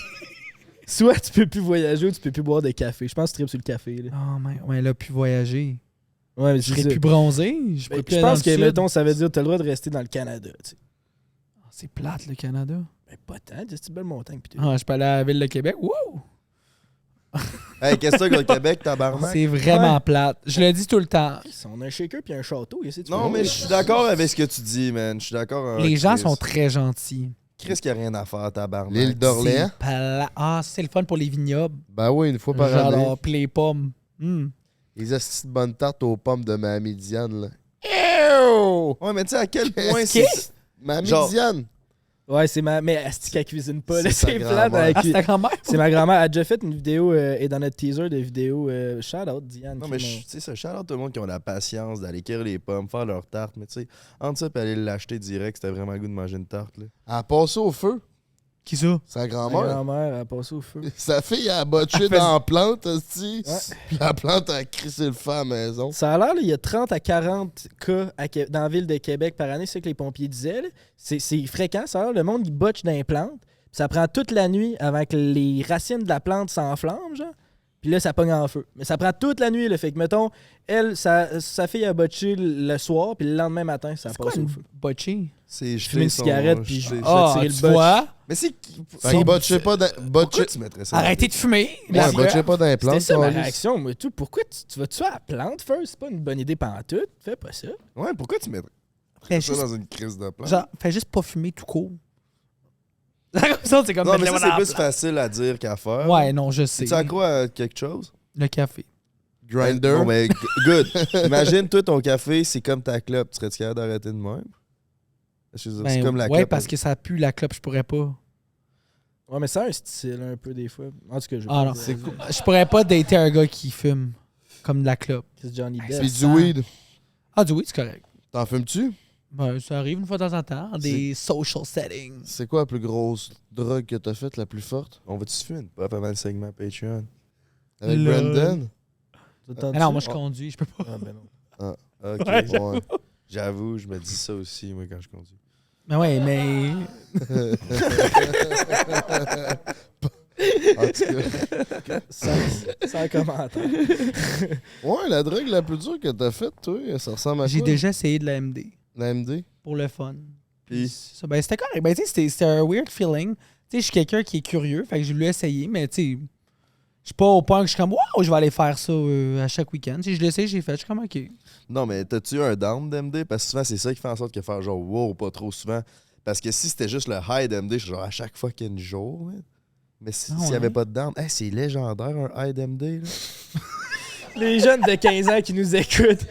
Soit tu peux plus voyager ou tu peux plus boire de café. Je pense que tu tripes sur le café. Là. Oh, mais ouais, là, plus voyager. Ouais, mais Je serais plus bronzé. Je pourrais plus je aller dans pense le que, sud. mettons, ça veut dire que t'as le droit de rester dans le Canada. Tu sais. Ah, c'est plate, le Canada. Ben, pas tant. C'est une belle montagne. Pis tout. Ah, je peux aller à la ville de Québec. Wow! Hey, qu'est-ce que t'as avec le Québec, tabarnak? C'est vraiment plate. Je le dis tout le temps. On a un shaker puis un château. Ici, tu Non, peux- mais je suis d'accord avec ce que tu dis, man. Je suis d'accord. Les gens Chris. sont très gentils. Chris qui a rien à faire, tabarnak. L'île d'Orléans? C'est Ah, c'est le fun pour les vignobles. Ben oui, une fois par année. Genre, pis les pommes. Les astis de bonnes tartes aux pommes de Mamie Diane, là. Ouais, mais tu sais, à quel point Qu'est-ce c'est. Mamie Genre- Diane! Ouais, c'est ma. Mais Asti qu'elle cuisine pas. là, C'est sa C'est grand-mère. plate. Ah, c'est ta grand-mère? C'est ma grand-mère. Elle a déjà fait une vidéo et dans notre teaser de vidéo. Shout out Diane. Non, qui mais m'a- tu sais, ça, shout out tout le monde qui ont la patience d'aller cueillir les pommes, faire leur tarte. Mais tu sais, entre ça et aller l'acheter direct, c'était vraiment le goût de manger une tarte, là. Elle a passé au feu. Qui ça? Sa Ma grand-mère. grand-mère a passé au feu. Sa fille, elle a botché Elle fait- dans la plante, hostie. Ouais. Puis la plante a crissé le feu à la maison. Ça a l'air, là, il y a 30 à 40 cas dans la ville de Québec par année, c'est ce que les pompiers disaient. Là. C'est fréquent, ça a l'air. Le monde, il botche dans les plantes. Puis ça prend toute la nuit avant que les racines de la plante s'enflamment, genre. Puis là, ça pogne en feu. Mais ça prend toute la nuit, là. Fait que, mettons, elle, sa fille a botché le soir, puis le lendemain matin, ça C'est quoi passe au une feu. botchée? C'est fumer une cigarette, puis jeter- Ah, tirer le tu botch. vois? Mais c'est. Fait que botchez pas dans... Pourquoi Botchez... tu mettrais ça? Arrêtez de fumer. Ouais, La- botchez pas dans les plantes. C'était ça ma câlisse. réaction, moi, tout. Pourquoi tu vas tuer à la plante, first? C'est pas une bonne idée pantoute. Fais pas ça. Ouais, pourquoi tu mettrais Fais ça juste, dans une crise de plante? genre, fais juste pas fumer tout court. Ça, c'est comme Non, mettre mais les ça, mains dans c'est la plus plante. facile à dire qu'à faire. Ouais, non, je sais. Tu accro à quelque chose? Le café. Grinder. Bon, ben, good. Imagine, toi, ton café, c'est comme ta clope. Tu serais-tu capable d'arrêter de même? Je veux dire, c'est Ben, comme la ouais, clope. parce que ça pue la clope, je pourrais pas. Ouais, mais ça a un style un peu des fois. En tout cas, je Ah non, je pourrais pas dater un gars qui fume comme de la clope. C'est Johnny Depp. Puis du weed. Ah, du weed, c'est correct. T'en fumes-tu? Ben, ça arrive une fois de temps en temps, dans des social settings. C'est quoi la plus grosse drogue que t'as faite, la plus forte? On va-tu se fumer une pop avant le segment Patreon? Avec Là. Brandon? Mais non, moi, je conduis, je peux pas. Ah, ben non. Ok, Ouais. J'avoue, je me dis ça aussi, moi, quand je conduis. Mais ouais, mais... En tout cas. Sans commentaire. Ouais, la drogue la plus dure que t'as faite, toi, ça ressemble à J'ai quoi? déjà essayé de la MD La MD? pour le fun. Puis, C'est ça. Ben, c'était correct. Ben, tu sais, c'était un weird feeling. Tu sais, je suis quelqu'un qui est curieux, fait que j'ai voulu essayer, mais tu sais, je suis pas au point que je suis comme, wow, je vais aller faire ça à chaque week-end. Tu sais, je l'ai essayé, j'ai fait, je suis comme, OK. non, mais t'as-tu eu un down d'MD? Parce que souvent, c'est ça qui fait en sorte que faire genre wow, pas trop souvent. Parce que si c'était juste le high d'MD, je suis genre à chaque fucking jour, man. Mais s'il n'y avait pas de down, hey, c'est légendaire un high d'MD, là. Les jeunes de 15 ans qui nous écoutent.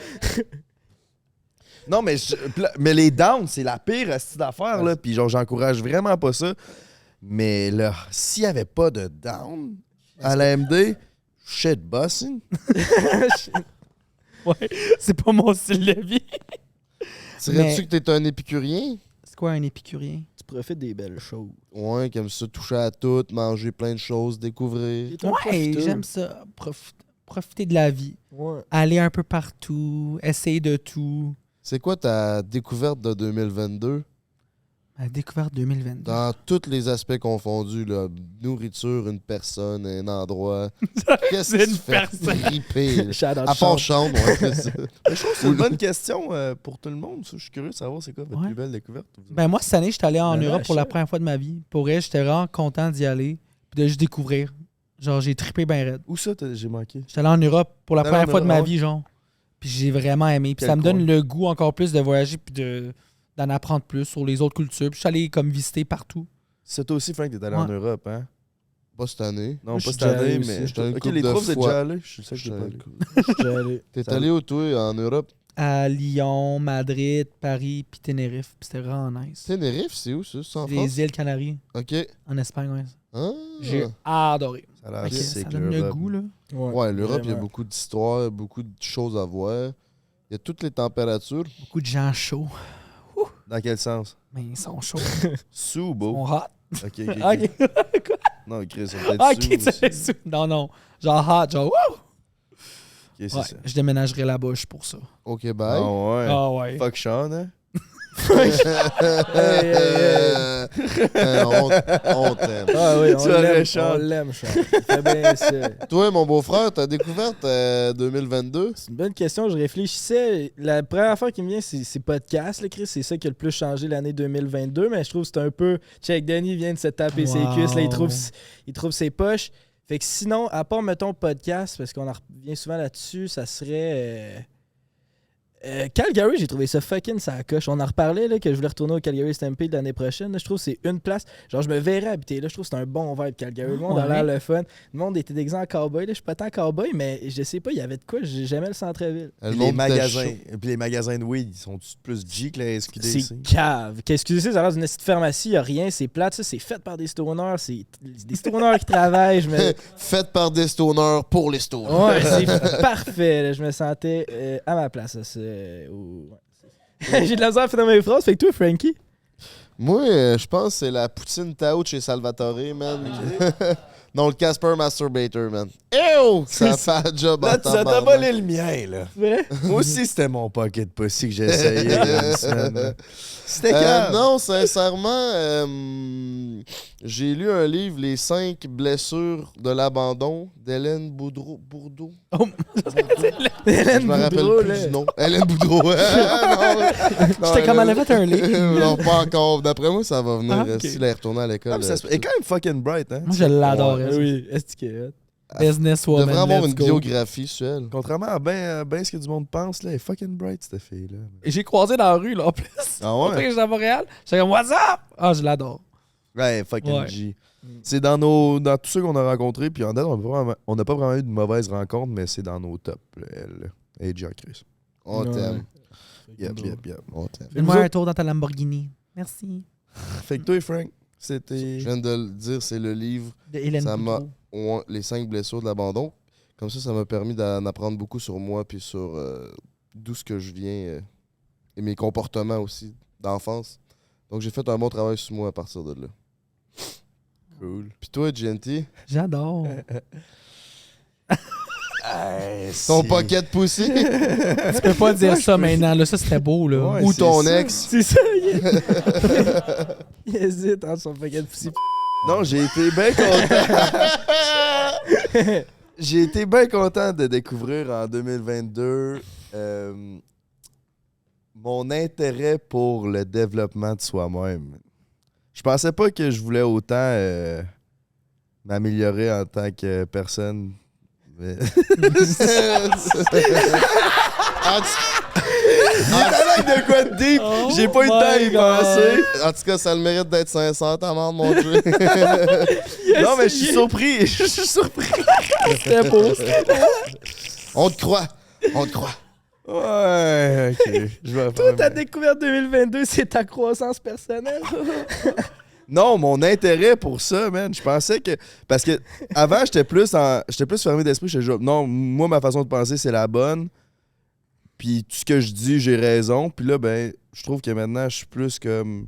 Non, mais les downs, c'est la pire style d'affaire, là. Puis genre, j'encourage vraiment pas ça. Mais là, s'il n'y avait pas de down à la MD, shit bossing. Ouais, c'est pas mon style de vie. Dirais-tu que t'es un épicurien? C'est quoi un épicurien? Tu profites des belles choses. Ouais, comme ça, toucher à tout, manger plein de choses, découvrir. Ouais, j'aime ça. Profiter de la vie. Ouais. Aller un peu partout, essayer de tout. C'est quoi ta découverte de 2022? La découverte 2022. Dans tous les aspects confondus, là. Nourriture, une personne, un endroit. Qu'est-ce C'est qui une te fait personne. triper, là? Shout out À part Sean. chambre, ouais, c'est ça. Mais je trouve que c'est une bonne question pour tout le monde. Ça. Je suis curieux de savoir c'est quoi votre Ouais. plus belle découverte. Ben moi, cette année, j'étais allé en Ben, Europe pour la achète. première fois de ma vie. Pour elle, j'étais vraiment content d'y aller puis de juste découvrir. Genre, j'ai trippé bien raide. Où ça, j'ai manqué? J'étais allé en Europe pour la T'es première allé en fois de ma Europe, vie, genre. Puis j'ai vraiment aimé. Puis Quel ça me donne coin? le goût encore plus de voyager puis d'en apprendre plus sur les autres cultures. Puis je suis allé comme visiter partout. C'est toi aussi, Frank, t'es allé Ouais. en Europe, hein? Pas cette année. Non, Moi, je pas suis cette déjà année, allé mais... aussi. J'étais une Ok, couple les de trois, vous êtes fois. déjà allés? Je suis le seul qui est pas allé. J'étais allé. T'es Ça- allé où, toi, en Europe? À Lyon, Madrid, Paris puis Tenerife. Puis c'était vraiment nice. Tenerife, c'est où, ça? C'est en France? Les îles Canaries, OK. en Espagne, ouais. Ah. J'ai adoré. Ça a l'air Ok, sick, ça donne le l'Europe. goût, là. Ouais, l'Europe, il y a vraiment. beaucoup d'histoires, beaucoup de choses à voir. Il y a toutes les températures. Beaucoup de gens chauds. Dans quel sens? Mais ils sont chauds. Sous ou Ils beau? sont hot. Ok, ok, ok. OK. Non, Chris, on peut être OK, sous tu aussi. sais, sous. Non. Genre hot, genre wouh! Ok, c'est Ouais, ça. je déménagerai la bouche pour ça. OK, bye. Ah ouais. Ah ouais. Fuck Sean, hein? On t'aime. Ah oui, on Tu aurais l'aime, Sean. on l'aime, Sean. Il fait bien ça. Toi, mon beau-frère, ta découverte 2022? C'est une bonne question. Je réfléchissais. La première affaire qui me vient, c'est podcast, là, Chris. C'est ça qui a le plus changé l'année 2022. Mais je trouve que c'est un peu. Check, Danny vient de se taper ses Wow. cuisses. Là, il trouve ses poches. Fait que sinon, à part, mettons, podcast, parce qu'on en revient souvent là-dessus, ça serait. Calgary, j'ai trouvé ça fucking ça coche. On en reparlait là, que je voulais retourner au Calgary Stampede l'année prochaine. Là, je trouve que c'est une place. Genre, je me verrais habiter là. Je trouve que c'est un bon vibe Calgary. Le monde a Ouais. l'air le fun. Le monde était déguisé en cowboy. Là. Je suis pas tant cowboy, mais je sais pas, il y avait de quoi. J'aimais le centre-ville. Le Puis monde les était magasins, chaud. puis les magasins de weed, ils sont plus G que la SQDC? C'est cave. Qu'est-ce que c'est? Ça a l'air d'une petite pharmacie. Il a rien. C'est plate. Ça, c'est fait par des stoners. C'est des stoners qui travaillent. Je me... Faites par des stoners pour les stoners. Ouais, c'est parfait. Là. Je me sentais à ma place. J'ai de la misère à finir mes phrases. Fait que toi, Frankie? Moi, je pense que c'est la poutine Tao chez Salvatore, man. Non, le Casper Masturbator, man. Ew! Ça fait un job en Là, tu as tabarnak. volé le mien, là. C'est vrai? Moi aussi, c'était mon pocket pussy que j'ai essayé il y a une semaine. là. C'était calme. Non, sincèrement, j'ai lu un livre, Les 5 blessures de l'abandon, d'Hélène Boudreau. Bourdeau? Je Hélène me rappelle Boudreau, plus là. du nom. Hélène Boudreau. J'étais comme elle avait fait un livre. Non, pas encore. D'après moi, ça va venir Ah, ok. si elle est retournée à l'école. Ah, mais ça se- elle est quand même fucking bright, hein? Moi, je l'adore. Ouais, elle. Oui, est-ce que Business Elle woman. devrait avoir let's une go. biographie sur elle. Contrairement à ben ce que du monde pense, là, elle est fucking bright, cette fille-là. Et j'ai croisé dans la rue, là, en plus. Ah Après que j'étais à Montréal, j'étais comme, what's up? Ah, je l'adore. Ouais, fucking Ouais. G. C'est dans tous ceux qu'on a rencontrés, puis en date, on n'a pas vraiment eu de mauvaises rencontres, mais c'est dans nos tops, là, elle. Elle est G en Chris. On Ouais. t'aime. Yep. On t'aime. Fais-moi un tour dans ta Lamborghini. Merci. Fait que toi, Frank, c'était... Je viens de le dire, c'est le livre De Hélène Ça m'a- Boudreau. Les 5 blessures de l'abandon. Comme ça m'a permis d'en apprendre beaucoup sur moi puis sur d'où ce que je viens et mes comportements aussi d'enfance. Donc j'ai fait un bon travail sur moi à partir de là. Cool. Puis toi, GNT, J'adore. ton pocket pussy Tu peux pas dire ça maintenant, là. Ça, c'était beau, là. Ouais, ou c'est ton ça. ex. C'est ça, il hésite entre son paquet de poussi. Non, j'ai été bien content. J'ai été bien content de découvrir en 2022 Mon intérêt pour le développement de soi-même. Je pensais pas que je voulais autant m'améliorer en tant que personne. Mais... de quoi de deep? J'ai pas eu le temps d'y penser. En tout cas, ça a le mérite d'être sincère, ta merde, mon Dieu. Non, mais je suis surpris. Je suis surpris. C'était beau. On te croit. On te croit. Ouais, ok. Je vais Toi, faire ta ma- découverte 2022, c'est ta croissance personnelle. Non, mon intérêt pour ça, man, je pensais que... Parce que avant, j'étais plus fermé d'esprit. J'étais genre, non, moi, ma façon de penser, c'est la bonne. Puis tout ce que je dis, j'ai raison. Puis là, ben, je trouve que maintenant, je suis plus comme...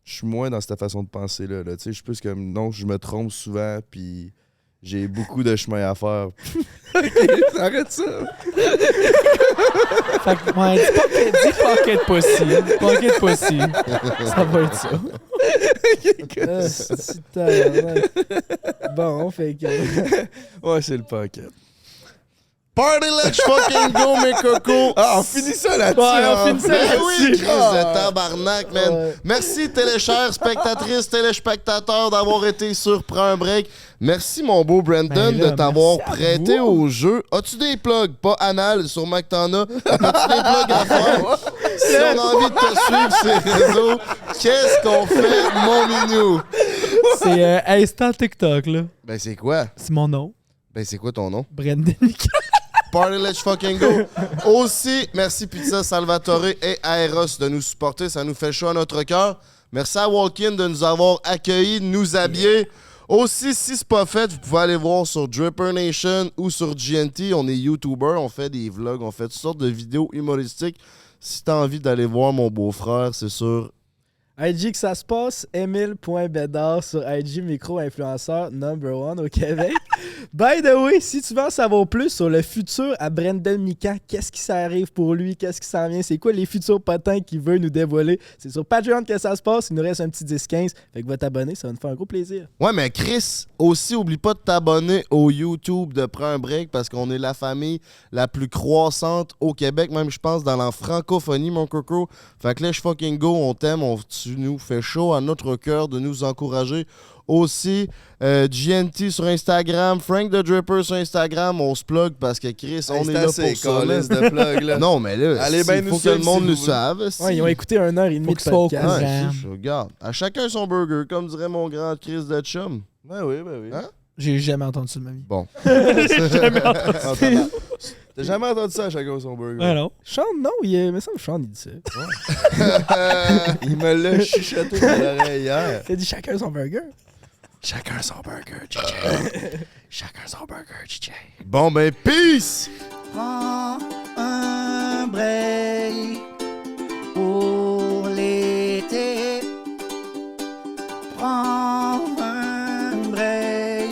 Je suis moins dans cette façon de penser-là. Là. Tu sais, je suis plus comme... Non, je me trompe souvent, puis j'ai beaucoup de chemin à faire. Ok, arrête ça. Fait que, ouais, dis pocket pussy. Pocket pussy. Ça va être ça. Bon, fait que. Ouais, c'est le pocket. Party, let's fucking go, mes cocos! Ah, on finit ça là-dessus. Ouais, on hein. finit ça Ben là-dessus. oui, crise de tabarnak, man. Ouais. Merci, téléchères spectatrices, téléspectateurs, d'avoir été sur Prends un break. Merci, mon beau Brandon, Ben là, de t'avoir merci à prêté vous. au jeu. As-tu des plugs? Pas anal, sûrement que t'en as. As-tu des plugs à faire? Si on a envie de te suivre sur les réseaux, qu'est-ce qu'on fait, mon minou? C'est Instant TikTok, là. Ben, c'est quoi? C'est mon nom. Ben, c'est quoi ton nom? Brandon. Party Let's Fucking Go. Aussi, merci Pizza Salvatore et Aeros de nous supporter. Ça nous fait chaud à notre cœur. Merci à Walkin de nous avoir accueillis, de nous habiller. Aussi, si c'est pas fait, vous pouvez aller voir sur Dripper Nation ou sur GNT. On est YouTuber, on fait des vlogs, on fait toutes sortes de vidéos humoristiques. Si t'as envie d'aller voir mon beau-frère, c'est sur... IG que ça se passe, Emile.Bédard sur IG micro-influenceur #1 au Québec. By the way, si tu veux en savoir plus sur le futur à Brandon Mika, qu'est-ce qui s'arrive pour lui, qu'est-ce qui s'en vient, c'est quoi les futurs potins qu'il veut nous dévoiler, c'est sur Patreon que ça se passe, il nous reste un petit 10-15, fait que va t'abonner, ça va nous faire un gros plaisir. Ouais, mais Chris, aussi, oublie pas de t'abonner au YouTube de Prends un break parce qu'on est la famille la plus croissante au Québec, même je pense dans la francophonie, mon coco. Fait que let's fucking go, on t'aime, tu nous fais chaud à notre cœur de nous encourager. Aussi, GNT sur Instagram, Frank the Dripper sur Instagram, on se plug parce que Chris, on est là pour ça. là. de plug, là. Non, mais là, Allez ben il faut nous que le suivre monde si nous vous savent. Ouais, ils ont écouté 1h30 Faut de qu'ils soient au podcast. courant. Ouais, je regarde. À chacun son burger, comme dirait mon grand Chris de chum. Ben oui, ben oui. Hein? J'ai jamais entendu ça de ma vie. Bon. T'as jamais entendu ça à chacun son burger? Ouais, non. Sean, non, il me semble que Sean, il dit ça. Il me l'a chuchoté dans l'oreille hier. Il a dit chacun son burger. Chacun son burger, DJ. Chacun son burger, DJ. Bon, ben, peace! Prends un break pour l'été. Prends un break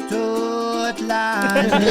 toute l'année.